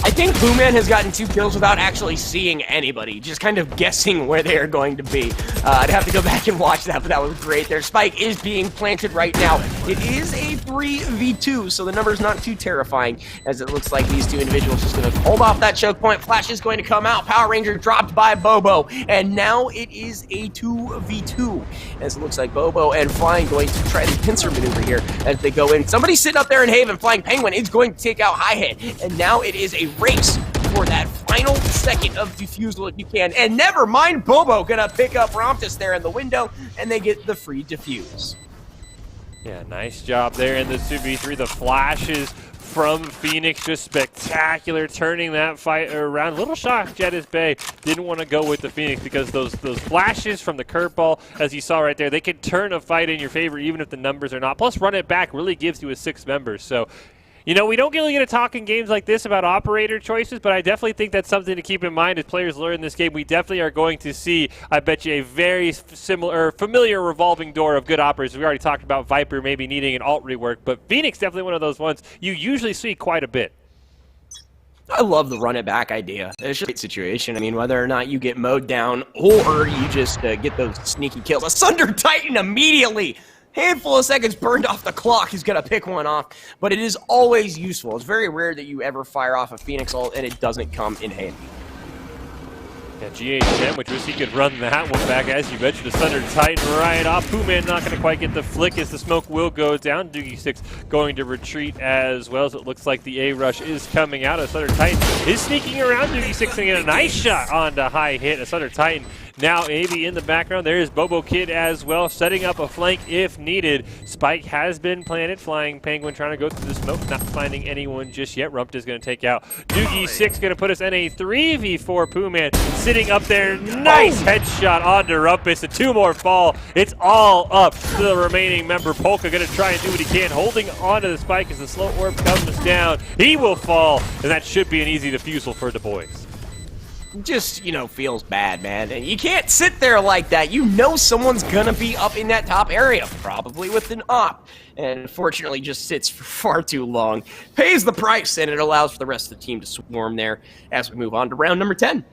I think Poohman has gotten 2 kills without actually seeing anybody, just kind of guessing where they are going to be. I'd have to go back and watch that, but that was great. Their Spike is being planted right now. It is a 3v2, so the number is not too terrifying, as it looks like these 2 individuals just going to hold off that choke point. Flash is going to come out. Power Ranger dropped by Bobo, and now it is a 2v2, as it looks like Bobo and Flying going to try the pincer maneuver here as they go in. Somebody sitting up there in Haven. Flying Penguin is going to take out High Hit, and now it is a race for that final second of defusal if you can. And never mind, Bobo gonna pick up Romptus there in the window, and they get the free defuse. Yeah, nice job there in the 2v3. The flashes from Phoenix just spectacular, turning that fight around. Little shock, Jettis Bay didn't want to go with the Phoenix because those flashes from the curveball, as you saw right there, they can turn a fight in your favor even if the numbers are not. Plus, run it back really gives you a 6 members. So, you know, we don't really get to talk in games like this about operator choices, but I definitely think that's something to keep in mind as players learn this game. We definitely are going to see, I bet you, a very familiar revolving door of good operators. We already talked about Viper maybe needing an alt rework, but Phoenix definitely one of those ones you usually see quite a bit. I love the run it back idea. It's a great situation. I mean, whether or not you get mowed down or you just get those sneaky kills. Asunder Titan immediately! Handful of seconds burned off the clock. He's going to pick one off, but it is always useful. It's very rare that you ever fire off a Phoenix ult and it doesn't come in handy. Yeah, GHM, which was he could run that one back, as you mentioned. Asunder Titan right off. Poohman not going to quite get the flick as the smoke will go down. Doogie6 going to retreat as well, as it looks like the A-Rush is coming out. Asunder Titan is sneaking around. Doogie6 going to get a nice shot on the high hit. Asunder Titan now maybe in the background. There is Bobo Kid as well, setting up a flank if needed. Spike has been planted. Flying Penguin trying to go through the smoke, not finding anyone just yet. Rumped is going to take out Doogie6, going to put us in a 3v4. Poohman sitting up there. Nice headshot onto Rumpus. The 2 more fall. It's all up to the remaining member. Polka going to try and do what he can, holding onto the Spike as the slow orb comes down. He will fall, and that should be an easy defusal for the boys. Just, you know, feels bad, man. And you can't sit there like that. You know someone's gonna be up in that top area, probably with an op. And unfortunately just sits for far too long. Pays the price, and it allows for the rest of the team to swarm there as we move on to round number 10.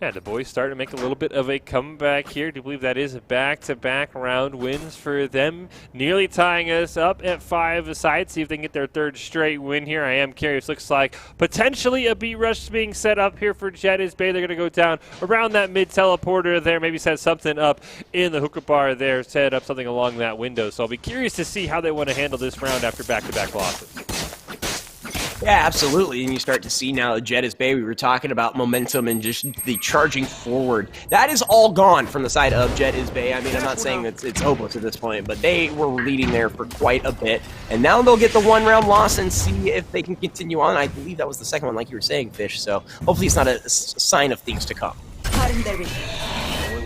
Yeah, the boys starting to make a little bit of a comeback here. Do you believe that is a back-to-back round wins for them? Nearly tying us up at 5 aside. See if they can get their 3rd straight win here. I am curious. Looks like potentially a B rush being set up here for Jettis Bay. They're going to go down around that mid-teleporter there. Maybe set something up in the hookah bar there. Set up something along that window. So I'll be curious to see how they want to handle this round after back-to-back losses. Yeah, absolutely. And you start to see now Jettis Bay, we were talking about momentum and just the charging forward. That is all gone from the side of Jettis Bay. I mean, I'm not saying that it's hopeless at this point, but they were leading there for quite a bit. And now they'll get the 1-round loss and see if they can continue on. I believe that was the second one, like you were saying, Fish. So hopefully it's not a sign of things to come. Going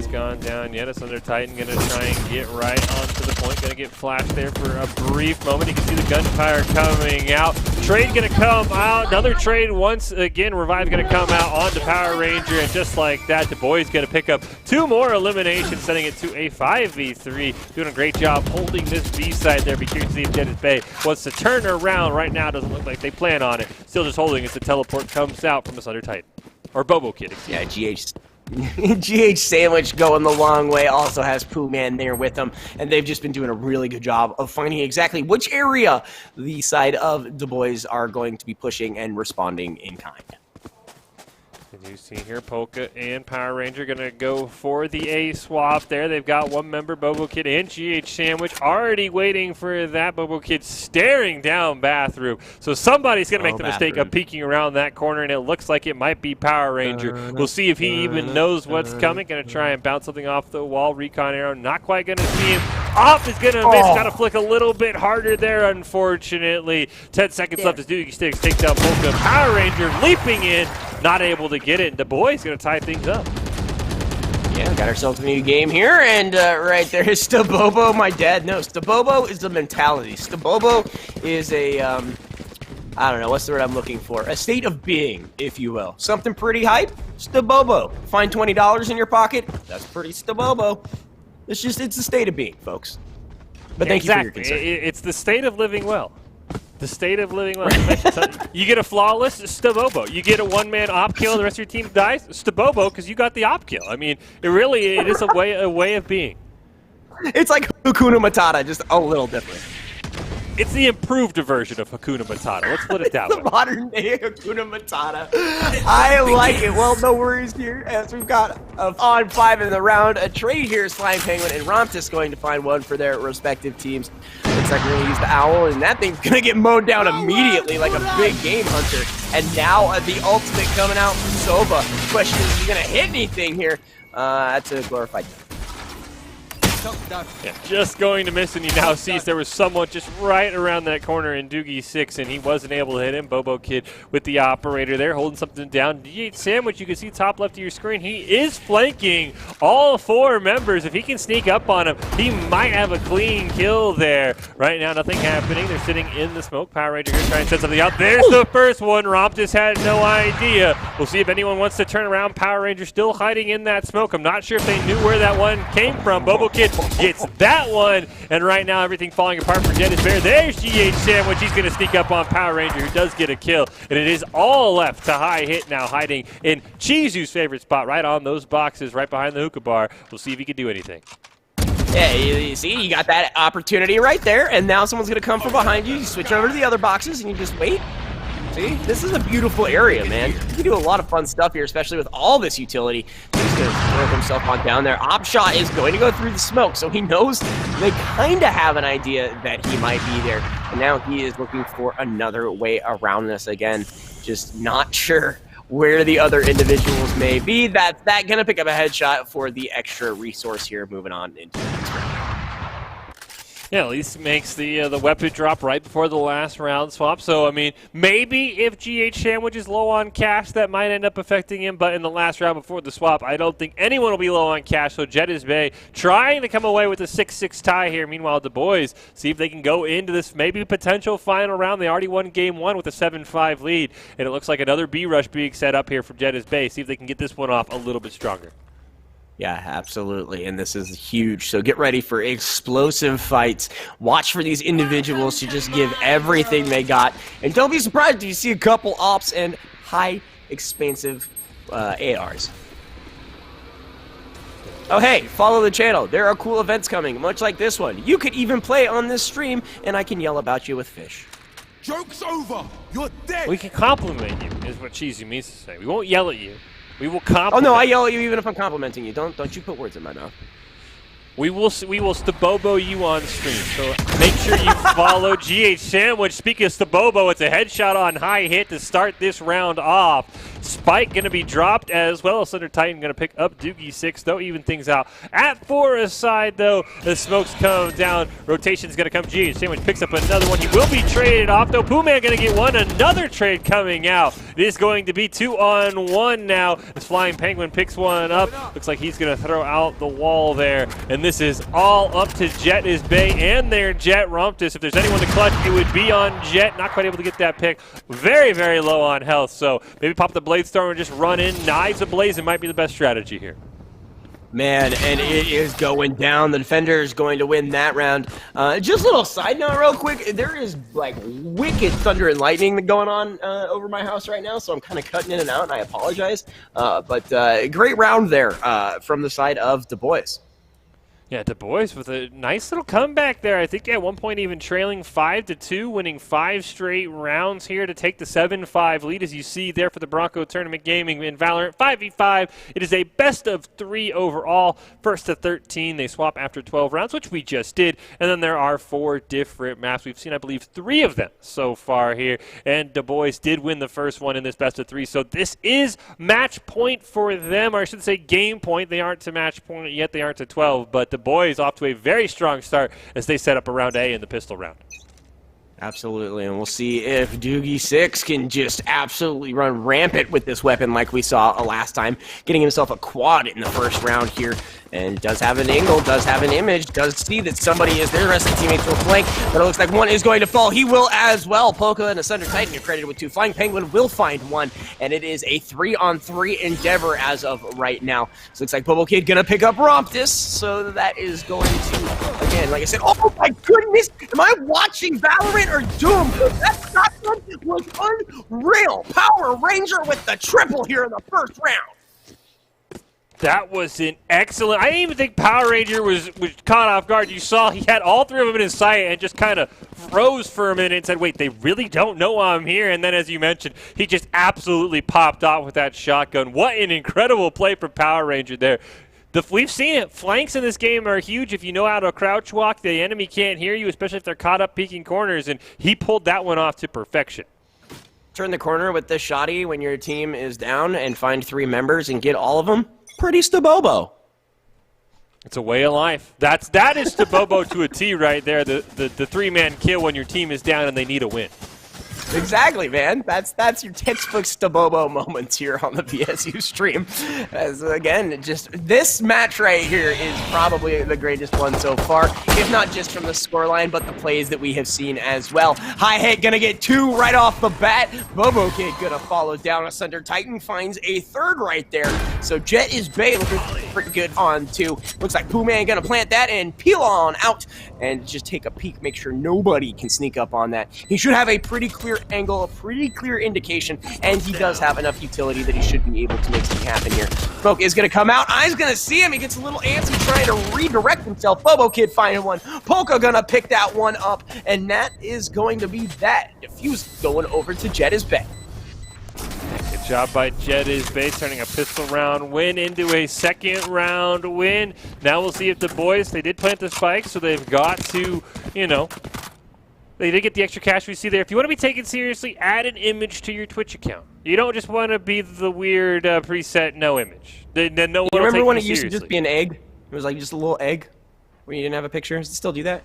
has gone down yet. It's under Titan, going to try and get right onto the point. Going to get flashed there for a brief moment. You can see the gunfire coming out. Trade going to come out. Another trade once again. Revive going to come out onto Power Ranger, and just like that, Du Bois is going to pick up 2 more eliminations, sending it to a 5v3. Doing a great job holding this B side there. Be curious to see if Jettis Bay wants to turn around. Right now, doesn't look like they plan on it. Still just holding as the teleport comes out from this under Titan. Or Bobo Kid. Yeah, GH Sandwich going the long way, also has Pooh Man there with them, and they've just been doing a really good job of finding exactly which area the side of Du Bois are going to be pushing and responding in kind. As you see here, Polka and Power Ranger going to go for the A swap there. They've got one member, Bobo Kid and GH Sandwich, already waiting for that. Bobo Kid staring down bathroom. So somebody's going to make the mistake of peeking around that corner, and it looks like it might be Power Ranger. We'll see if he even knows what's coming. Going to try and bounce something off the wall. Recon arrow, not quite going to see him. Off is going to miss. Got to flick a little bit harder there, unfortunately. 10 seconds left as Doogie Sticks takes down Polka. Power Ranger leaping in, not able to get it. Du Bois is going to tie things up. Yeah, got ourselves a new game here, and right there is Stabobo, my dad. No, Stabobo is the mentality. Stabobo is a, I don't know, what's the word I'm looking for? A state of being, if you will. Something pretty hype, Stabobo. Find $20 in your pocket, that's pretty Stabobo. It's a state of being, folks. But thank you for your concern. It's the state of living well. The state of living well. You get a flawless, Stabobo. You get a one-man op kill, and the rest of your team dies, Stabobo, because you got the op kill. I mean, it is a way of being. It's like Hakuna Matata, just a little different. It's the improved version of Hakuna Matata. Let's put it that way. The modern day Hakuna Matata. I like it. Well, no worries here, as we've got on 5 in the round. A trade here is Flying Penguin and Romtus going to find one for their respective teams. Looks like we're going to use the Owl, and that thing's going to get mowed down immediately like a big game hunter. And now the ultimate coming out from Soba. Question is he going to hit anything here? That's a glorified death. Yeah, just going to miss, and he now sees there was someone just right around that corner in Doogie 6, and he wasn't able to hit him. Bobo Kid with the operator there, holding something down. GH Sandwich, you can see top left of your screen, he is flanking all 4 members. If he can sneak up on him, he might have a clean kill there. Right now, nothing happening. They're sitting in the smoke. Power Ranger here trying to set something out. There's the first one. Romptus had no idea. We'll see if anyone wants to turn around. Power Ranger still hiding in that smoke. I'm not sure if they knew where that one came from. Bobo Kid gets that one, and right now everything falling apart for Jettis Bear. There's GH Sandwich. He's going to sneak up on Power Ranger, who does get a kill, and it is all left to High Hit now, hiding in Chizu's favorite spot, right on those boxes, right behind the hookah bar. We'll see if he can do anything. Yeah, you see, you got that opportunity right there, and now someone's going to come from behind you. You switch over to the other boxes, and you just wait. See, this is a beautiful area, man. You can do a lot of fun stuff here, especially with all this utility. He's going to throw himself on down there. Opshot is going to go through the smoke, so he knows they kind of have an idea that he might be there. And now he is looking for another way around this again. Just not sure where the other individuals may be. That's going to pick up a headshot for the extra resource here, moving on into the next round. Yeah, at least makes the weapon drop right before the last round swap. So, I mean, maybe if GH Sandwich is low on cash, that might end up affecting him. But in the last round before the swap, I don't think anyone will be low on cash. So Jettis Bay trying to come away with a 6-6 tie here. Meanwhile, Du Bois, see if they can go into this maybe potential final round. They already won game 1 with a 7-5 lead. And it looks like another B-rush being set up here from Jettis Bay. See if they can get this one off a little bit stronger. Yeah, absolutely, and this is huge. So get ready for explosive fights. Watch for these individuals to just give everything they got. And don't be surprised if you see a couple ops and high expensive ARs. Oh, hey, follow the channel. There are cool events coming, much like this one. You could even play on this stream, and I can yell about you with fish. Joke's over. You're dead. We can compliment you, is what Cheesy means to say. We won't yell at you. We will compliment. Oh no, I yell at you even if I'm complimenting you. Don't you put words in my mouth. We will Stabobo you on stream. So make sure you follow GH Sandwich. Speaking of Stabobo, it's a headshot on High Hit to start this round off. Spike going to be dropped as well. Slender Titan going to pick up Doogie 6, though, even things out. At 4 aside, though, the smokes come down. Rotation's going to come. GH Sandwich picks up another one. He will be traded off, though. Poohman going to get one. Another trade coming out. It is going to be 2-on-1 now as Flying Penguin picks one up. Looks like he's going to throw out the wall there. And this is all up to Jet is Bay and their Jet Rumptus. If there's anyone to clutch, it would be on Jet. Not quite able to get that pick. Very, very low on health. So maybe pop the Blade Storm and just run in. Knives ablaze. It might be the best strategy here. Man, and it is going down. The defender is going to win that round. Just a little side note real quick. There is like wicked thunder and lightning going on over my house right now, so I'm kind of cutting in and out, and I apologize. But great round there from the side of Du Bois. Yeah, Du Bois with a nice little comeback there. I think at one point even trailing 5-2, winning 5 straight rounds here to take the 7-5 lead, as you see there for the Bronco Tournament Gaming in Valorant 5v5. It is a best of 3 overall. First to 13, they swap after 12 rounds, which we just did. And then there are 4 different maps. We've seen, I believe, 3 of them so far here. And Du Bois did win the first one in this best of 3. So this is match point for them, or I should say game point. They aren't to match point yet. They aren't to 12, but Du Bois off to a very strong start as they set up a round A in the pistol round. Absolutely, and we'll see if Doogie 6 can just absolutely run rampant with this weapon like we saw last time, getting himself a quad in the first round here, and does have an angle, does have an image, does see that somebody is there. The rest of the teammates will flank, but it looks like one is going to fall. He will as well. Polka and a Thunder Titan are credited with 2. Flying Penguin will find 1, and it is a 3-on-3 endeavor as of right now. So it looks like Bobo Kid gonna pick up Romptus, so that is going to, again, like I said, oh my goodness, am I watching Valorant or Doom? That shotgun was unreal. Power Ranger with the triple here in the first round. That was an excellent. I didn't even think Power Ranger was caught off guard. You saw he had all 3 of them in his sight and just kind of froze for a minute and said, wait, they really don't know I'm here. And then, as you mentioned, he just absolutely popped off with that shotgun. What an incredible play from Power Ranger there. We've seen it. Flanks in this game are huge. If you know how to crouch walk, the enemy can't hear you, especially if they're caught up peeking corners. And he pulled that one off to perfection. Turn the corner with this shoddy when your team is down and find 3 members and get all of them. Pretty Stabobo. It's a way of life. That is Stabobo to a T right there. The 3-man kill when your team is down and they need a win. Exactly, man. That's your textbook Stabobo moments here on the VSU stream. As again, just this match right here is probably the greatest one so far, if not just from the scoreline, but the plays that we have seen as well. High hit gonna get 2 right off the bat. Bobo Kid gonna follow down. A Thunder Titan finds a 3rd right there. So Jet is Bay looking pretty good on 2. Looks like Poohman gonna plant that and peel on out and just take a peek, make sure nobody can sneak up on that. He should have a pretty clear angle, a pretty clear indication, and he does have enough utility that he should be able to make something happen here. Smoke is going to come out. Eye's going to see him. He gets a little antsy trying to redirect himself. Bobo Kid finding one. Polka going to pick that one up, and that is going to be that. Diffuse going over to Jet is Bay. Good job by Jet is Bay, turning a pistol round win into a 2nd round win. Now we'll see if Du Bois, they did plant the spike, so they've got to, you know, they did get the extra cash we see there. If you want to be taken seriously, add an image to your Twitch account. You don't just want to be the weird preset no image. Then no one will take you seriously. Remember when it used to just be an egg? It was like just a little egg where you didn't have a picture? Does it still do that?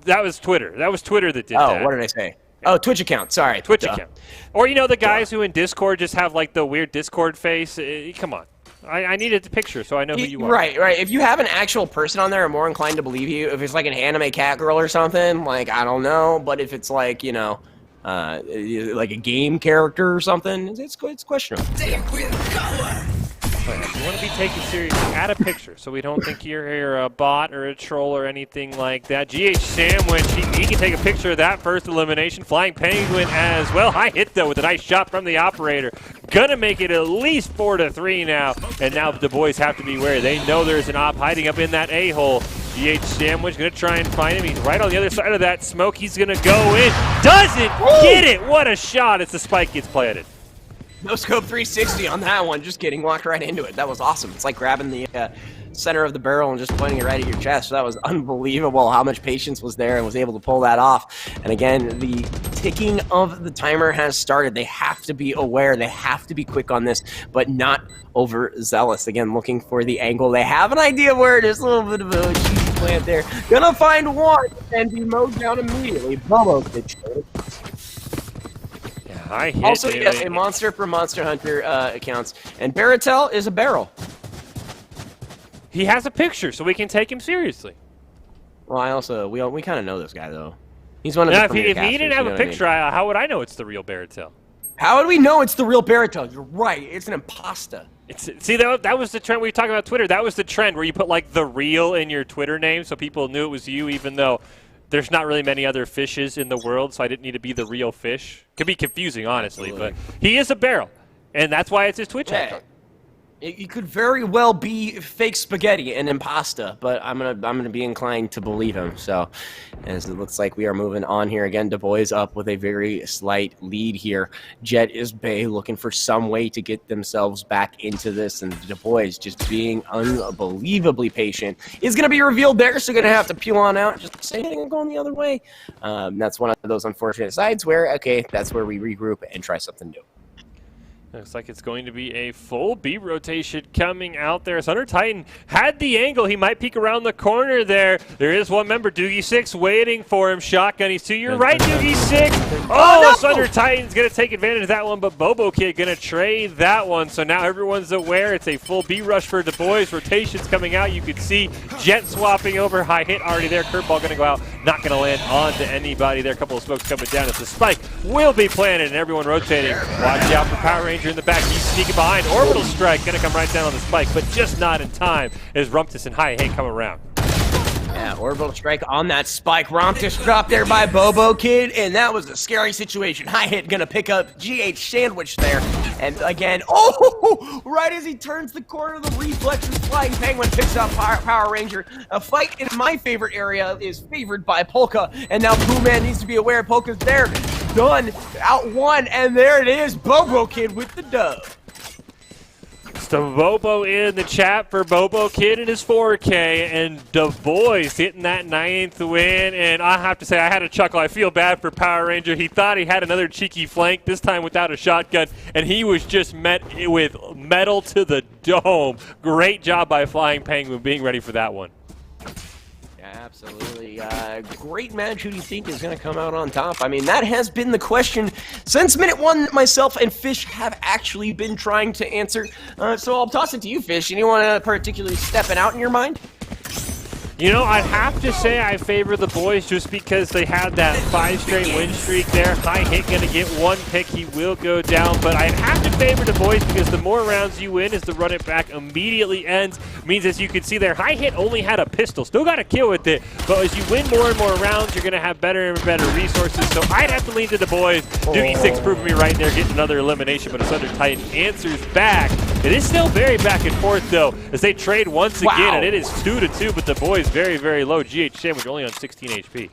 That was Twitter. That was Twitter that did that. Oh, what did I say? Oh, Twitch account. Sorry. Twitch account. Or, you know, the guys who in Discord just have, like, the weird Discord face. Come on. I needed the picture so I know who you are. Right. If you have an actual person on there, I'm more inclined to believe you. If it's like an anime cat girl or something, like, I don't know. But if it's like, you know, like a game character or something, it's questionable. If you want to be taken seriously, add a picture so we don't think you're a bot or a troll or anything like that. GH Sandwich, he can take a picture of that first elimination. Flying Penguin as well. High hit, though, with a nice shot from the operator. Gonna make it at least 4-3 now. And now the boys have to be wary. They know there's an op hiding up in that A-hole. GH Sandwich gonna try and find him. He's right on the other side of that smoke. He's gonna go in. Doesn't get it. What a shot as the spike gets planted. No scope 360 on that one, just getting walked right into it. That was awesome. It's like grabbing the center of the barrel and just pointing it right at your chest. So that was unbelievable how much patience was there and was able to pull that off. And again, the ticking of the timer has started. They have to be aware. They have to be quick on this, but not overzealous. Again, looking for the angle. They have an idea where it is. A little bit of a cheesy plant there. Gonna find one and be mowed down immediately. Bobo could show. High hit. Also, yes, a monster for Monster Hunter accounts. And Baratel is a barrel. He has a picture, so we can take him seriously. Well, we kind of know this guy, though. He's one of the premier if he casters, didn't have you know a what I mean? picture, how would I know it's the real Baratel? How would we know it's the real Baratel? You're right. It's an imposter. See, that was the trend we were talking about Twitter. That was the trend where you put, like, the real in your Twitter name so people knew it was you, even though there's not really many other fishes in the world, so I didn't need to be the real fish. Could be confusing, honestly, but he is a barrel, and that's why it's his Twitch account. You could very well be fake spaghetti and impasta, but I'm gonna be inclined to believe him. So, as it looks like we are moving on here again, Du Bois up with a very slight lead here. Jet is Bay looking for some way to get themselves back into this, and Du Bois just being unbelievably patient is gonna be revealed there. So gonna have to peel on out, just say anything going the other way. That's one of those unfortunate sides where that's where we regroup and try something new. Looks like it's going to be a full B rotation coming out there. Thunder Titan had the angle. He might peek around the corner there. There is one member, Doogie6, waiting for him. Shotgun. He's to your right, Doogie6. Oh, no! Thunder Titan's going to take advantage of that one, but Bobo Kid going to trade that one. So now everyone's aware. It's a full B rush for Du Bois. Rotations coming out. You can see Jet swapping over. High hit already there. Curveball going to go out. Not going to land onto anybody there. A couple of smokes coming down as the spike will be planted and everyone rotating. Watch out for Power Ranger in the back. He's sneaking behind. Orbital Strike going to come right down on the spike, but just not in time as Rumptus and High Hit come around. Yeah, Orbital Strike on that spike. Rumptus dropped there by Bobo Kid, and that was a scary situation. High Hit going to pick up GH Sandwich there. And again, right as he turns the corner, the reflexes flying. Penguin picks up Power Ranger. A fight in my favorite area is favored by Polka, and now Pooh Man needs to be aware Polka's there. Done, out one, and there it is, Bobo Kid with the dub. So Bobo in the chat for Bobo Kid and his 4K, and Du Bois hitting that 9th win, and I have to say I had a chuckle. I feel bad for Power Ranger. He thought he had another cheeky flank, this time without a shotgun, and he was just met with metal to the dome. Great job by Flying Penguin being ready for that one. Absolutely. Great match. Who do you think is going to come out on top? I mean, that has been the question since minute one myself and Fish have actually been trying to answer. So I'll toss it to you, Fish. Anyone particularly stepping out in your mind? You know, I'd have to say I favor the boys just because they had that 5 straight win streak there. High Hit going to get one pick. He will go down, but I'd have to favor the boys because the more rounds you win as the run it back immediately ends. Means, as you can see there, High Hit only had a pistol. Still got a kill with it, but as you win more and more rounds, you're going to have better and better resources. So I'd have to lean to the boys. Doogie6 proving me right there, getting another elimination, but a Thunder Titan answers back. It is still very back and forth, though, as they trade once again, and it is 2-2, but the boys very, very low. GH Sandwich only on 16 HP.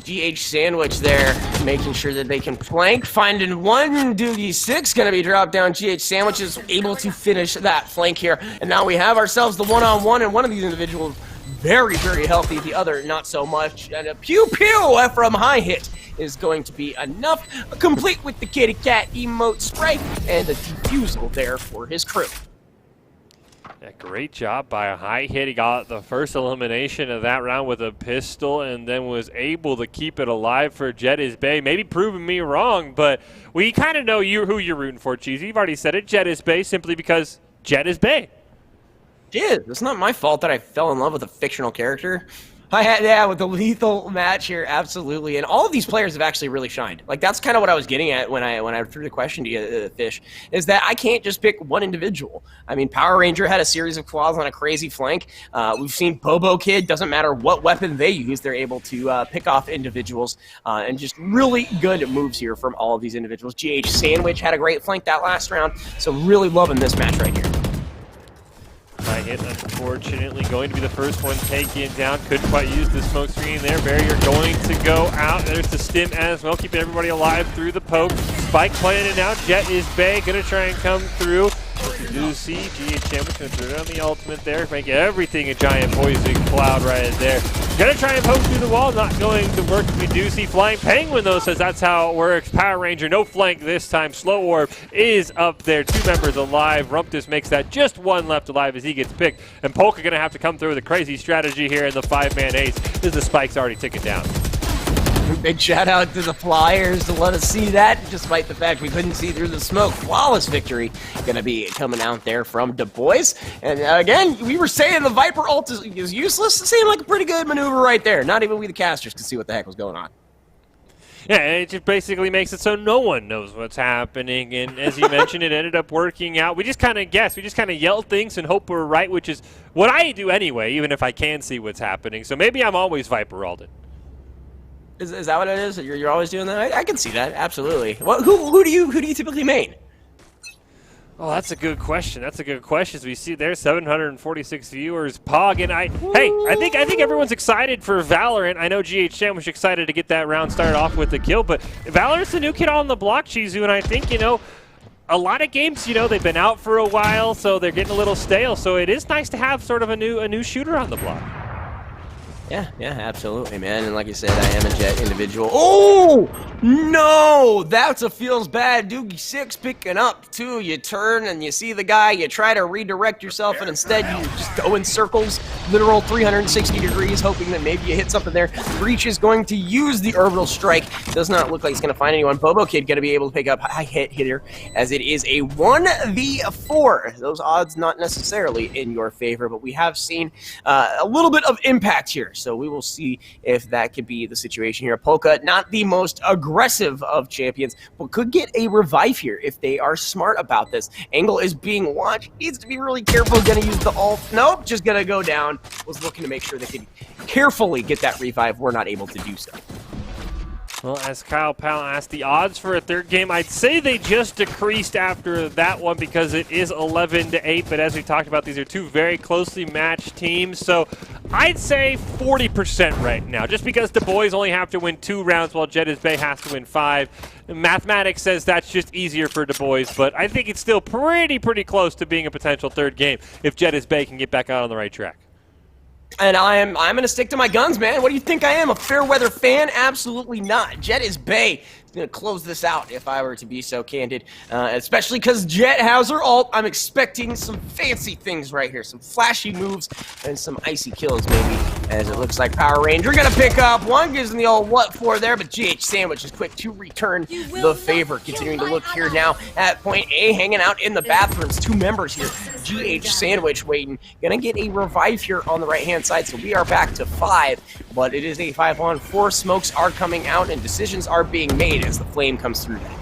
GH Sandwich there, making sure that they can flank. Finding one, Doogie6 going to be dropped down. GH Sandwich is able to finish that flank here. And now we have ourselves the one-on-one, and one of these individuals very, very healthy. The other, not so much. And a pew-pew from High Hit is going to be enough, complete with the kitty cat emote spray and a defusal there for his crew. Yeah, great job by a High Hit. He got the first elimination of that round with a pistol and then was able to keep it alive for Jet is Bay. Maybe proving me wrong, but we kind of know who you're rooting for, Cheesy. You've already said it, Jet is Bay, simply because Jet is Bay. Yeah, it's not my fault that I fell in love with a fictional character. With the lethal match here, absolutely. And all of these players have actually really shined. Like, that's kind of what I was getting at when I threw the question to you, Fish, is that I can't just pick one individual. I mean, Power Ranger had a series of quads on a crazy flank. We've seen Bobo Kid, doesn't matter what weapon they use, they're able to pick off individuals. And just really good moves here from all of these individuals. GH Sandwich had a great flank that last round, so really loving this match right here. High Hit, unfortunately, going to be the first one taken down. Couldn't quite use the smoke screen there. Barrier going to go out. There's the stim as well, keeping everybody alive through the poke. Spike playing it now. Jet is Bay, going to try and come through. Ducey, GH Sandwich going to throw down the ultimate there, make everything a giant poison cloud right there. Gonna try and poke through the wall, not going to work with Ducey. Flying Penguin though says that's how it works. Power Ranger, no flank this time. Slow Orb is up there, 2 members alive. Rumpus makes that just 1 left alive as he gets picked. And Polka gonna have to come through with a crazy strategy here in the 5-man ace as the spike's already ticking down. Big shout out to the Flyers to let us see that, despite the fact we couldn't see through the smoke. Flawless victory gonna be coming out there from Du Bois. And again, we were saying the Viper ult is useless. It seemed like a pretty good maneuver right there. Not even we the casters could see what the heck was going on. Yeah, it just basically makes it so no one knows what's happening. And as you mentioned, it ended up working out. We just kind of guess. We just kind of yell things and hope we're right, which is what I do anyway, even if I can see what's happening. So maybe I'm always Viper Alden. Is that what it is? You're always doing that? I can see that, absolutely. Well, who do you typically main? Oh, that's a good question. That's a good question. As we see there, 746 viewers. Pog and I think everyone's excited for Valorant. I know GH Sam was excited to get that round started off with the kill, but Valorant's the new kid on the block, Chizu, and I think, you know, a lot of games, they've been out for a while, so they're getting a little stale. So it is nice to have sort of a new shooter on the block. Yeah, absolutely, man. And like I said, I am a Jet individual. Oh, no! That's a feels bad. Doogie 6 picking up, too. You turn and you see the guy. You try to redirect yourself, and instead you just go in circles, literal 360 degrees, hoping that maybe you hit something there. Breach is going to use the orbital strike. Does not look like he's going to find anyone. Bobo Kid going to be able to pick up high hit hitter, as it is a 1v4. Those odds not necessarily in your favor, but we have seen a little bit of impact here. So we will see if that could be the situation here. Polka, not the most aggressive of champions, but could get a revive here if they are smart about this. Angle is being watched. Needs to be really careful. Going to use the ult. Nope, just going to go down. Was looking to make sure they could carefully get that revive. We're not able to do so. Well, as Kyle Powell asked, the odds for a third game, I'd say they just decreased after that one because it is 11-8, but as we talked about, these are 2 very closely matched teams, so I'd say 40% right now, just because the boys only have to win 2 rounds while Jedis Bay has to win 5. Mathematics says that's just easier for Du Bois, but I think it's still pretty close to being a potential third game if Jedis Bay can get back out on the right track. And I'm going to stick to my guns, man. What do you think I am, a fair weather fan? Absolutely not. Jedis Bay is going to close this out if I were to be so candid, especially because Jet has her ult. I'm expecting some fancy things right here, some flashy moves and some icy kills maybe, as it looks like Power Ranger going to pick up one, gives him the old what for there, but GH Sandwich is quick to return the favor. Continuing to look here now at point A, hanging out in the bathrooms. 2 members here. GH Sandwich waiting. Going to get a revive here on the right-hand side, so we are back to 5, but it is a 5-on-4. Smokes are coming out and decisions are being made as the flame comes through that.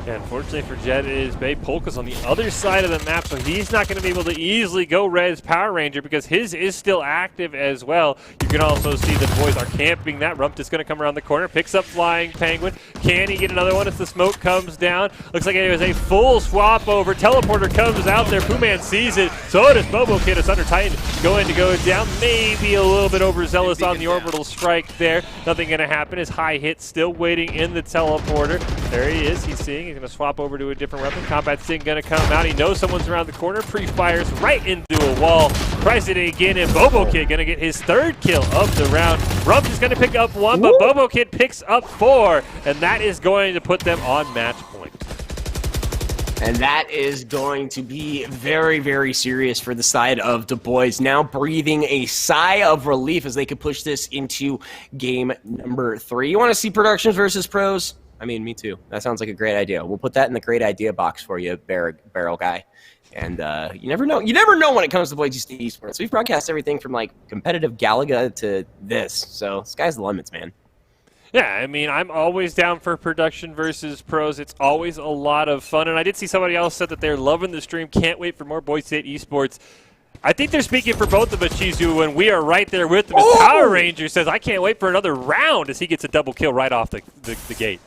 Yeah, unfortunately for Jedis Bay, Polka's on the other side of the map, so he's not going to be able to easily go res Power Ranger because his is still active as well. You can also see the boys are camping that. Rumpus going to come around the corner, picks up Flying Penguin. Can he get another one as the smoke comes down? Looks like it was a full swap over. Teleporter comes out there. Poohman sees it. So does Bobo Kid. It's under Titan. Going to go down. Maybe a little bit overzealous on the orbital strike there. Nothing going to happen. His high hit still waiting in the teleporter. There he is. He's seeing. He's going to swap over to a different weapon. Combat Sting going to come out. He knows someone's around the corner. Pre-fires right into a wall. Tries it again, and Bobo Kid going to get his 3rd kill of the round. Rump is going to pick up 1, but Bobo Kid picks up 4, and that is going to put them on match point. And that is going to be very serious for the side of Du Bois. Now breathing a sigh of relief as they could push this into game number 3. You want to see productions versus pros? I mean, me too. That sounds like a great idea. We'll put that in the great idea box for you, barrel guy. And you never know. You never know when it comes to Boise State Esports. We've broadcast everything from like competitive Galaga to this. So sky's the limits, man. Yeah, I mean, I'm always down for production versus pros. It's always a lot of fun. And I did see somebody else said that they're loving the stream. Can't wait for more Boise State Esports. I think they're speaking for both of us, Chizu, when we are right there with them. As Power Ranger says, I can't wait for another round as he gets a double kill right off the gate.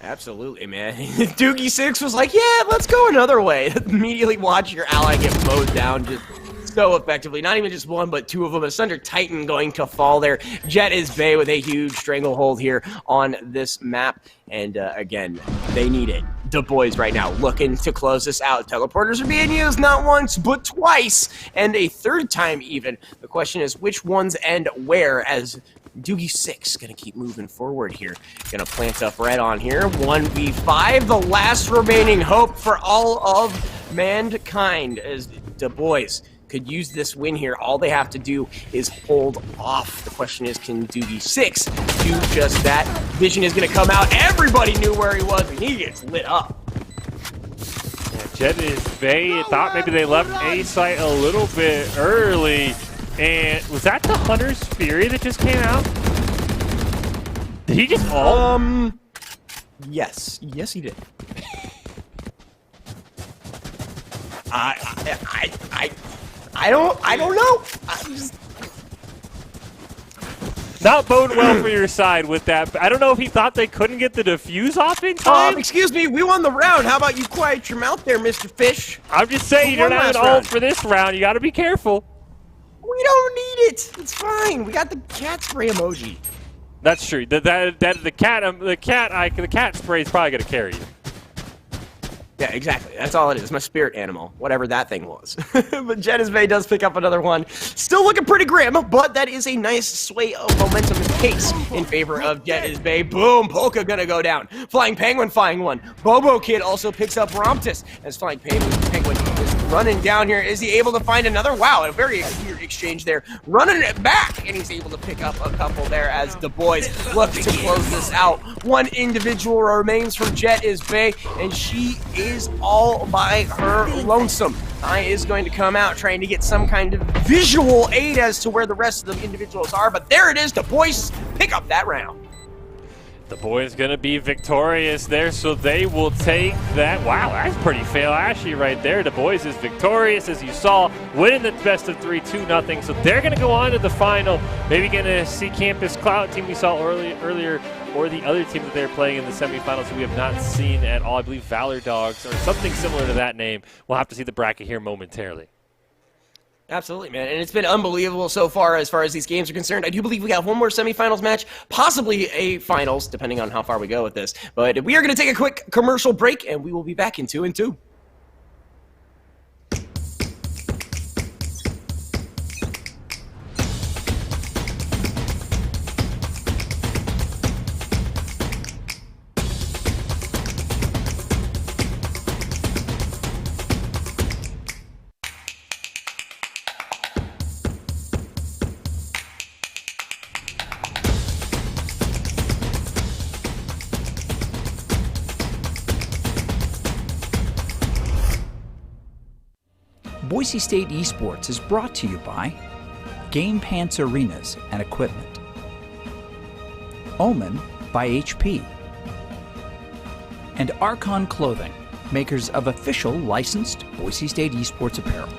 Absolutely, man. Doogie 6 was like, yeah, let's go another way. Immediately watch your ally get mowed down, just so effectively. Not even just one, but two of them. A Sunder Titan going to fall there. Jet is Bay with a huge stranglehold here on this map. And again, they need it. Du Bois right now looking to close this out. Teleporters are being used not once, but twice, and a third time even. The question is which ones and where, as Doogie 6 gonna keep moving forward here. Gonna plant up red on here. 1v5, the last remaining hope for all of mankind, as Du Bois could use this win here. All they have to do is hold off. The question is, can Doogie 6 do just that? Vision is gonna come out. Everybody knew where he was, and he gets lit up. Yeah, Jet is Bay. Thought maybe they left A site a little bit early. And was that the Hunter's Fury that just came out? Did he just ult? Yes. Yes, he did. I don't know. Not boding well for your side with that. I don't know if he thought they couldn't get the defuse off in time. Excuse me, we won the round. How about you quiet your mouth there, Mr. Fish? I'm just saying, you don't have an ult for this round. You got to be careful. We don't need it. It's fine. We got the cat spray emoji. That's true. The cat spray is probably gonna carry you. Yeah, exactly. That's all it is. My spirit animal, whatever that thing was. But Jet Bay does pick up another one. Still looking pretty grim, but that is a nice sway of momentum and pace in favor of Jet Bay. Boom! Polka gonna go down. Flying Penguin flying one. Bobo Kid also picks up Romptus as Flying Penguin is running down here. Is he able to find another? Wow, a very weird exchange there. Running it back, and he's able to pick up a couple there as Du Bois looks to close this out. One individual remains from Jet Bay, and she is all by her lonesome. I is going to come out trying to get some kind of visual aid as to where the rest of the individuals are, but there it is. Du Bois pick up that round. The boys going to be victorious there, so they will take that. Wow, that's pretty fail-ashy right there. Du Bois is victorious, as you saw, winning the best of 3, 2-0. So they're going to go on to the final. Maybe going to see Campus Cloud team we saw earlier, or the other team that they're playing in the semifinals who we have not seen at all. I believe Valor Dogs or something similar to that name. We'll have to see the bracket here momentarily. Absolutely, man. And it's been unbelievable so far as these games are concerned. I do believe we have one more semifinals match, possibly a finals, depending on how far we go with this. But we are going to take a quick commercial break, and we will be back in 2 and 2. Boise State Esports is brought to you by Game Pants Arenas and Equipment, Omen by HP, and Archon Clothing, makers of official licensed Boise State Esports apparel.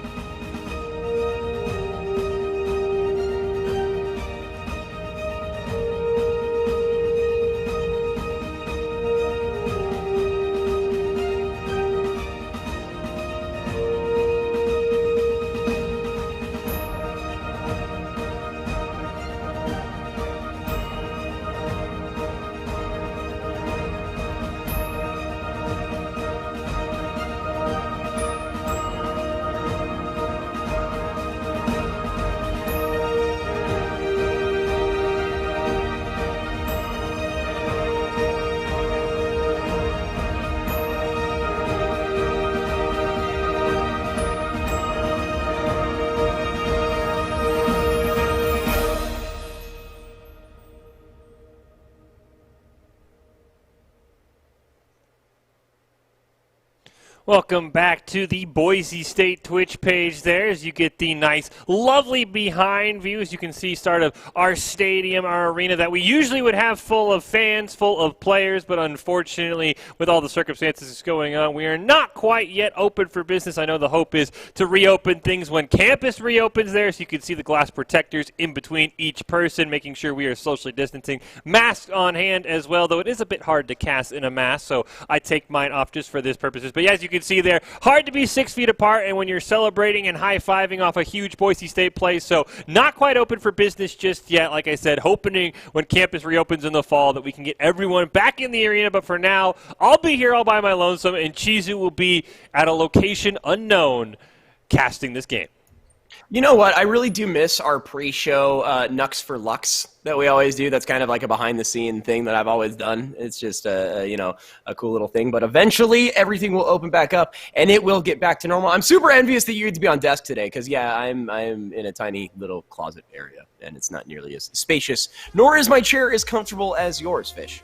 Welcome back to the Boise State Twitch page there, as you get the nice, lovely behind view. As you can see, start of our stadium, our arena that we usually would have full of fans, full of players, but unfortunately, with all the circumstances going on, we are not quite yet open for business. I know the hope is to reopen things when campus reopens there, so you can see the glass protectors in between each person, making sure we are socially distancing. Masks on hand as well, though it is a bit hard to cast in a mask, so I take mine off just for this purposes. But yeah, as you can can see there. Hard to be 6 feet apart, and when you're celebrating and high-fiving off a huge Boise State play, so not quite open for business just yet. Like I said, hoping when campus reopens in the fall that we can get everyone back in the arena, but for now, I'll be here all by my lonesome, and Chizu will be at a location unknown casting this game. You know what? I really do miss our pre-show Nux for Lux that we always do. That's kind of like a behind-the-scene thing that I've always done. It's just a cool little thing. But eventually, everything will open back up, and it will get back to normal. I'm super envious that you get to be on desk today because, yeah, I'm in a tiny little closet area, and it's not nearly as spacious, nor is my chair as comfortable as yours, Fish.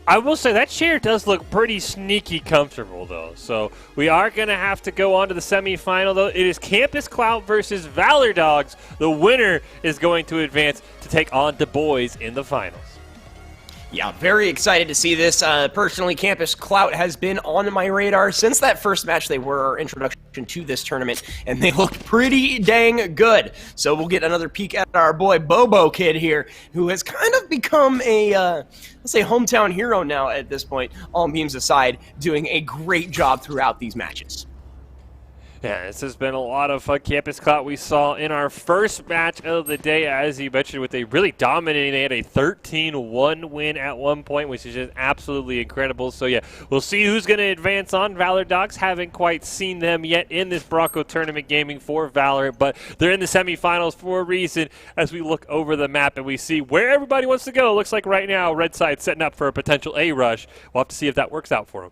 I will say that chair does look pretty sneaky comfortable, though. So we are going to have to go on to the semifinal, though. It is Campus Clout versus Valor Dogs. The winner is going to advance to take on Du Bois in the finals. Yeah, very excited to see this. Personally, Campus Clout has been on my radar since that first match. They were our introduction to this tournament, and they look pretty dang good. So we'll get another peek at our boy Bobo Kid here, who has kind of become a, let's say, hometown hero now at this point, all memes aside, doing a great job throughout these matches. Yeah, this has been a lot of fun. Campus Clout we saw in our first match of the day, as you mentioned, with a really dominating. They had a 13-1 win at one point, which is just absolutely incredible. So, yeah, we'll see who's going to advance on. Valor Dogs haven't quite seen them yet in this Bronco Tournament gaming for Valorant, but they're in the semifinals for a reason as we look over the map and we see where everybody wants to go. Looks like right now Red Side setting up for a potential A rush. We'll have to see if that works out for them.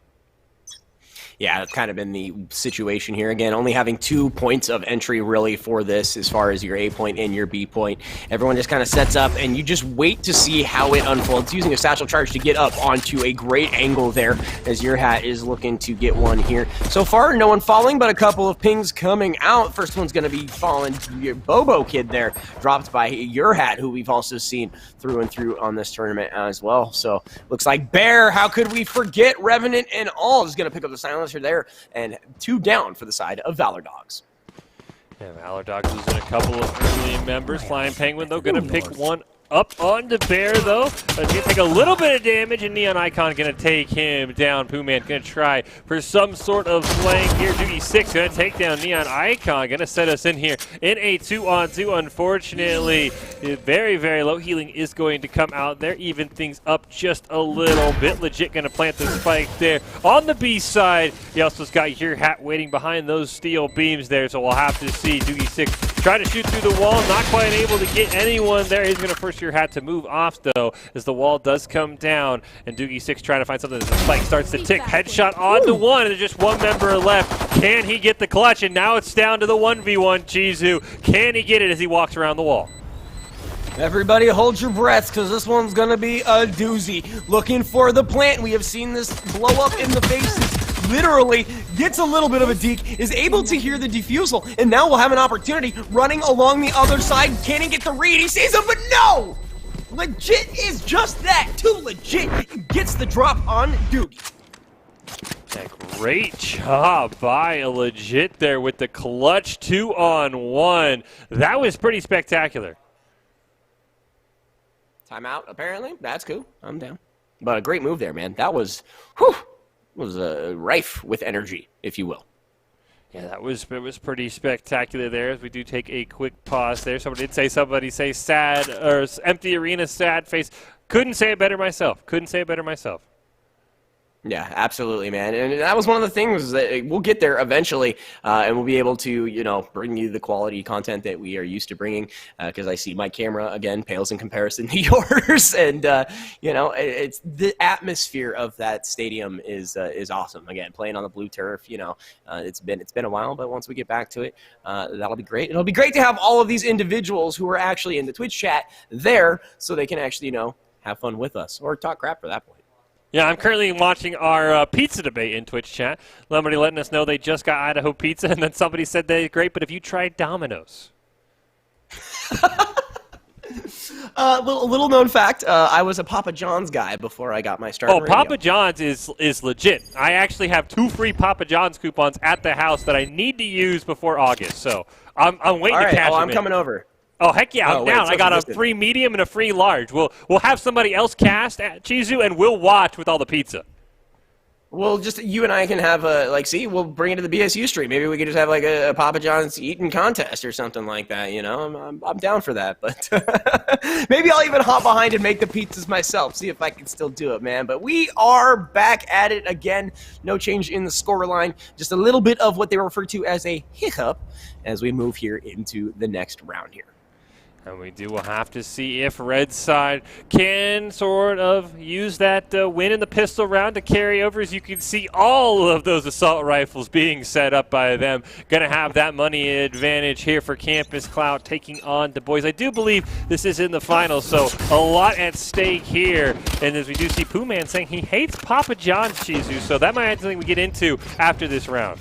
Yeah, that's kind of been the situation here. Again, only having 2 points of entry really for this as far as your A point and your B point. Everyone just kind of sets up, and you just wait to see how it unfolds. Using a satchel charge to get up onto a great angle there as your hat is looking to get one here. So far, no one falling, but a couple of pings coming out. First one's going to be falling to your Bobo Kid there, dropped by your hat, who we've also seen through and through on this tournament as well. So looks like Bear, how could we forget? Revenant and all is going to pick up the silence there, and 2 down for the side of Valor Dogs. Yeah, Valor Dogs losing a couple of early members. Flying Penguin, though, going to pick one up onto Bear, though. Going to take a little bit of damage, and Neon Icon going to take him down. Poohman going to try for some sort of flank here. Duty 6 going to take down Neon Icon. Going to set us in here in a 2-on-2. Unfortunately, very, very low healing is going to come out there. Even things up just a little bit. Legit going to plant the spike there. On the B side, he also has got your hat waiting behind those steel beams there, so we'll have to see Doogie 6 try to shoot through the wall. Not quite able to get anyone there. He's going to force your hat to move off, though, as the wall does come down, and Doogie 6 trying to find something as the spike starts to tick. Headshot onto one, and there's just one member left. Can he get the clutch? And now it's down to the 1v1 Chizu. Can he get it as he walks around the wall? Everybody hold your breaths, because this one's going to be a doozy. Looking for the plant. We have seen this blow up in the faces. Literally gets a little bit of a deke, is able to hear the defusal, and now we'll have an opportunity running along the other side. Can he get the read? He sees him, but no! Legit is just that. Too legit. Gets the drop on Doogie. Yeah, great job by a Legit there with the clutch 2-on-1. That was pretty spectacular. Timeout, apparently. That's cool. I'm down. But a great move there, man. That was, rife with energy, if you will. Yeah, it was pretty spectacular there as we do take a quick pause there. Somebody did say sad, or empty arena, sad face. Couldn't say it better myself. Yeah, absolutely, man. And that was one of the things that we'll get there eventually, and we'll be able to, bring you the quality content that we are used to bringing, because I see my camera, again, pales in comparison to yours. And, it's the atmosphere of that stadium is awesome. Again, playing on the blue turf, it's been a while, but once we get back to it, that'll be great. It'll be great to have all of these individuals who are actually in the Twitch chat there so they can actually, have fun with us or talk crap for that point. Yeah, I'm currently watching our pizza debate in Twitch chat. Somebody letting us know they just got Idaho pizza, and then somebody said they're great, but have you tried Domino's? Little known fact, I was a Papa John's guy before I got my start. Oh, Papa John's is legit. I actually have 2 free Papa John's coupons at the house that I need to use before August, so I'm waiting to cash them I'm coming over. Oh, heck yeah, I'm down. I got a free medium and a free large. We'll have somebody else cast at Chizu, and we'll watch with all the pizza. Well, just you and I can have a, like, see, we'll bring it to the BSU stream. Maybe we could just have, like, a Papa John's eating contest or something like that, you know? I'm down for that, but maybe I'll even hop behind and make the pizzas myself, see if I can still do it, man. But we are back at it again. No change in the scoreline. Just a little bit of what they refer to as a hiccup as we move here into the next round here. And we'll have to see if Red Side can sort of use that win in the pistol round to carry over. As you can see, all of those assault rifles being set up by them. Going to have that money advantage here for Campus Cloud taking on the Boys. I do believe this is in the finals, so a lot at stake here. And as we do see Pooh Man saying he hates Papa John's, Shizu, so that might be something we get into after this round.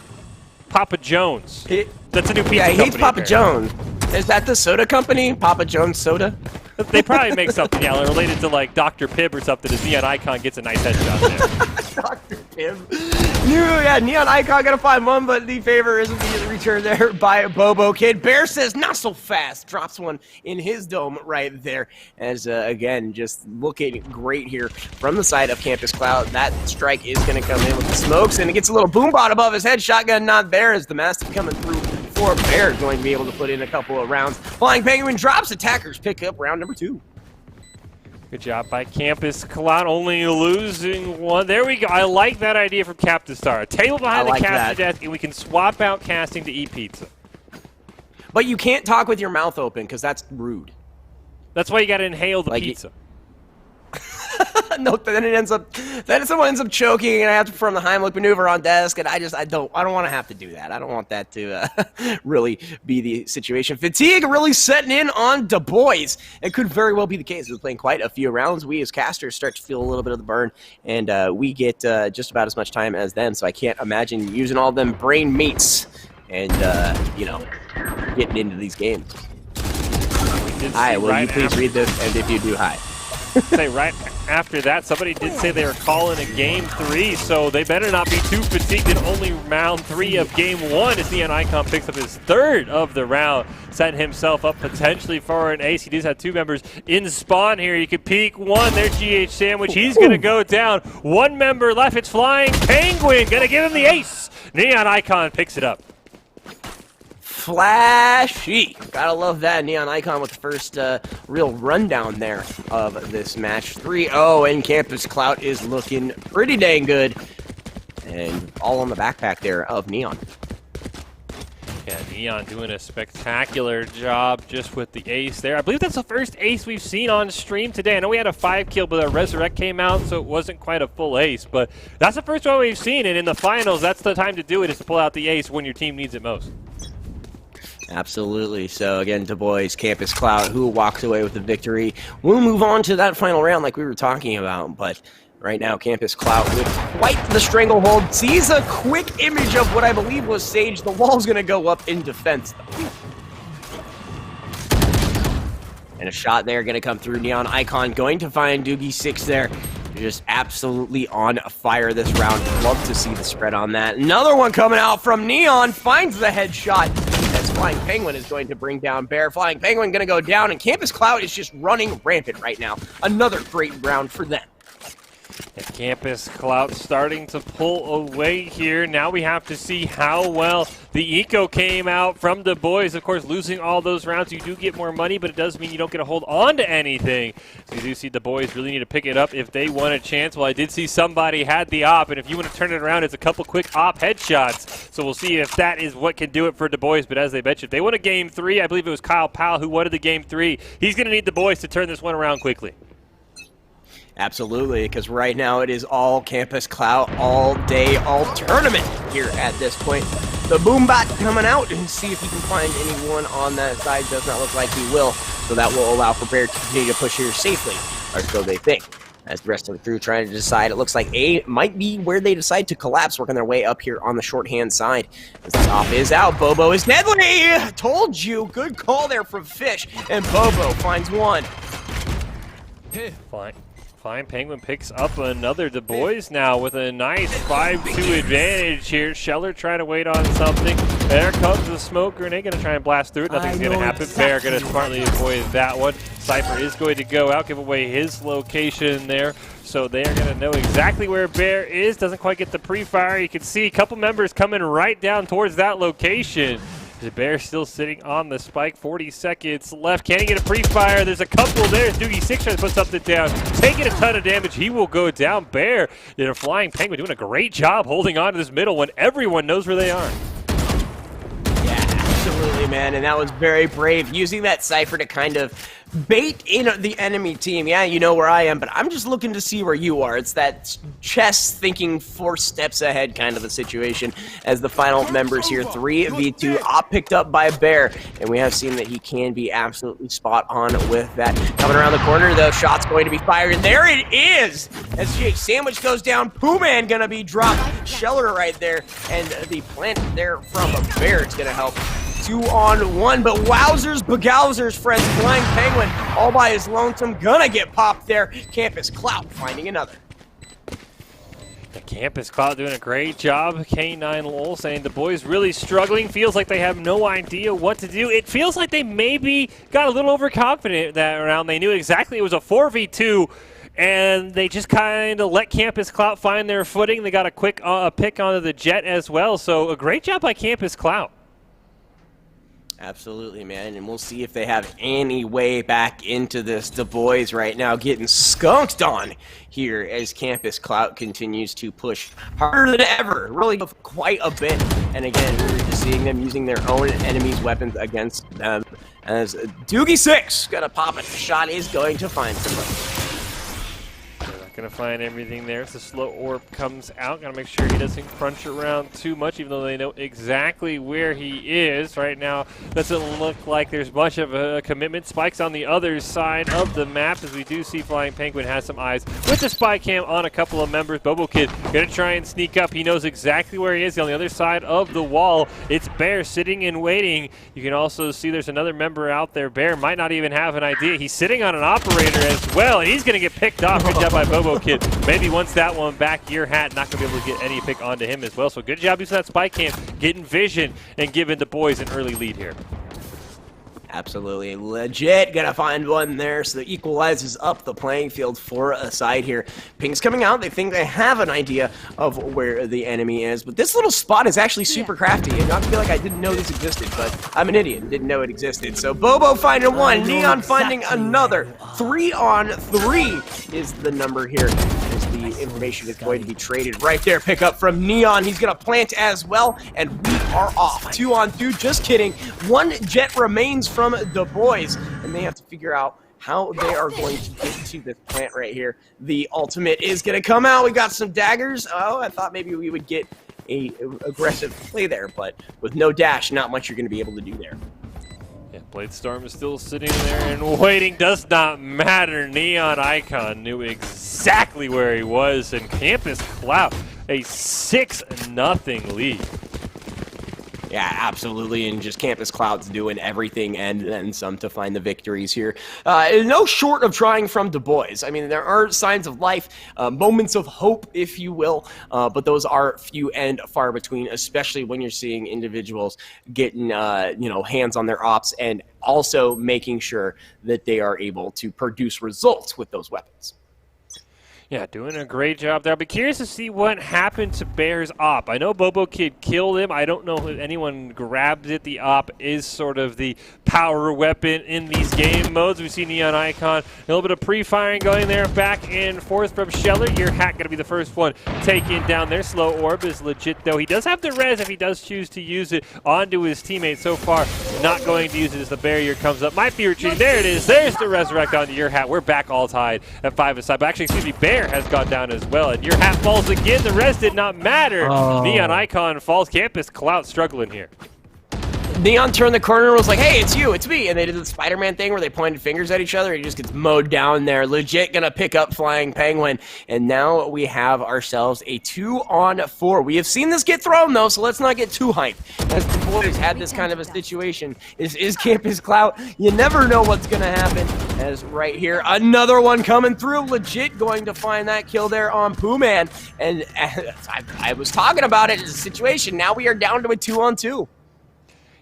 Papa Jones. That's a new pizza company. Yeah, he hates Papa Jones. Is that the soda company? Papa Jones Soda? They probably make something, yeah, related to like Dr. Pibb or something. As Neon Icon gets a nice headshot there. Dr. Pibb. Yeah, Neon Icon gonna find one, but the favor isn't being returned there by Bobo Kid. Bear says, not so fast. Drops one in his dome right there. As, again, just looking great here from the side of Campus Cloud. That strike is gonna come in with the smokes, and it gets a little boom bot above his head. Shotgun not there as the Mastiff coming through for Bear, going to be able to put in a couple of rounds. Flying Penguin drops. Attackers pick up round number 2. Good job by Campus Cloud, only losing one. There we go. I like that idea from Cap to Star. A table behind the caster desk, and we can swap out casting to eat pizza. But you can't talk with your mouth open, because that's rude. That's why you got to inhale the pizza. No, then someone ends up choking, and I have to perform the Heimlich maneuver on desk, and I don't want to have to do that. I don't want that to really be the situation. Fatigue really setting in on Du Bois. It could very well be the case. We're playing quite a few rounds. We as casters start to feel a little bit of the burn, and we get just about as much time as them. So I can't imagine using all them brain mates and you know, getting into these games. Hi, will you please read this? And if you do, hi. Say right after that, somebody did say they were calling a game 3, so they better not be too fatigued in only round 3 of game 1 as Neon Icon picks up his 3rd of the round, setting himself up potentially for an ace. He does have 2 members in spawn here. You could peek one. There's GH Sandwich. He's going to go down. 1 member left. It's Flying Penguin. Going to give him the ace. Neon Icon picks it up. Flashy. Gotta love that. Neon Icon with the first real rundown there of this match. 3-0, and Campus Cloud is looking pretty dang good. And all on the backpack there of Neon. Yeah, Neon doing a spectacular job just with the ace there. I believe that's the first ace we've seen on stream today. I know we had a 5 kill, but a Resurrect came out, so it wasn't quite a full ace. But that's the first one we've seen, and in the finals, that's the time to do it, is to pull out the ace when your team needs it most. Absolutely. So again, Du Bois, Campus Cloud, who walks away with the victory. We'll move on to that final round like we were talking about, but right now Campus Cloud with quite the stranglehold. Sees a quick image of what I believe was Sage. The wall's going to go up in defense, though. And a shot there going to come through. Neon Icon going to find Doogie 6 there. Just absolutely on fire this round. Love to see the spread on that. Another one coming out from Neon. Finds the headshot. As Flying Penguin is going to bring down Bear. Flying Penguin going to go down, and Campus Cloud is just running rampant right now. Another great round for them. And Campus Cloud starting to pull away here. Now we have to see how well the eco came out from Du Bois. Of course, losing all those rounds, you do get more money, but it does mean you don't get to hold on to anything. So you do see Du Bois really need to pick it up if they want a chance. Well, I did see somebody had the op, and if you want to turn it around, it's a couple quick op headshots. So we'll see if that is what can do it for Du Bois. But as they mentioned, if they won a game 3, I believe it was Kyle Powell who wanted the game 3. He's going to need Du Bois to turn this one around quickly. Absolutely, because right now it is all Campus Cloud, all day, all tournament here at this point. The Boombot coming out and see if he can find anyone on that side. Does not look like he will, so that will allow for Bear to continue to push here safely, or so they think. As the rest of the crew trying to decide, it looks like A might be where they decide to collapse, working their way up here on the shorthand side. As the top is out, Bobo is deadly! Told you, good call there from Fish, and Bobo finds one. Flying Penguin picks up another. Du Bois now with a nice 5-2 advantage here. Scheller trying to wait on something. There comes the smoke grenade, going to try and blast through it. Nothing's going to happen. Bear going to smartly avoid that one. Cypher is going to go out, give away his location there. So they are going to know exactly where Bear is. Doesn't quite get the pre-fire. You can see a couple members coming right down towards that location. The Bear still sitting on the spike. 40 seconds left. Can he get a pre-fire? There's a couple there. Doogie 6 trying to put something down. Taking a ton of damage. He will go down. Bear, Flying Penguin doing a great job holding on to this middle when everyone knows where they are. Absolutely, man, and that was very brave, using that Cypher to kind of bait in the enemy team. Yeah, you know where I am, but I'm just looking to see where you are. It's that chess thinking 4 steps ahead kind of a situation as the final members here, 3v2, op picked up by Bear, and we have seen that he can be absolutely spot on with that. Coming around the corner, the shot's going to be fired, and there it is! As Sandwich goes down, Poohman gonna be dropped, Scheller right there, and the plant there from Bear is gonna help. 2-on-1, but wowzers, begouzers, friends, Flying Penguin all by his lonesome, gonna get popped there. Campus Clout finding another. The Campus Clout doing a great job. K9 Lowell saying the boys really struggling. Feels like they have no idea what to do. It feels like they maybe got a little overconfident that round. They knew exactly it was a 4v2. And they just kind of let Campus Clout find their footing. They got a quick pick onto the Jet as well. So a great job by Campus Clout. Absolutely, man, and we'll see if they have any way back into this. Du Bois right now getting skunked on here as Campus Clout continues to push harder than ever, really quite a bit. And again, we're just seeing them using their own enemies' weapons against them. As Doogie 6 gonna pop it. The shot is going to find somebody. Gonna find everything there. If the slow orb comes out, gotta make sure he doesn't crunch around too much, even though they know exactly where he is. Right now, doesn't look like there's much of a commitment. Spike's on the other side of the map, as we do see Flying Penguin has some eyes with the spy cam on a couple of members. Bobo Kid gonna try and sneak up. He knows exactly where he is on the other side of the wall. It's Bear sitting and waiting. You can also see there's another member out there. Bear might not even have an idea. He's sitting on an operator as well, and he's gonna get picked off. Good job by Bobo Kid. Maybe once that one back, your hat, not going to be able to get any pick onto him as well. So good job using that spy cam, getting vision, and giving the boys an early lead here. Absolutely legit. Gonna find one there, so that equalizes up the playing field for a side here. Ping's coming out. They think they have an idea of where the enemy is, but this little spot is actually super crafty. And not to feel like I didn't know this existed, but I'm an idiot and didn't know it existed. So Bobo finding one, Neon finding another. 3-on-3 is the number here. As the information is going to be traded right there. Pick up from Neon. He's gonna plant as well, and we are off. 2-on-2. Just kidding. One Jet remains from Du Bois, and they have to figure out how they are going to get to this plant right here. The ultimate is going to come out. We got some daggers. Oh, I thought maybe we would get a aggressive play there, but with no dash, not much you're going to be able to do there. Yeah, Bladestorm is still sitting there and waiting. Does not matter. Neon Icon knew exactly where he was, and Campus Clout a 6-0 lead. Yeah, absolutely, and just Campus Clout's doing everything and then some to find the victories here. No short of trying from Du Bois. I mean, there are signs of life, moments of hope, if you will, but those are few and far between, especially when you're seeing individuals getting, hands on their ops and also making sure that they are able to produce results with those weapons. Yeah, doing a great job there. I'll be curious to see what happened to Bear's op. I know Bobo Kid killed him. I don't know if anyone grabbed it. The op is sort of the power weapon in these game modes. We see Neon Icon, a little bit of pre-firing going there, back and forth from Scheller. Your hat going to be the first one taken down there. Slow Orb is legit, though. He does have the res if he does choose to use it onto his teammate. So far, not going to use it as the barrier comes up. Might be retreating. There it is. There's the resurrect onto your hat. We're back all tied at 5-aside. But actually, excuse me, Bear has gone down as well, and your hat falls again. The rest did not matter. Neon Icon falls. Campus Clout struggling here. Neon turned the corner and was like, hey, it's you, it's me. And they did the Spider-Man thing where they pointed fingers at each other. He just gets mowed down there. Legit gonna pick up Flying Penguin. And now we have ourselves a 2-on-4. We have seen this get thrown, though, so let's not get too hyped. As the boys had this kind of a situation. This is Campus Clout. You never know what's gonna happen. As right here, another one coming through. Legit going to find that kill there on Poohman. And I was talking about it as a situation. Now we are down to a 2-on-2.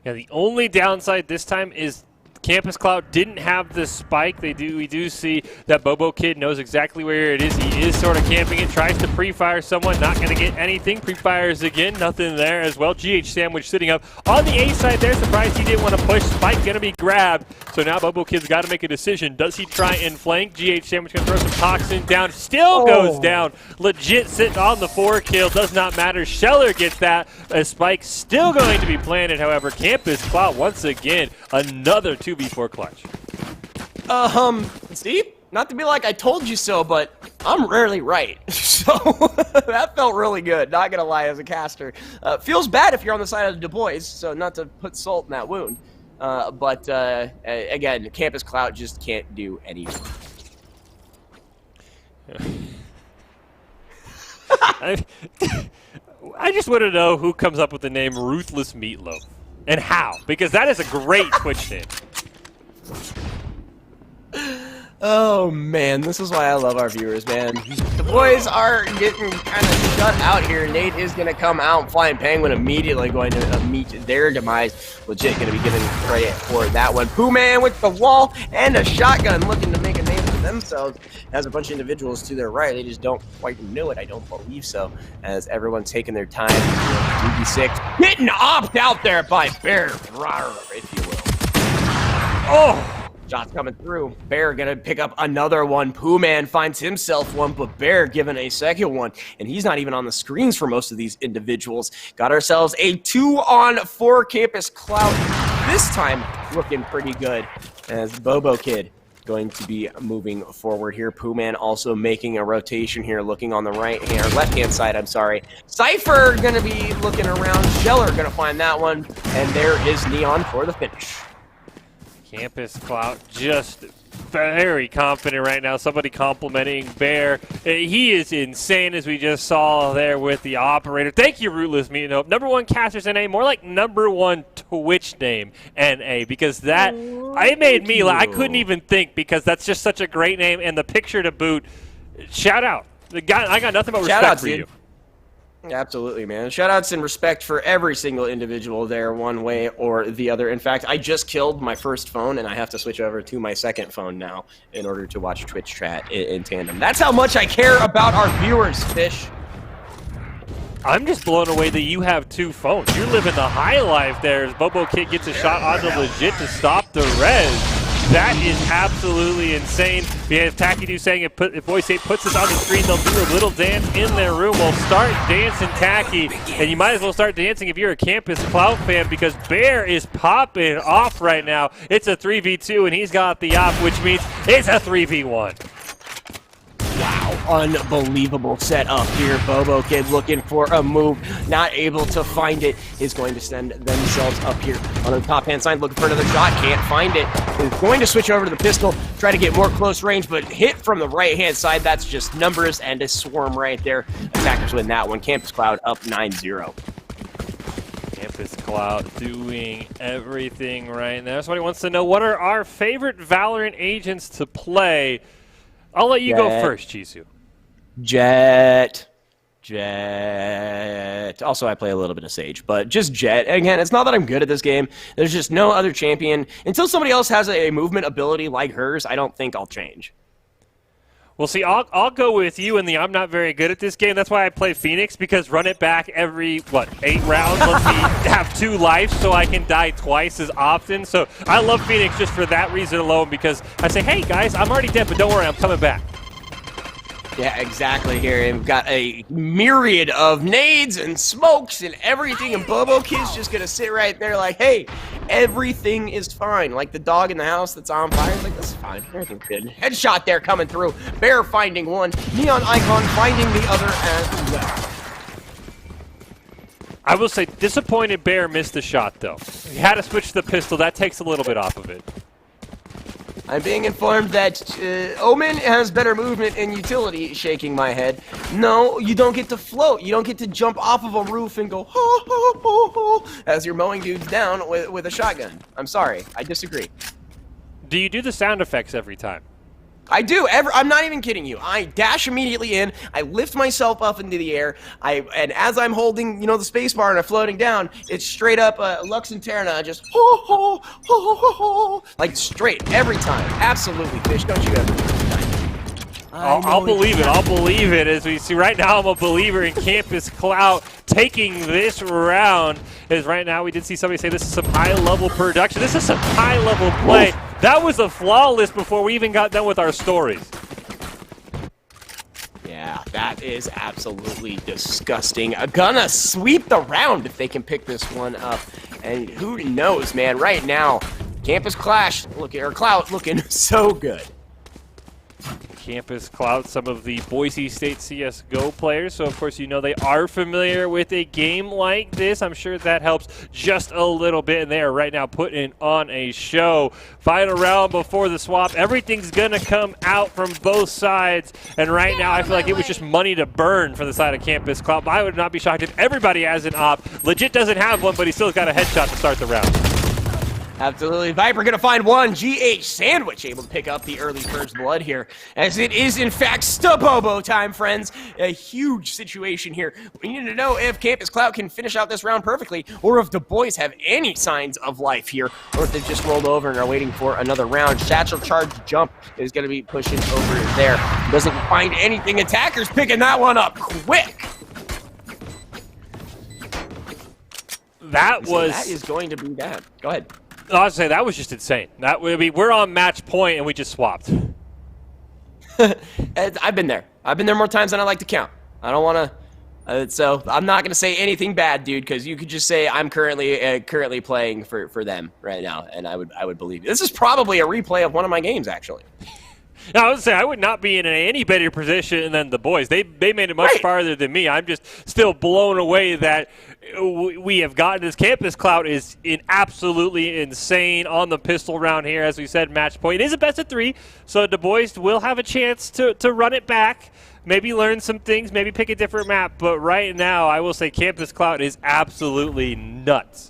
Yeah, the only downside this time is Campus Cloud didn't have the spike. We do see that Bobo Kid knows exactly where it is. He is sort of camping it, tries to pre-fire someone, not going to get anything. Pre-fires again, nothing there as well. GH Sandwich sitting up on the A side there. Surprised he didn't want to push. Spike going to be grabbed. So now Bobo Kid's got to make a decision. Does he try and flank? GH Sandwich going to throw some toxin down. Still goes down. Legit sitting on the 4 kill. Does not matter. Scheller gets that. A Spike still going to be planted. However, Campus Cloud once again, another 2v4 clutch. See? Not to be like I told you so, but I'm rarely right. So that felt really good, not gonna lie, as a caster. Feels bad if you're on the side of the Boise, so not to put salt in that wound. But again, Campus Cloud just can't do anything. I just want to know who comes up with the name Ruthless Meatloaf and how, because that is a great Twitch name. Oh man, this is why I love our viewers, man. The boys are getting kind of shut out here. Nate is going to come out, Flying Penguin immediately going to meet their demise. Legit going to be given credit for that one. Pooh Man with the wall and a shotgun looking to make a name for themselves. Has a bunch of individuals to their right. They just don't quite know it. I don't believe so. As everyone's taking their time. 2v6. Getting opt out there by Bear, if you will. Oh! Shots coming through. Bear gonna pick up another one. Pooh Man finds himself one, but Bear given a second one. And he's not even on the screens for most of these individuals. Got ourselves a 2-on-4 Campus Cloud. This time looking pretty good as Bobo Kid going to be moving forward here. Pooh Man also making a rotation here, looking on the left-hand side, I'm sorry. Cypher gonna be looking around. Scheller gonna find that one. And there is Neon for the finish. Campus Cloud just very confident right now. Somebody complimenting Bear. He is insane, as we just saw there with the operator. Thank you, Rootless Meatloaf. #1 casters NA, more like #1 Twitch name NA, because that I made me I couldn't even think, because that's just such a great name, and the picture to boot. Shout out. I got nothing but respect for you. Absolutely, man. Shoutouts and respect for every single individual there, one way or the other. In fact, I just killed my first phone, and I have to switch over to my second phone now in order to watch Twitch chat in tandem. That's how much I care about our viewers, Fish. I'm just blown away that you have 2 phones. You're living the high life there as Bobo Kid gets a shot on the legit to stop the res. That is absolutely insane. We have Tacky saying if Boise puts this on the screen, they'll do a little dance in their room. We'll start dancing, Tacky, and you might as well start dancing if you're a Campus Cloud fan, because Bear is popping off right now. It's a 3v2, and he's got the op, which means it's a 3v1. Wow, unbelievable setup here. Bobo Kid looking for a move, not able to find it, is going to send themselves up here on the top-hand side, looking for another shot, can't find it. Is going to switch over to the pistol, try to get more close range, but hit from the right-hand side. That's just numbers and a swarm right there. Attackers win that one. Campus Cloud up 9-0. Campus Cloud doing everything right now. Somebody wants to know, what are our favorite Valorant agents to play? I'll let you go first, Chisu. Jet. Also, I play a little bit of Sage, but just Jet. And again, it's not that I'm good at this game. There's just no other champion. Until somebody else has a movement ability like hers, I don't think I'll change. Well, see, I'll go with you in the I'm not very good at this game. That's why I play Phoenix, because run it back every, 8 rounds lets me have 2 lives so I can die twice as often. So I love Phoenix just for that reason alone, because I say, hey, guys, I'm already dead, but don't worry, I'm coming back. Yeah, exactly here. And we've got a myriad of nades and smokes and everything, and Bobo Kid's just gonna sit right there like, hey, everything is fine. Like the dog in the house that's on fire. Like, this is fine. Everything's good. Headshot there coming through. Bear finding one. Neon Icon finding the other as well. I will say, disappointed Bear missed the shot, though. He had to switch to the pistol. That takes a little bit off of it. I'm being informed that Omen has better movement and utility, shaking my head. No, you don't get to float. You don't get to jump off of a roof and go, ho, ho, ho, ho, as you're mowing dudes down with a shotgun. I'm sorry. I disagree. Do you do the sound effects every time? I do. I'm not even kidding you. I dash immediately in. I lift myself up into the air. And as I'm holding, the space bar and I'm floating down, it's straight up Lux and Terna, just ho, ho, ho, ho, ho, ho, like straight every time. Absolutely, Fish. Don't you ever. I'll believe it. I'll believe it. As we see right now, I'm a believer in Campus Clout taking this round. As right now, we did see somebody say this is some high-level production. This is some high-level play. That was a flawless before we even got done with our stories. Yeah, that is absolutely disgusting. Gonna sweep the round if they can pick this one up. And who knows, man? Right now, Campus Clout looking so good. Campus Clout, some of the Boise State CSGO players, so of course they are familiar with a game like this. I'm sure that helps just a little bit, and they are right now putting on a show. Final round before the swap. Everything's gonna come out from both sides, and right now I feel like it was just money to burn for the side of Campus Clout. I would not be shocked if everybody has an op. Legit doesn't have one, but he still got a headshot to start the round. Absolutely. Viper gonna find one. GH Sandwich able to pick up the early first blood here, as it is in fact Stabobo time, friends. A huge situation here. We need to know if Campus Clout can finish out this round perfectly, or if the boys have any signs of life here, or if they've just rolled over and are waiting for another round. Satchel Charge Jump is gonna be pushing over there. Doesn't find anything. Attackers picking that one up quick. That is going to be that. Go ahead. I was say that was just insane. We're on match point and we just swapped. I've been there. I've been there more times than I like to count. I don't want to. So I'm not gonna say anything bad, dude, because you could just say I'm currently playing for them right now, and I would believe you. This is probably a replay of one of my games, actually. Now, I would say I would not be in any better position than the boys. They made it much farther than me. I'm just still blown away that we have gotten this. Campus Clout is absolutely insane on the pistol round here. As we said, match point. It is a best of 3, so the boys will have a chance to run it back, maybe learn some things, maybe pick a different map. But right now, I will say Campus Clout is absolutely nuts.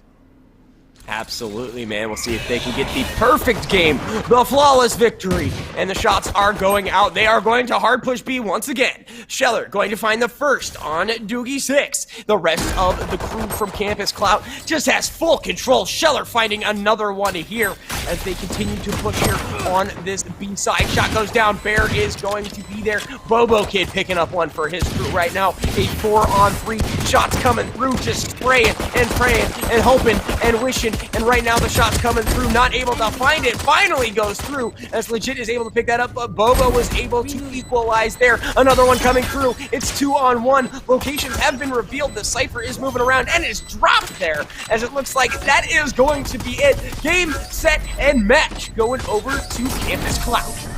Absolutely, man. We'll see if they can get the perfect game, the flawless victory. And the shots are going out. They are going to hard push B once again. Scheller going to find the first on Doogie 6. The rest of the crew from Campus Clout just has full control. Scheller finding another one here as they continue to push here on this B side. Shot goes down. Bear is going to be there. Bobo Kid picking up one for his crew right now. A 4-on-3. Shots coming through, just spraying and praying and hoping and wishing. And right now the shot's coming through, not able to find it. Finally goes through as Legit is able to pick that up, but Bobo was able to equalize there. Another one coming through. It's 2-on-1. Locations have been revealed. The Cypher is moving around and is dropped there, as it looks like that is going to be it. Game, set, and match going over to Campus Clout.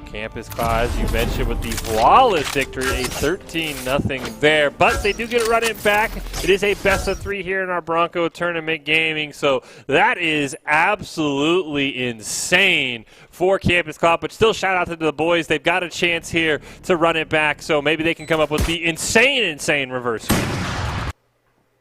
Campus Clout, as you mentioned, with the flawless victory, a 13-0 there. But they do get to run it back. It is a best of 3 here in our Bronco Tournament Gaming, so that is absolutely insane for Campus Clout. But still, shout out to the boys. They've got a chance here to run it back, so maybe they can come up with the insane reverse sweep.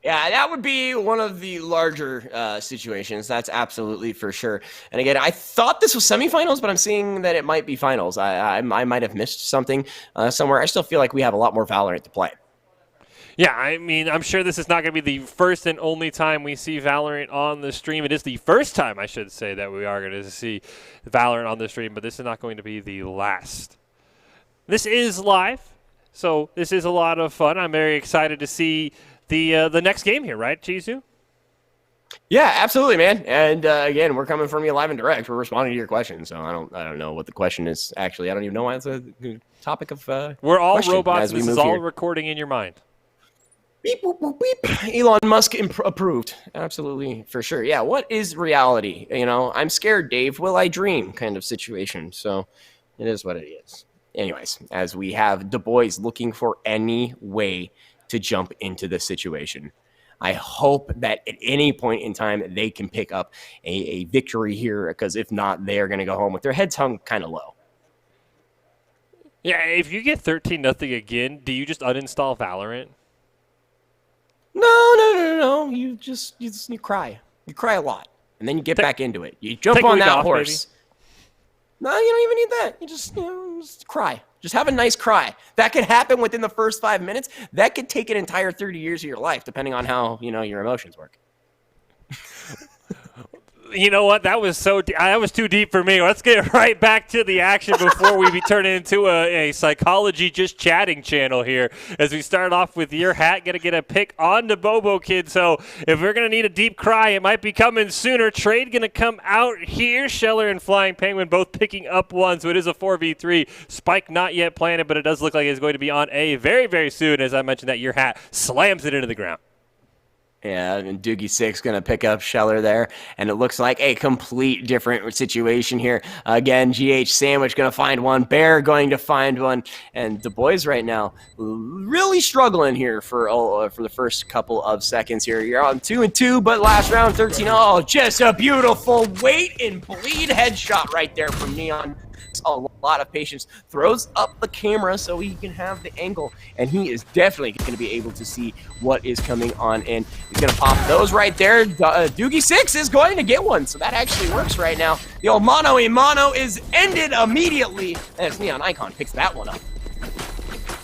Yeah, that would be one of the larger situations. That's absolutely for sure. And again, I thought this was semifinals, but I'm seeing that it might be finals. I might have missed something somewhere. I still feel like we have a lot more Valorant to play. Yeah, I mean, I'm sure this is not going to be the first and only time we see Valorant on the stream. It is the first time, I should say, that we are going to see Valorant on the stream, but this is not going to be the last. This is live, so this is a lot of fun. I'm very excited to see the next game here, right, Chizu? Yeah, absolutely, man. And again, we're coming from you live and direct. We're responding to your questions, so I don't know what the question is. Actually, I don't even know why it's a topic of we're all robots. This is all here. Recording in your mind. Beep, boop, boop, beep. Elon Musk approved. Absolutely, for sure. Yeah, what is reality? I'm scared, Dave. Will I dream? Kind of situation. So it is what it is. Anyways, as we have Du Bois looking for any way to jump into this situation. I hope that at any point in time they can pick up a victory here, because if not, they're going to go home with their heads hung kind of low. Yeah, if you get 13-0 again, do you just uninstall Valorant? No. You cry. You cry a lot, and then you get back into it. You jump on that horse. No, you don't even need that. You just cry. Just have a nice cry. That could happen within the first 5 minutes. That could take an entire 30 years of your life, depending on how, your emotions work. You know what? That was that was too deep for me. Let's get right back to the action before we be turning into a psychology just chatting channel here. As we start off with your hat, gonna get a pick on the Bobo kid. So if we're gonna need a deep cry, it might be coming sooner. Trade gonna come out here. Scheller and Flying Penguin both picking up one, so it is a 4v3. Spike not yet planted, but it does look like it's going to be on A very, very soon. As I mentioned, that your hat slams it into the ground. Yeah, and Doogie 6 going to pick up Scheller there, and it looks like a complete different situation here. Again, GH Sandwich going to find one, Bear going to find one, and Du Bois right now really struggling here for the first couple of seconds here. You're on 2-2, but last round 13. Oh, just a beautiful wait and bleed headshot right there from Neon. A lot of patience, throws up the camera so he can have the angle, and he is definitely going to be able to see what is coming on in. He's going to pop those right there. Doogie 6 is going to get one, so that actually works right now. The old mano a mano is ended immediately, as Neon Icon picks that one up.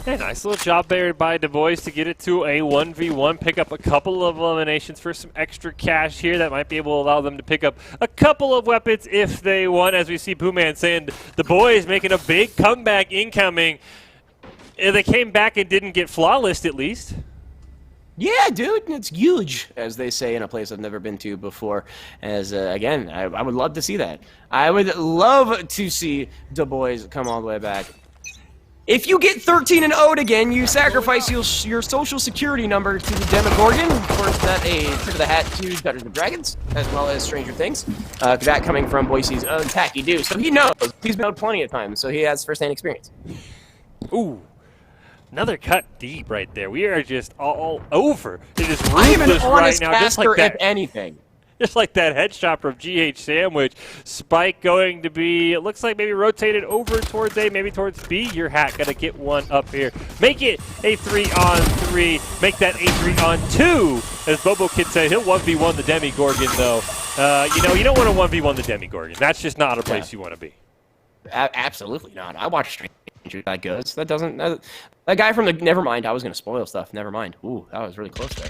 Hey, nice little job there by Du Bois to get it to a 1v1, pick up a couple of eliminations for some extra cash here that might be able to allow them to pick up a couple of weapons if they want. As we see Poohman saying, Du Bois making a big comeback incoming. They came back and didn't get flawless at least. Yeah, dude, it's huge, as they say in a place I've never been to before. As, again, I would love to see that. I would love to see Du Bois come all the way back. If you get 13-0 again, you sacrifice your social security number to the Demogorgon. Of course, that a tip of the hat to Dungeons & Dragons, as well as Stranger Things. That coming from Boise's own Tacky Doo. So he knows. He's been out plenty of times, so he has first-hand experience. Ooh. Another cut deep right there. We are just all over. It is ruthless right now, just like that. If anything. Just like that headshot from GH Sandwich. Spike going to be, it looks like maybe rotated over towards A, maybe towards B. Your hat got to get one up here. Make it a 3-on-3. Make that a 3-on-2. As Bobo Kid said, he'll 1v1 the Demogorgon, though. You don't want to 1v1 the Demogorgon. That's just not a place you want to be. Absolutely not. I watch Stranger that goes. That doesn't... that guy from the... Never mind. I was going to spoil stuff. Never mind. Ooh, that was really close there.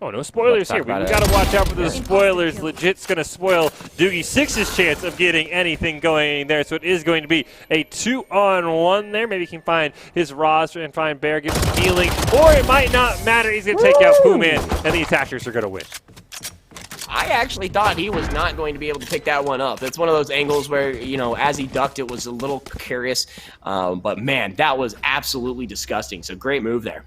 Oh, no spoilers here. We got to watch out for the spoilers. Legit's going to spoil Doogie 6's chance of getting anything going there. So it is going to be a 2-on-1 there. Maybe he can find his roster and find Bear, give him healing. Or it might not matter. He's going to take out Poohman, and the attackers are going to win. I actually thought he was not going to be able to pick that one up. It's one of those angles where, as he ducked, it was a little precarious. But, man, that was absolutely disgusting. So great move there.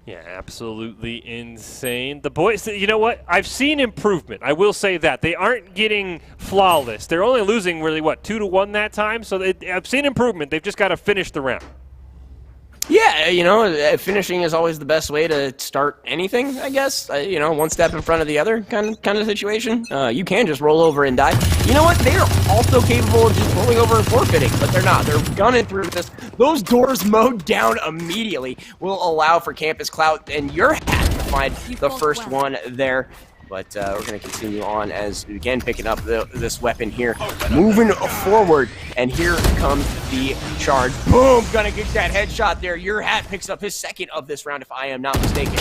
Yeah, absolutely insane. The boys, you know what? I've seen improvement. I will say that. They aren't getting flawless. They're only losing, really, 2-1 that time? So I've seen improvement. They've just got to finish the round. Yeah, finishing is always the best way to start anything, I guess. One step in front of the other kind of situation. You can just roll over and die. You know what? They are also capable of just rolling over and forfeiting, but they're not. They're gunning through this. Those doors mowed down immediately will allow for Campus Clout and your hat to find the first one there. But we're going to continue on as, again, picking up this weapon here. Moving forward, and here comes the charge. Boom! Gonna get that headshot there. Your hat picks up his second of this round, if I am not mistaken.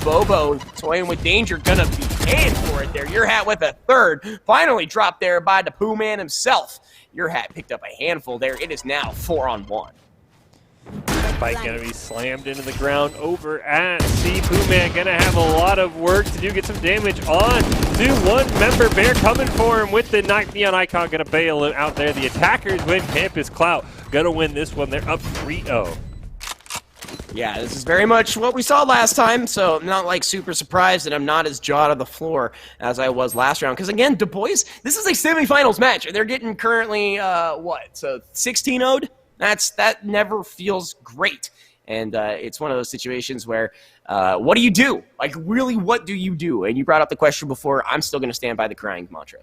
Bobo toying with danger, gonna be paying for it there. Your hat with a third. Finally dropped there by the Poohman himself. Your hat picked up a handful there. It is now 4-on-1. Spike gonna be slammed into the ground over at C. Poohman gonna have a lot of work to do, get some damage on to one member. Bear coming for him with the Neon Icon, gonna bail him out there. The attackers win. Campus Clout gonna win this one. They're up 3-0. Yeah, this is very much what we saw last time, so I'm not super surprised, and I'm not as jaw to the floor as I was last round. Because again, Du Bois, this is a semifinals match, and they're getting currently, 16-0'd? That never feels great. And it's one of those situations where, what do you do? Really, what do you do? And you brought up the question before. I'm still going to stand by the crying mantra.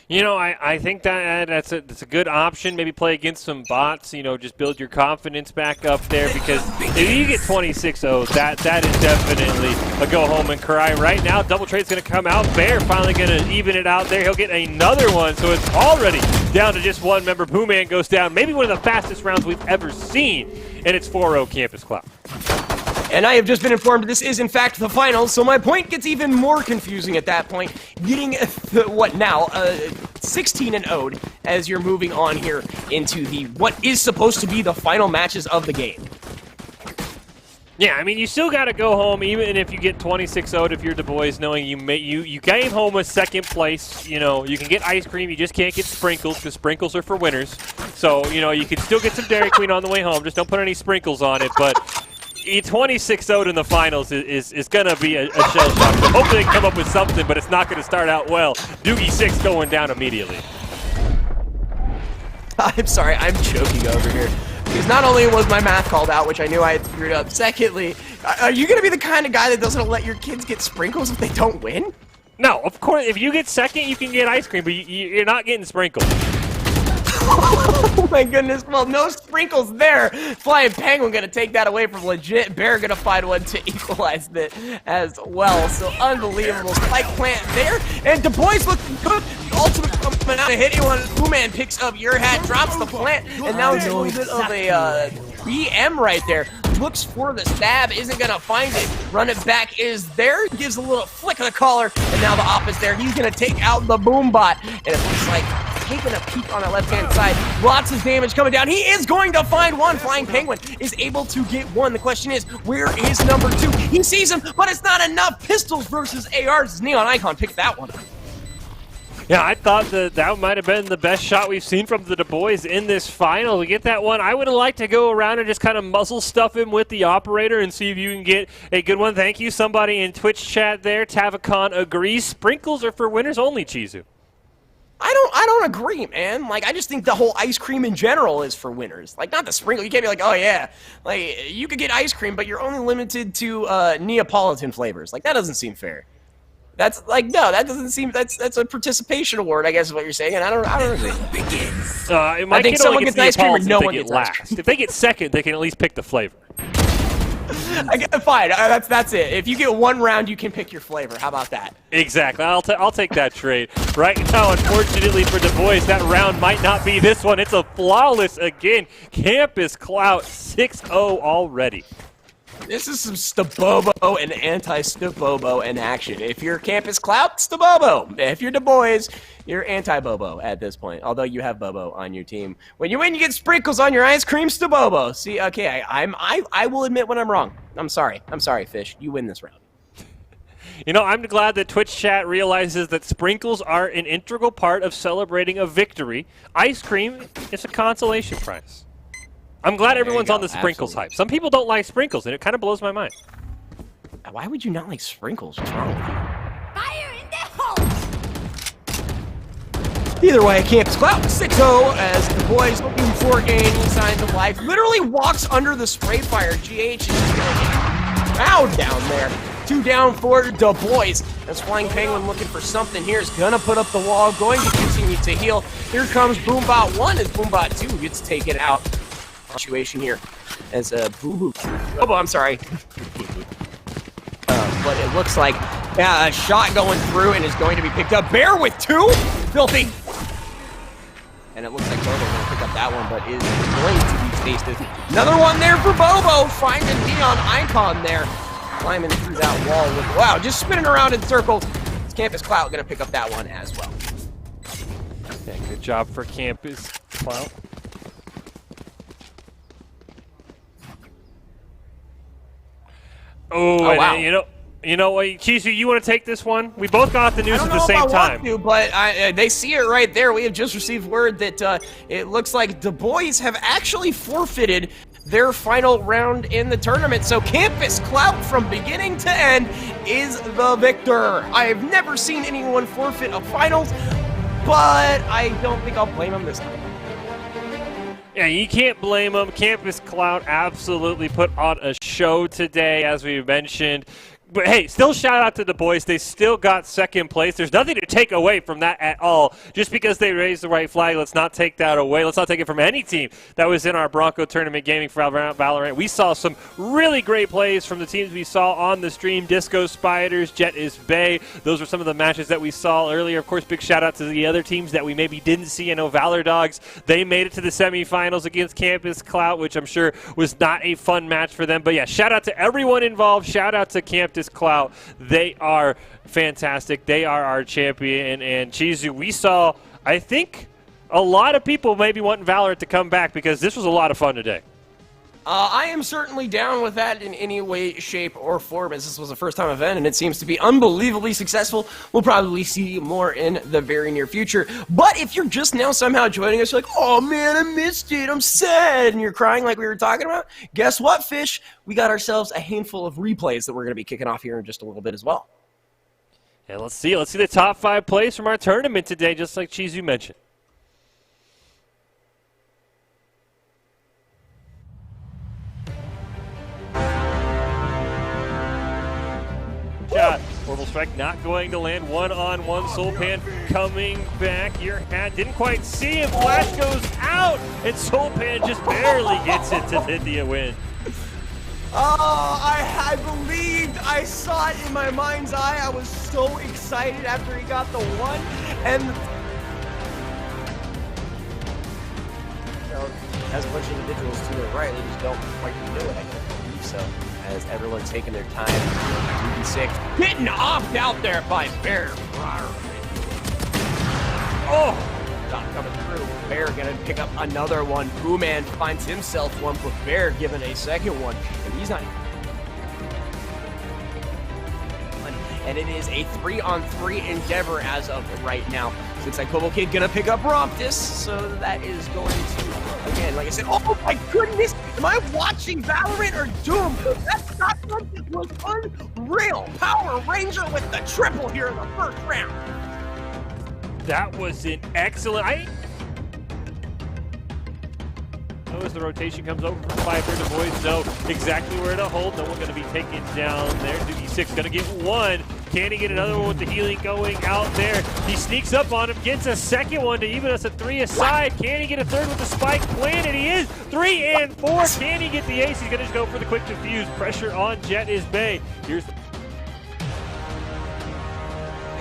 You know, I think that's a good option. Maybe play against some bots, you know, just build your confidence back up there, because if you get 26-0, that is definitely a go home and cry. Right now, Double Trade's going to come out. Bear finally going to even it out there. He'll get another one, so it's already down to just one member. Booman goes down. Maybe one of the fastest rounds we've ever seen, and it's 4-0 Campus Cloud. And I have just been informed this is, in fact, the finals, so my point gets even more confusing at that point. Getting, what now, 16 and 0 as you're moving on here into the what is supposed to be the final matches of the game. Yeah, I mean, you still got to go home, even if you get 26-0 if you're Du Bois, knowing you came home with second place. You know, you can get ice cream, you just can't get sprinkles, because sprinkles are for winners. So, you know, you can still get some Dairy Queen on the way home, just don't put any sprinkles on it, but 26-0 in the finals is going to be a shell shock. So hopefully they come up with something, but it's not going to start out well. Doogie 6 going down immediately. I'm sorry, I'm choking over here. Because not only was my math called out, which I knew I had screwed up, secondly, are you going to be the kind of guy that doesn't let your kids get sprinkles if they don't win? No, of course, if you get second, you can get ice cream, but you're not getting sprinkles. Oh my goodness, well, no sprinkles there. Flying Penguin gonna take that away from legit. Bear gonna find one to equalize it as well. So unbelievable spike plant there. And Du Bois looking good. The ultimate coming out to hit anyone. Booman picks up your hat, drops the plant, and now it's a little bit of a BM right there. Looks for the stab, isn't gonna find it. Run it back is there, gives a little flick of the collar, and now the op is there. He's gonna take out the boom bot, and it looks like taking a peek on that left-hand side. Lots of damage coming down. He is going to find one. Flying Penguin is able to get one. The question is, where is number 2? He sees him, but it's not enough. Pistols versus ARs. Neon Icon picked that one up. Yeah, I thought that might have been the best shot we've seen from the Du Bois in this final. To get that one, I would have liked to go around and just kind of muzzle stuff him with the operator and see if you can get a good one. Thank you, somebody in Twitch chat there. Tavacon agrees. Sprinkles are for winners only, Chizu. I don't agree, man. Like, I just think the whole ice cream in general is for winners. Like, not the sprinkle. You can't be like, oh yeah, like you could get ice cream, but you're only limited to Neapolitan flavors. Like, that doesn't seem fair. That's like, no, that doesn't seem. That's a participation award, I guess is what you're saying, and I don't agree. I think someone gets ice cream or no one gets last. If they get second, they can at least pick the flavor. Fine, that's it. If you get one round, you can pick your flavor. How about that? Exactly. I'll take that trade. Right now, unfortunately for Du Bois, that round might not be this one. It's a flawless again. Campus Clout 6-0 already. This is some Stabobo and anti-Stabobo in action. If you're Campus Clout, Stabobo. If you're Du Bois, you're anti-Bobo at this point, although you have Bobo on your team. When you win, you get sprinkles on your ice cream, Stabobo. See, okay, I will admit when I'm wrong. I'm sorry, Fish. You win this round. You know, I'm glad that Twitch chat realizes that sprinkles are an integral part of celebrating a victory. Ice cream is a consolation prize. I'm glad everyone's on the sprinkles hype. Some people don't like sprinkles, and it kind of blows my mind. Why would you not like sprinkles? What's wrong with you? Fire in the hole! Either way, Campus Clout 6-0 as Du Bois looking for any signs of life. Literally walks under the spray fire. GH is just going to get crowd down there. 2 down for Du Bois. As Flying Penguin looking for something here is going to put up the wall, going to continue to heal. Here comes Boombot 1 as Boombot 2 gets taken out. Situation here as I'm sorry. But it looks like a shot going through and is going to be picked up. Bear with 2. Filthy. And it looks like Bobo going to pick up that one, but is going to be tasted. Another one there for Bobo. Finding Neon Icon there. Climbing through that wall with, wow, just spinning around in circles. It's Campus Clout going to pick up that one as well. Yeah, good job for Campus Clout. Oh, wow. You know what, Kisu, you want to take this one? We both got the news at the same time. I don't know if I want to, but they see it right there. We have just received word that it looks like Du Bois have actually forfeited their final round in the tournament. So Campus Clout from beginning to end is the victor. I have never seen anyone forfeit a finals, but I don't think I'll blame them this time. Yeah, you can't blame them. Campus Clout absolutely put on a show today, as we mentioned. But, hey, still shout out to the boys. They still got second place. There's nothing to take away from that at all. Just because they raised the right flag, let's not take that away. Let's not take it from any team that was in our Bronco Tournament gaming for Valorant. We saw some really great plays from the teams we saw on the stream. Disco Spiders, Jet is Bay. Those were some of the matches that we saw earlier. Of course, big shout out to the other teams that we maybe didn't see. I know Valor Dogs, they made it to the semifinals against Campus Clout, which I'm sure was not a fun match for them. But, yeah, shout out to everyone involved. Shout out to Campus Clout. They are fantastic. They are our champion. And Chizu, we saw, I think, a lot of people maybe wanting Valorant to come back because this was a lot of fun today. I am certainly down with that in any way, shape, or form, as this was a first-time event, and it seems to be unbelievably successful. We'll probably see more in the very near future. But if you're just now somehow joining us, you're like, oh, man, I missed it, I'm sad, and you're crying like we were talking about, guess what, Fish? We got ourselves a handful of replays that we're going to be kicking off here in just a little bit as well. And let's see the top 5 plays from our tournament today, just like Chizu mentioned. Shot. Orbital Strike not going to land. One-on-one. Soulpan coming back. Your hat didn't quite see him. Flash goes out, and Soulpan just barely gets it to hit the win. Oh, I believed. I saw it in my mind's eye. I was so excited after he got the one. And as a bunch of individuals to the right, they just don't quite do it. I don't believe so. As everyone's taking their time, 2v6, getting offed out there by Bear. Oh, not coming through. Bear gonna pick up another one. Booman finds himself one, but Bear given a second one, and he's not. And it is a 3-on-3 endeavor as of right now. Looks like Kobo Kid gonna pick up Romptus, so that is going to, again, like I said, oh my goodness, am I watching Valorant or Doom? That shotgun was unreal. Power Ranger with the triple here in the first round. That was an excellent. As the rotation comes over from Viper, the boys know exactly where to hold. No one going to be taken down there. 2v6 going to get one. Can he get another one with the healing going out there? He sneaks up on him, gets a second one to even us at 3 aside. Can he get a third with the spike planted? He is 3 and 4. Can he get the ace? He's going to just go for the quick defuse. Pressure on Jet is Bay. Here's the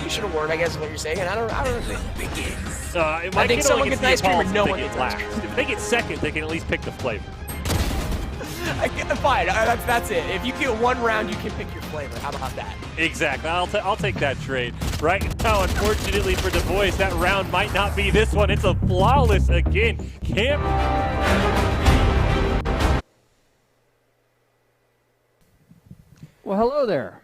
You should have warned, I guess, is what you're saying. I don't know. I think someone gets ice cream or no one gets last. If they get second, they can at least pick the flavor. Fine, that's it. If you get one round, you can pick your flavor. How about that? Exactly. I'll take that trade. Right now, unfortunately for the boys, that round might not be this one. It's a flawless again. Well, hello there.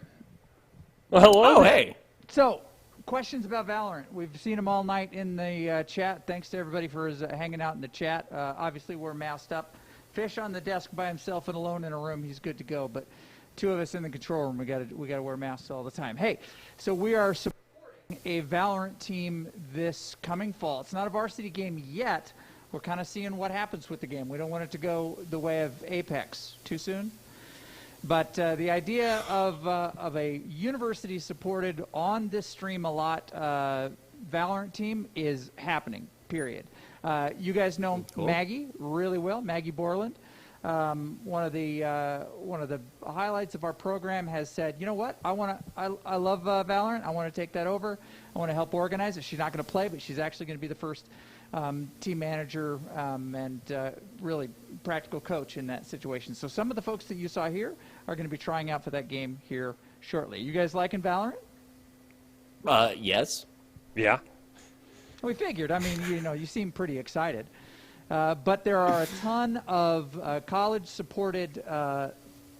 Well, hello. Oh, hey. So, questions about Valorant. We've seen them all night in the chat. Thanks to everybody for hanging out in the chat. Obviously, we're masked up. Fish on the desk by himself and alone in a room. He's good to go. But 2 of us in the control room, we got to wear masks all the time. Hey, so we are supporting a Valorant team this coming fall. It's not a varsity game yet. We're kind of seeing what happens with the game. We don't want it to go the way of Apex. Too soon? But the idea of a university-supported, on this stream a lot, Valorant team is happening, period. You guys know cool. Maggie really well, Maggie Borland. One of the highlights of our program has said, you know what, I love Valorant. I want to take that over. I want to help organize it. She's not going to play, but she's actually going to be the first team manager and really practical coach in that situation. So some of the folks that you saw here are going to be trying out for that game here shortly. You guys liking Valorant? Yes. Yeah. We figured. I mean, you seem pretty excited. But there are a ton of college-supported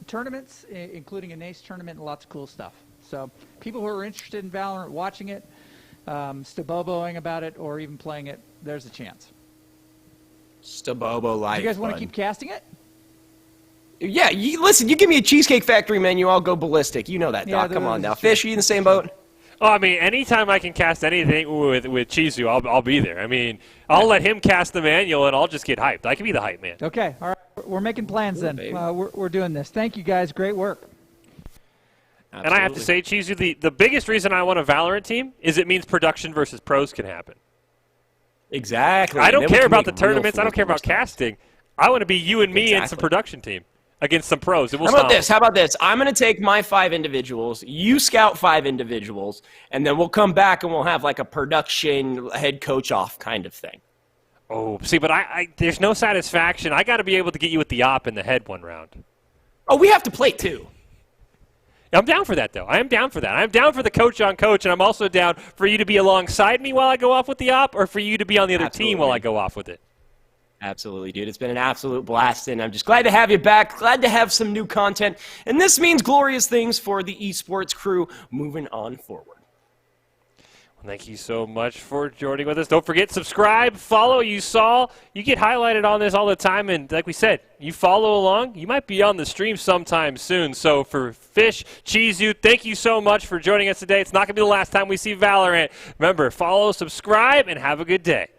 tournaments, including a NACE tournament and lots of cool stuff. So people who are interested in Valorant, watching it, staboboing about it, or even playing it, there's a chance. Stabobo life. Do you guys want to keep casting it? Yeah, listen, you give me a Cheesecake Factory menu, I'll go ballistic. You know that, Doc. Come on now. Fish, are you in the same boat? Oh, I mean, anytime I can cast anything with Chizu, I'll be there. I mean, I'll let him cast the manual, and I'll just get hyped. I can be the hype man. Okay, all right. We're making plans then. We're doing this. Thank you, guys. Great work. And I have to say, Chizu, the biggest reason I want a Valorant team is it means production versus pros can happen. Exactly. I don't care about the tournaments. I don't care about casting. I want to be you and me and some production team against some pros. How about this? I'm going to take my 5 individuals. You scout 5 individuals, and then we'll come back and we'll have like a production head coach off kind of thing. Oh, see, but there's no satisfaction. I got to be able to get you with the op in the head one round. Oh, we have to play too. I'm down for that, though. I am down for that. I'm down for the coach-on-coach, and I'm also down for you to be alongside me while I go off with the op, or for you to be on the other team while I go off with it. Absolutely, dude. It's been an absolute blast, and I'm just glad to have you back, glad to have some new content, and this means glorious things for the esports crew moving on forward. Thank you so much for joining with us. Don't forget, subscribe, follow. You get highlighted on this all the time, and like we said, you follow along, you might be on the stream sometime soon. So for Fish, Chizu, thank you so much for joining us today. It's not going to be the last time we see Valorant. Remember, follow, subscribe, and have a good day.